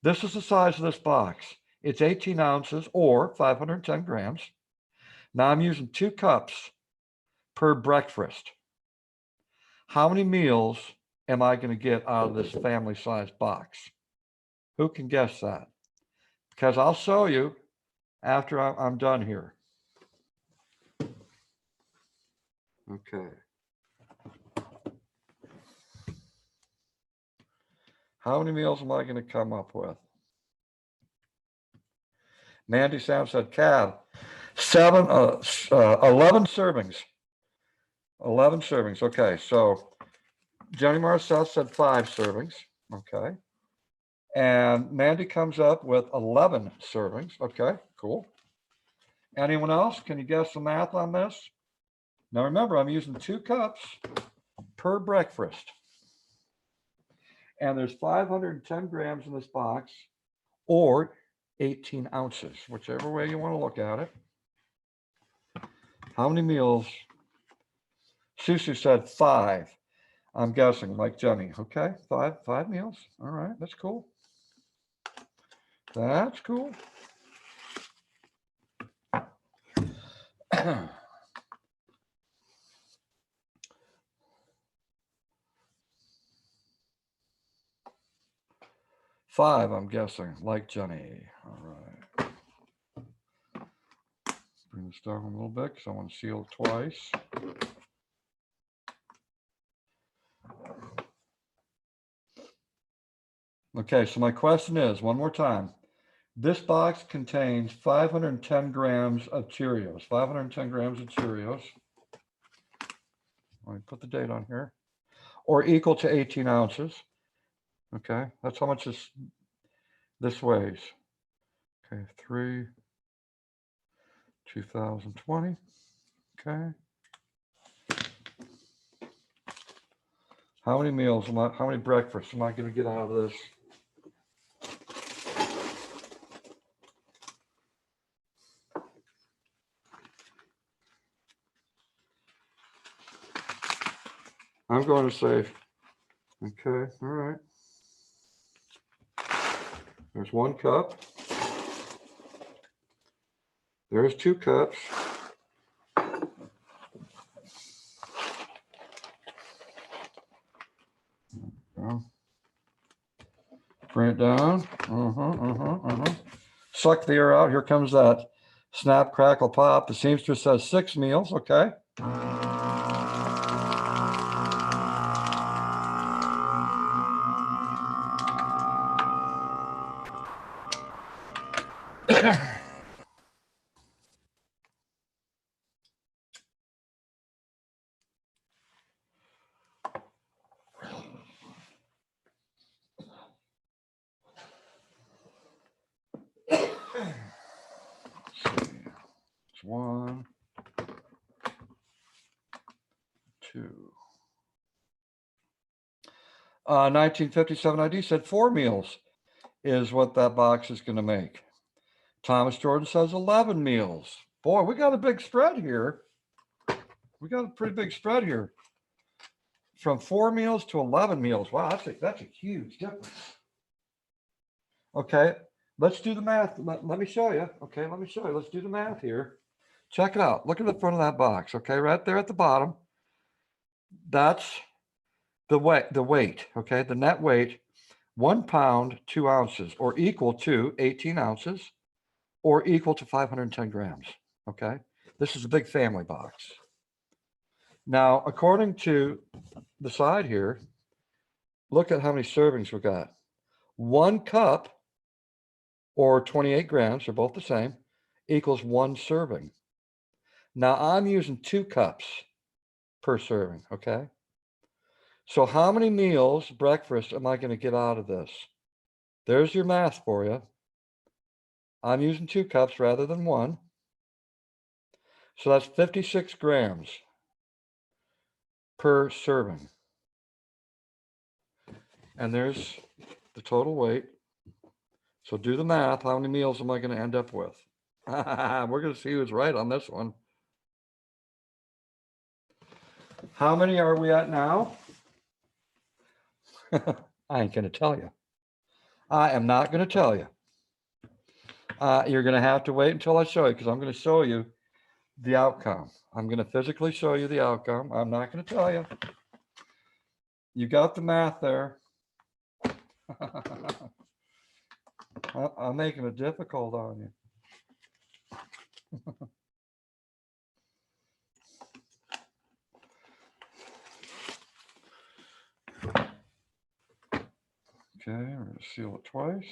This is the size of this box. It's 18 ounces or 510 grams. Now I'm using 2 cups per breakfast. How many meals am I going to get out of this family size box? Who can guess that? Because I'll show you after I'm done here. Okay. How many meals am I going to come up with? Mandy Sam said, Cab, 11 servings. 11 servings. Okay, so Jenny Marcel said 5 servings. Okay. And Mandy comes up with 11 servings. Okay, cool. Anyone else? Can you guess the math on this? Now remember, I'm using 2 cups per breakfast. And there's 510 grams in this box, or 18 ounces, whichever way you want to look at it. How many meals? Susu said 5. I'm guessing, like Jenny. Okay, 5 meals. All right, that's cool. That's cool. Five, I'm guessing, like Jenny. All right. Bring this down a little bit because I want to seal it twice. Okay, so my question is, one more time. This box contains 510 grams of Cheerios. 510 grams of Cheerios. Let me put the date on here. Or equal to 18 ounces. Okay, that's how much this weighs. Okay, 2020. Okay. How many meals how many breakfasts am I going to get out of this? I'm going to say, okay, all right. There's 1 cup. There's 2 cups. Bring it down. Suck the air out. Here comes that snap, crackle, pop. The seamstress says 6 meals. Okay. It's 1, 2. 1957 ID said 4 meals is what that box is going to make. Thomas Jordan says 11 meals. Boy, we got a big spread here. We got a pretty big spread here. From 4 meals to 11 meals. Wow, that's a huge difference. Okay, let's do the math. Let me show you. Okay, let me show you. Let's do the math here. Check it out. Look at the front of that box. Okay, right there at the bottom. That's the weight. Okay, the net weight, 1 pound, 2 ounces, or equal to 18 ounces, or equal to 510 grams. Okay, this is a big family box. Now, according to the side here, look at how many servings we got. 1 cup, or 28 grams, they're both the same, equals 1 serving. Now I'm using 2 cups per serving, okay? So how many meals, breakfast, am I going to get out of this? There's your math for you. I'm using 2 cups rather than 1. So that's 56 grams per serving. And there's the total weight. So do the math. How many meals am I going to end up with? We're going to see who's right on this one. How many are we at now? I ain't going to tell you. I am not going to tell you. You're going to have to wait until I show you, because I'm going to show you the outcome. I'm going to physically show you the outcome. I'm not going to tell you. You got the math there. I'm making it difficult on you. Okay, we're going to seal it twice.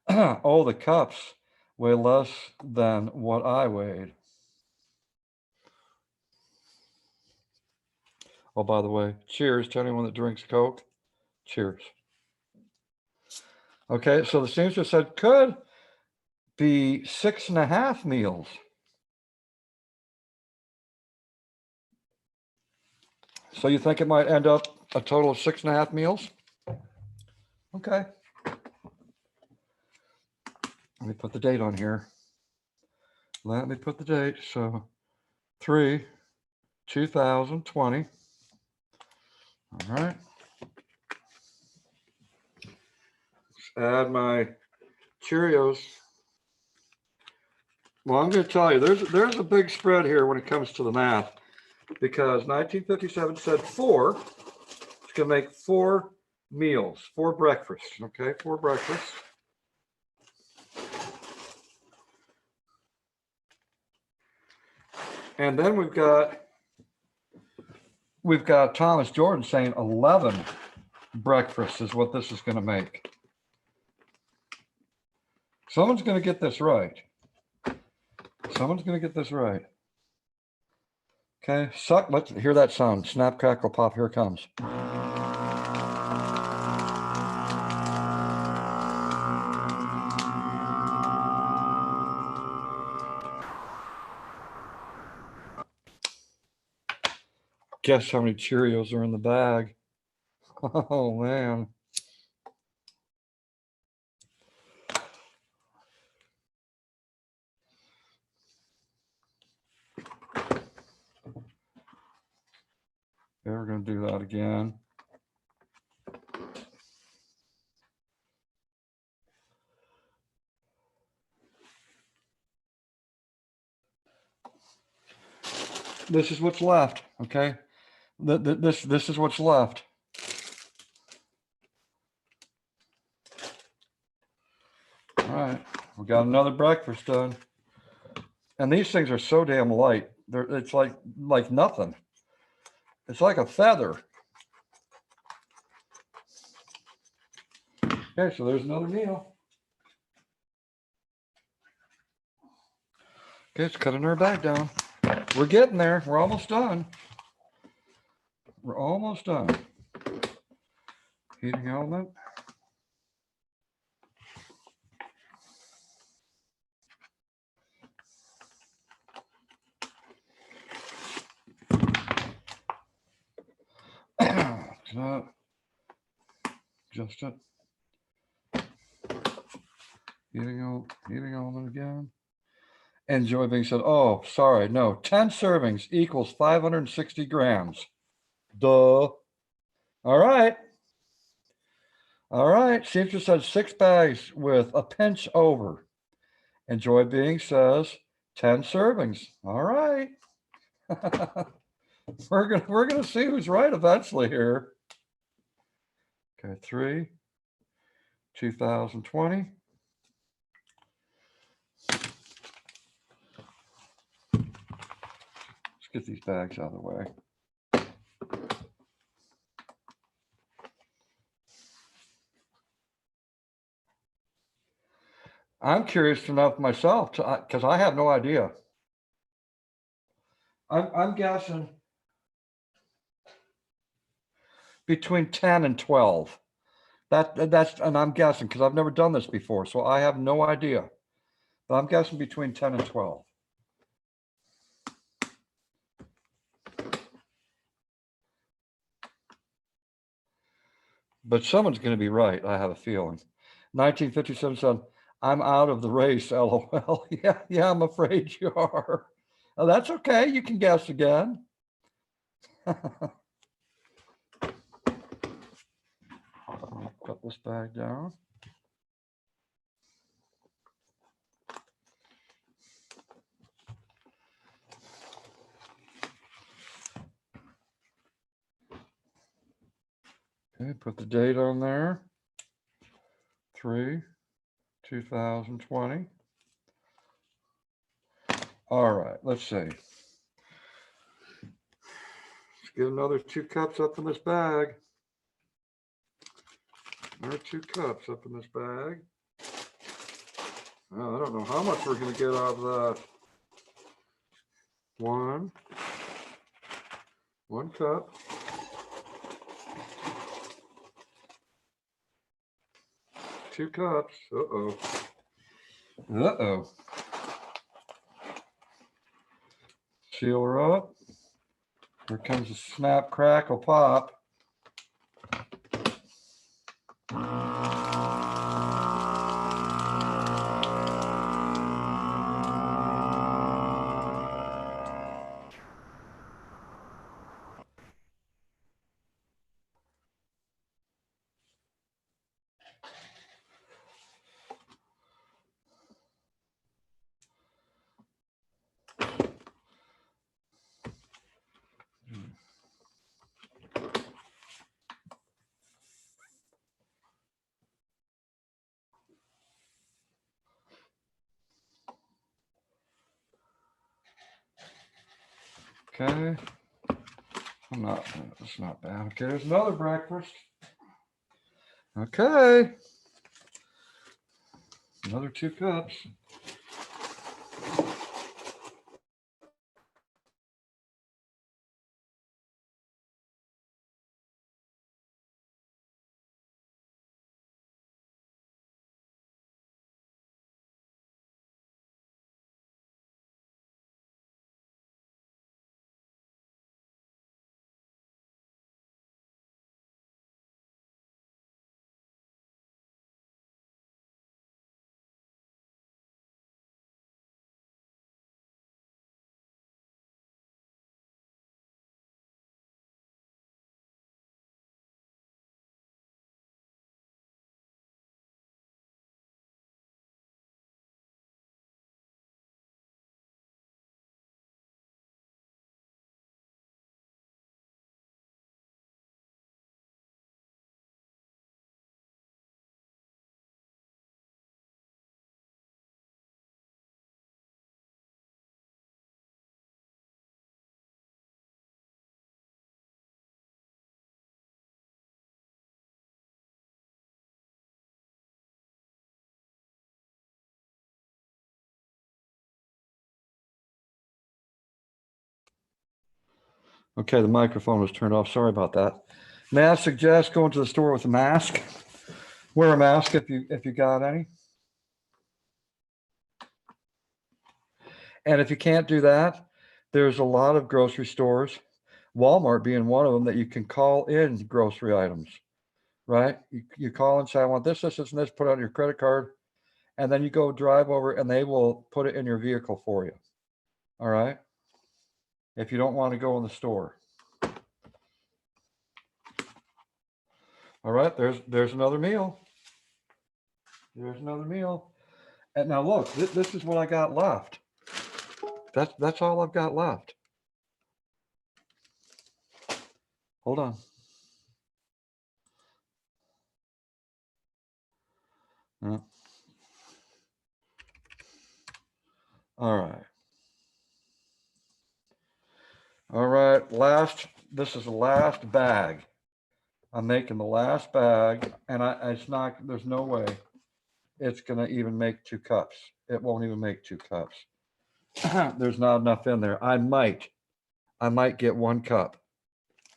Oh, the cups weigh less than what I weighed. Oh, by the way, cheers to anyone that drinks Coke. Cheers. Okay, so the seamstress said could be 6.5 meals. So you think it might end up a total of 6.5 meals? Okay. Let me put the date on here. Let me put the date. So 3/2020. All right. Let's add my Cheerios. Well, I'm going to tell you, there's a big spread here when it comes to the math, because 1957 said 4. It's going to make 4 meals, 4 breakfasts. Okay, 4 breakfasts. And then we've got Thomas Jordan saying 11 breakfasts is what this is going to make. Someone's going to get this right. Someone's going to get this right. Okay, suck. Let's hear that sound. Snap, crackle, pop. Here it comes. Guess how many Cheerios are in the bag? Oh, man. Yeah, we're going to do that again. This is what's left, okay? This is what's left. All right, we got another breakfast done. And these things are so damn light. It's like nothing. It's like a feather. Okay, so there's another meal. Okay, it's cutting our bag down. We're getting there. We're almost done. We're almost done. Heating element. Just it. Heating element again. And Joy Bing said, oh, sorry, no, 10 servings equals 560 grams. Duh. All right. All right. Seamstress said 6 bags with a pinch over. And Joy Bing says 10 servings. All right. We're gonna see who's right eventually here. Okay, 3/2020. Let's get these bags out of the way. I'm curious enough myself because I have no idea. I'm guessing between 10 and 12. That's and I'm guessing because I've never done this before, so I have no idea. But I'm guessing between 10 and 12. but someone's going to be right. I have a feeling. 1957 said, I'm out of the race, LOL. Yeah, I'm afraid you are. Oh, that's okay. You can guess again. Put this bag down. Okay, put the date on there. 3/2020. All right, let's see. Let's get another 2 cups up in this bag. Another 2 cups up in this bag. Oh, I don't know how much we're going to get out of that. One cup. 2 cups. Uh-oh. Uh-oh. Seal her up. Here comes the snap, crackle, pop. Okay. That's not bad. Okay, there's another breakfast. Okay. Another 2 cups. Okay, the microphone was turned off. Sorry about that. May I suggest going to the store with a mask? Wear a mask if you got any. And if you can't do that, there's a lot of grocery stores, Walmart being one of them, that you can call in grocery items, right? You call and say, I want this, and this, put it on your credit card, and then you go drive over and they will put it in your vehicle for you. All right. If you don't want to go in the store. All right, there's another meal. There's another meal. And now look, this is what I got left. That's all I've got left. Hold on. Yeah. All right. All right, this is the last bag. I'm making the last bag, and there's no way it's gonna even make 2 cups. It won't even make 2 cups. There's not enough in there. I might get 1 cup.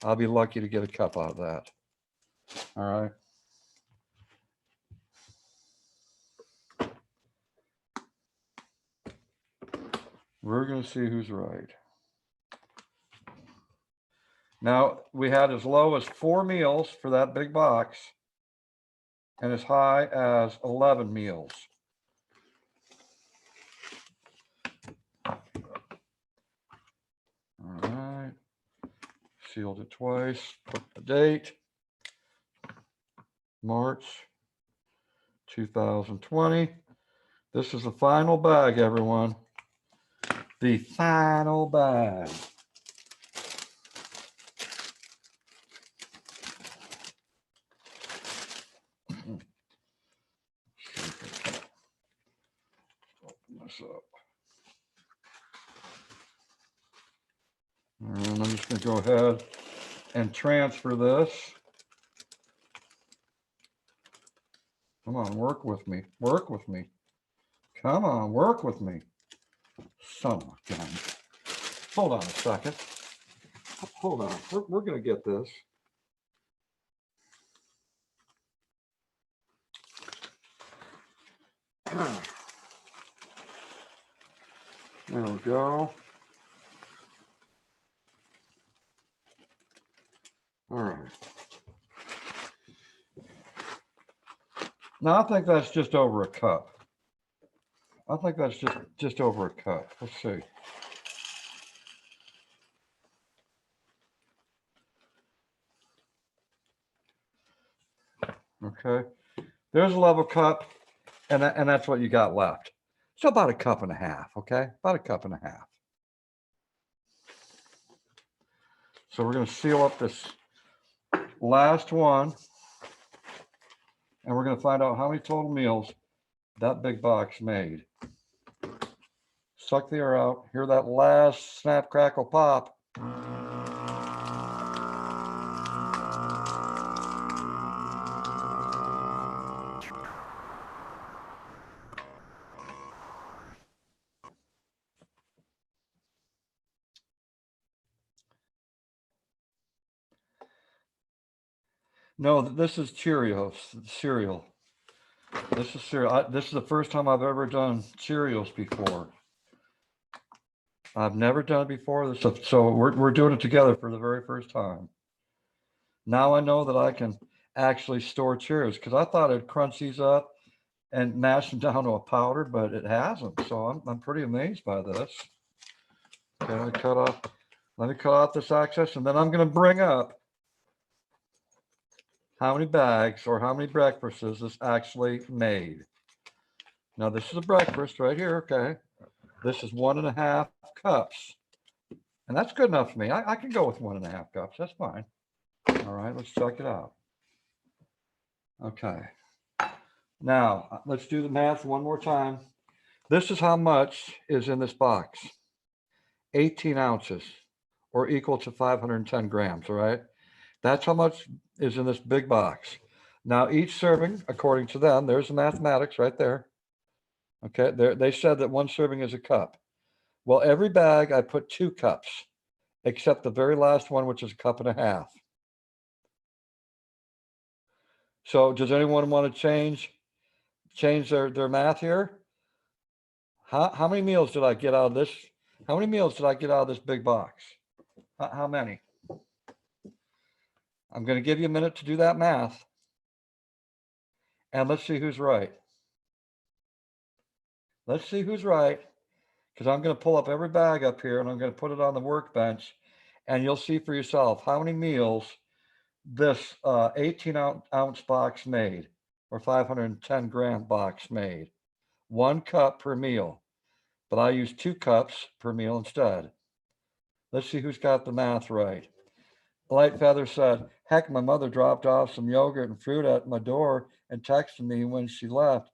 I'll be lucky to get a cup out of that. All right. We're gonna see who's right. Now, we had as low as 4 meals for that big box. and as high as 11 meals. All right, sealed it twice, put the date, March 2020. This is the final bag, everyone. The final bag. Open this up. And I'm just going to go ahead and transfer this. Come on, work with me. Work with me. Come on, work with me. Son of a gun. Hold on a second. Hold on. We're going to get this. There we go. All right. Now I think that's just over a cup. I think that's just over a cup. Let's see. Okay. There's a level cup, and that's what you got left. So about a cup and a half, okay? About a cup and a half. So we're going to seal up this last one, and we're going to find out how many total meals that big box made. Suck the air out. Hear that last snap, crackle, pop. No, this is Cheerios, cereal. This is cereal. This is the first time I've ever done Cheerios before. I've never done it before. So we're doing it together for the very first time. Now I know that I can actually store Cheerios, because I thought I'd crunch these up and mash them down to a powder, but it hasn't. So I'm pretty amazed by this. Okay, let me cut off this excess, and then I'm going to bring up how many bags or how many breakfasts this actually made. Now this is a breakfast right here, okay? This is 1.5 cups. And that's good enough for me. I can go with 1.5 cups, that's fine. All right, let's check it out. Okay. Now, let's do the math one more time. This is how much is in this box. 18 ounces, or equal to 510 grams, all right? That's how much is in this big box. Now, each serving, according to them, there's the mathematics right there. Okay, they said that one serving is a cup. Well, every bag, I put 2 cups, except the very last one, which is 1.5 cups. So does anyone want to change their math here? How many meals did I get out of this? How many meals did I get out of this big box? How many? I'm going to give you a minute to do that math. And let's see who's right. Let's see who's right. Because I'm going to pull up every bag up here and I'm going to put it on the workbench. And you'll see for yourself how many meals this 18-ounce box made, or 510 gram box made. 1 cup per meal. But I used 2 cups per meal instead. Let's see who's got the math right. Light Feather said, heck, my mother dropped off some yogurt and fruit at my door and texted me when she left.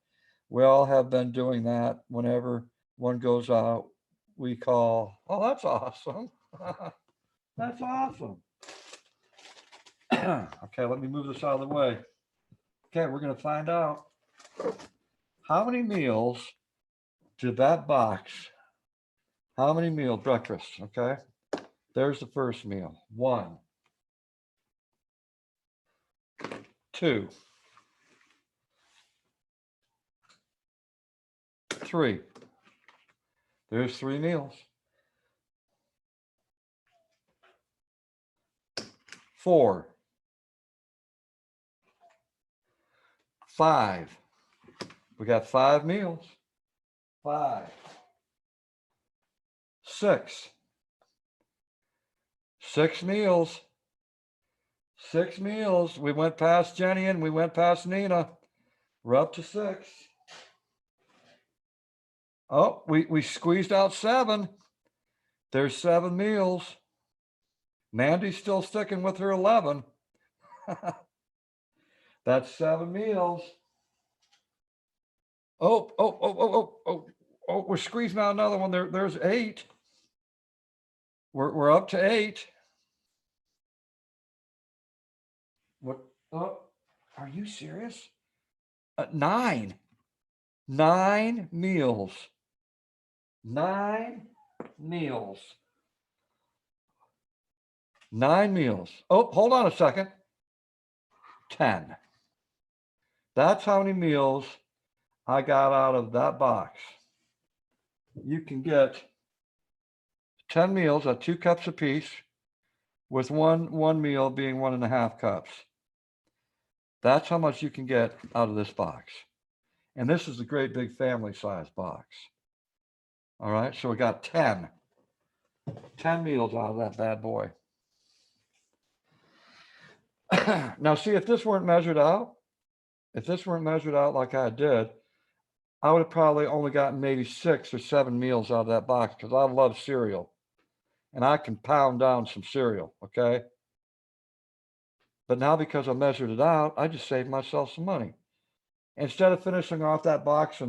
We all have been doing that whenever one goes out. We call, oh, that's awesome. That's awesome. Okay, let me move this out of the way. Okay, we're going to find out how many meals did that box, how many meal breakfasts, okay? There's the first meal. 1, 2, 3. There's 3 meals. 4, 5. We got 5 meals. 5. 6. 6 meals. 6 meals. We went past Jenny and we went past Nina. We're up to 6. Oh, we squeezed out 7. There's 7 meals. Mandy's still sticking with her 11. That's 7 meals. Oh, we're squeezing out another one. There's 8. We're up to 8. What? Oh, are you serious? 9. 9 meals. 9 meals. 9 meals. Oh, hold on a second. 10. That's how many meals I got out of that box. You can get 10 meals at 2 cups apiece, with one meal being 1.5 cups. That's how much you can get out of this box. And this is a great big family size box. All right, so we got 10 meals out of that bad boy. Now, see, if this weren't measured out like I did, I would have probably only gotten maybe 6 or 7 meals out of that box, because I love cereal and I can pound down some cereal, okay? But now, because I measured it out, I just saved myself some money. Instead of finishing off that box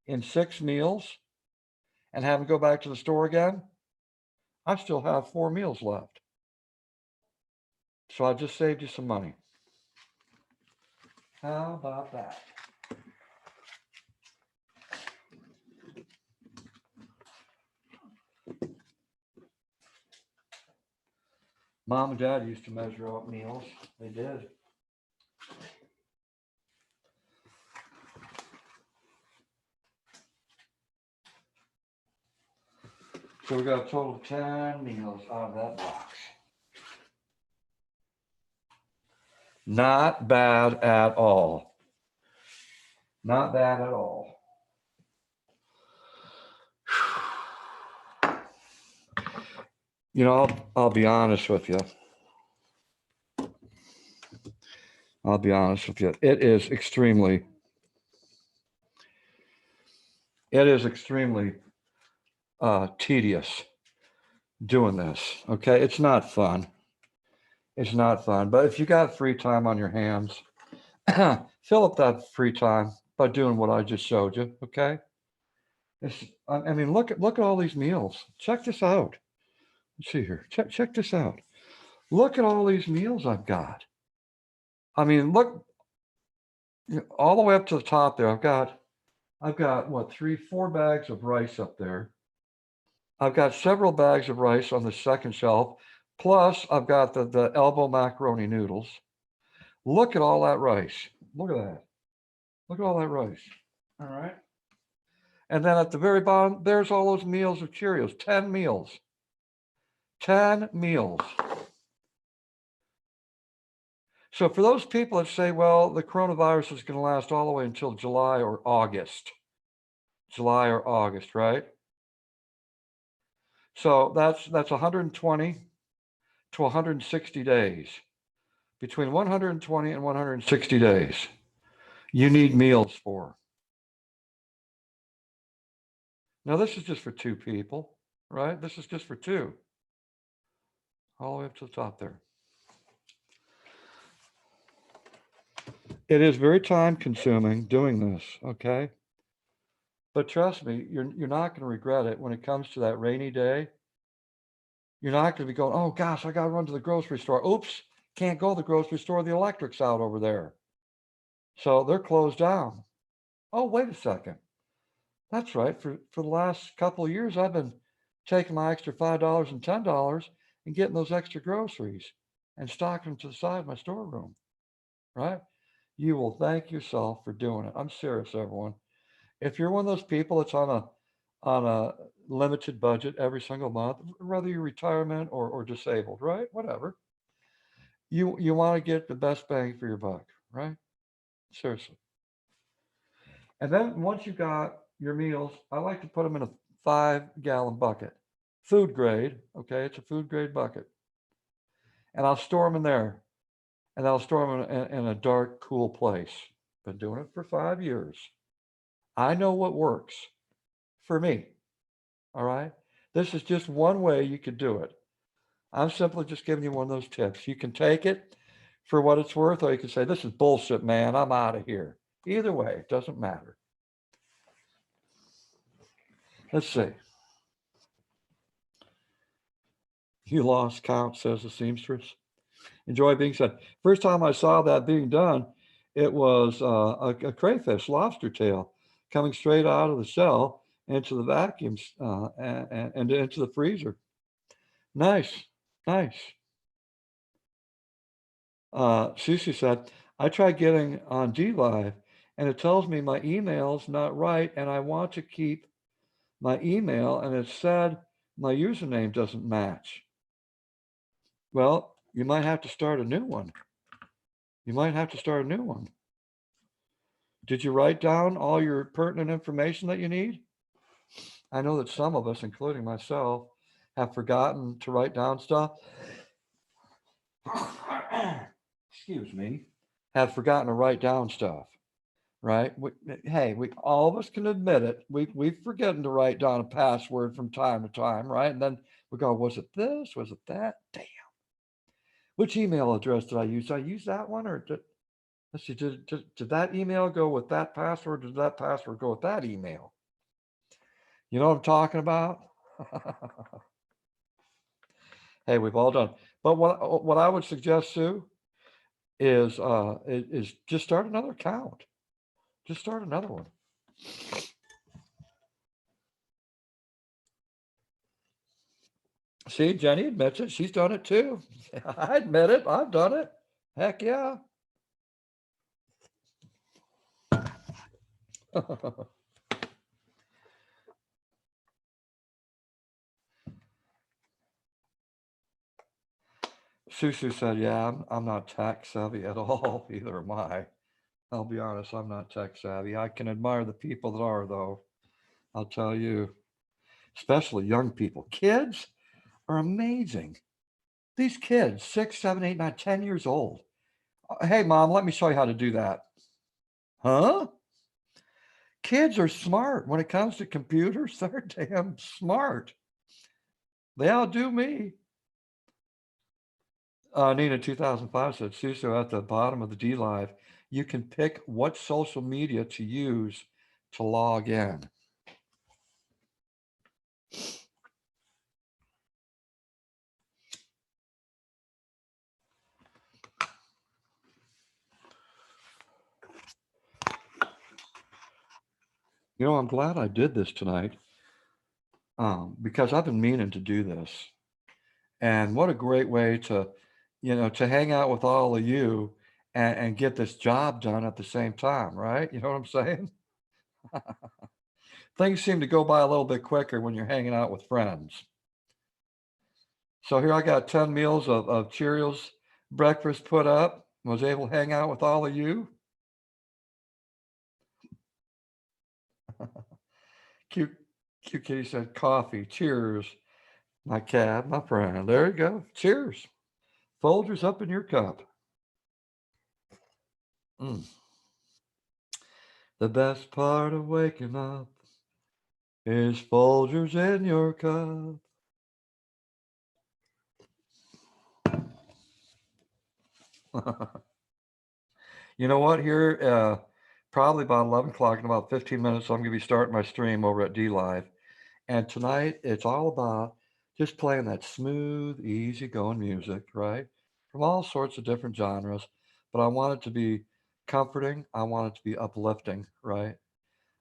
in 6 meals and having to go back to the store again, I still have 4 meals left. So I just saved you some money. How about that? Mom and Dad used to measure out meals. They did. So we got a total of 10 meals out of that box. Not bad at all. Not bad at all. You know, I'll be honest with you. It is extremely tedious doing this. Okay, it's not fun. It's not fun. But if you got free time on your hands, fill up that free time by doing what I just showed you. Okay. I mean, look at all these meals. Check this out. Let's see here. Check this out. Look at all these meals I've got. I mean, look all the way up to the top there. I've got what, 3-4 bags of rice up there. I've got several bags of rice on the second shelf. Plus, I've got the elbow macaroni noodles. Look at all that rice. Look at that. Look at all that rice. All right. And then at the very bottom, there's all those meals of Cheerios. 10 meals. 10 meals. So for those people that say, well, the coronavirus is going to last all the way until July or August. July or August, right? So that's 120 to 160 days. Between 120 and 160 days, you need meals for. Now, this is just for 2 people, right? This is just for 2. All the way up to the top there. It is very time consuming doing this, okay? But trust me, you're not going to regret it when it comes to that rainy day. You're not going to be going, oh gosh, I got to run to the grocery store. Oops, can't go to the grocery store. The electric's out over there. So they're closed down. Oh, wait a second. That's right. For the last couple of years, I've been taking my extra $5 and $10 and getting those extra groceries and stocking them to the side of my storeroom, right? You will thank yourself for doing it. I'm serious, everyone. If you're one of those people that's on a limited budget every single month, whether you're retirement or disabled, right? Whatever. You want to get the best bang for your buck, right? Seriously. And then once you got your meals, I like to put them in a 5-gallon bucket, food grade. Okay, it's a food grade bucket, and I'll store them in there, and I'll store them in a dark, cool place. Been doing it for 5 years. I know what works for me. All right. This is just one way you could do it. I'm simply just giving you one of those tips. You can take it for what it's worth, or you can say, this is bullshit, man. I'm out of here. Either way, it doesn't matter. Let's see. You lost count, says the seamstress. Enjoy being said. First time I saw that being done, it was a crayfish, lobster tail, coming straight out of the shell into the vacuums and into the freezer. Nice, nice. Susie said, I tried getting on DLive and it tells me my email's not right and I want to keep my email and it said my username doesn't match. Well, you might have to start a new one. You might have to start a new one. Did you write down all your pertinent information that you need? I know that some of us, including myself, have forgotten to write down stuff. Excuse me. Have forgotten to write down stuff, right? We all of us can admit it. We've forgotten to write down a password from time to time, right? And then we go, was it this? Was it that? Damn. Which email address did I use? Did I use that one or let's see, did that email go with that password? Did that password go with that email? You know what I'm talking about? Hey, we've all done. But what I would suggest, Sue, is just start another account. Just start another one. See, Jenny admits it. She's done it too. I admit it. I've done it. Heck yeah. Susu said, yeah, I'm not tech savvy at all. Either am I. I'll be honest, I'm not tech savvy. I can admire the people that are, though. I'll tell you, especially young people. Kids are amazing. These kids, 6, 7, 8, 9, 10 years old. Hey, mom, let me show you how to do that. Huh? Kids are smart. When it comes to computers, they're damn smart. They outdo me. Nina 2005 said, Suso, at the bottom of the DLive, you can pick what social media to use to log in. You know, I'm glad I did this tonight because I've been meaning to do this. And what a great way to, to hang out with all of you and get this job done at the same time, right? You know what I'm saying? Things seem to go by a little bit quicker when you're hanging out with friends. So here I got 10 meals of Cheerios breakfast put up. Was able to hang out with all of you. Cute Kitty said coffee. Cheers. My cat, my friend. There you go. Cheers. Folgers up in your cup. Mm. The best part of waking up is Folgers in your cup. You know what? Here, probably about 11 o'clock in about 15 minutes, I'm going to be starting my stream over at DLive. And tonight, it's all about just playing that smooth, easy-going music, right? From all sorts of different genres. But I want it to be comforting. I want it to be uplifting, right?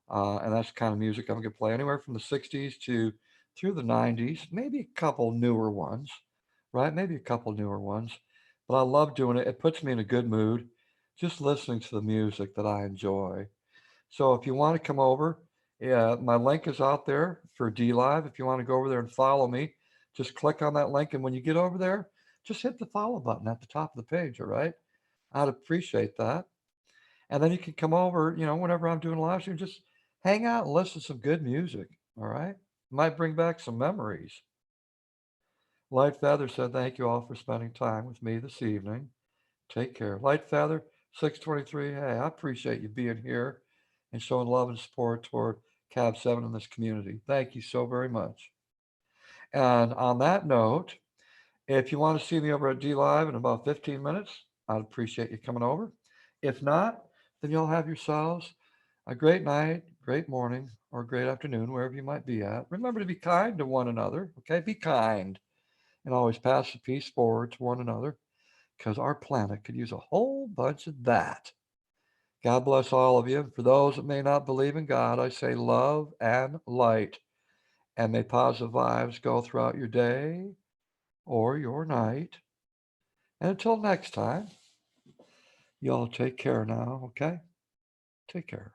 And that's the kind of music I'm going to play anywhere from the 60s to through the 90s, maybe a couple newer ones, right? Maybe a couple newer ones. But I love doing it. It puts me in a good mood just listening to the music that I enjoy. So if you want to come over, yeah, my link is out there for DLive. If you want to go over there and follow me, just click on that link. And when you get over there, just hit the follow button at the top of the page. All right. I'd appreciate that. And then you can come over, whenever I'm doing live stream, just hang out and listen to some good music. All right. Might bring back some memories. Light Feather said, thank you all for spending time with me this evening. Take care. Light Feather 623. Hey, I appreciate you being here and showing love and support toward Cab 7 in this community. Thank you so very much. And on that note, if you want to see me over at D Live in about 15 minutes, I'd appreciate you coming over. If not, then you'll have yourselves a great night, great morning, or great afternoon, wherever you might be at. Remember to be kind to one another, okay? Be kind and always pass the peace forward to one another because our planet could use a whole bunch of that. God bless all of you. For those that may not believe in God, I say love and light. And may positive vibes go throughout your day or your night. And until next time, y'all take care now, okay? Take care.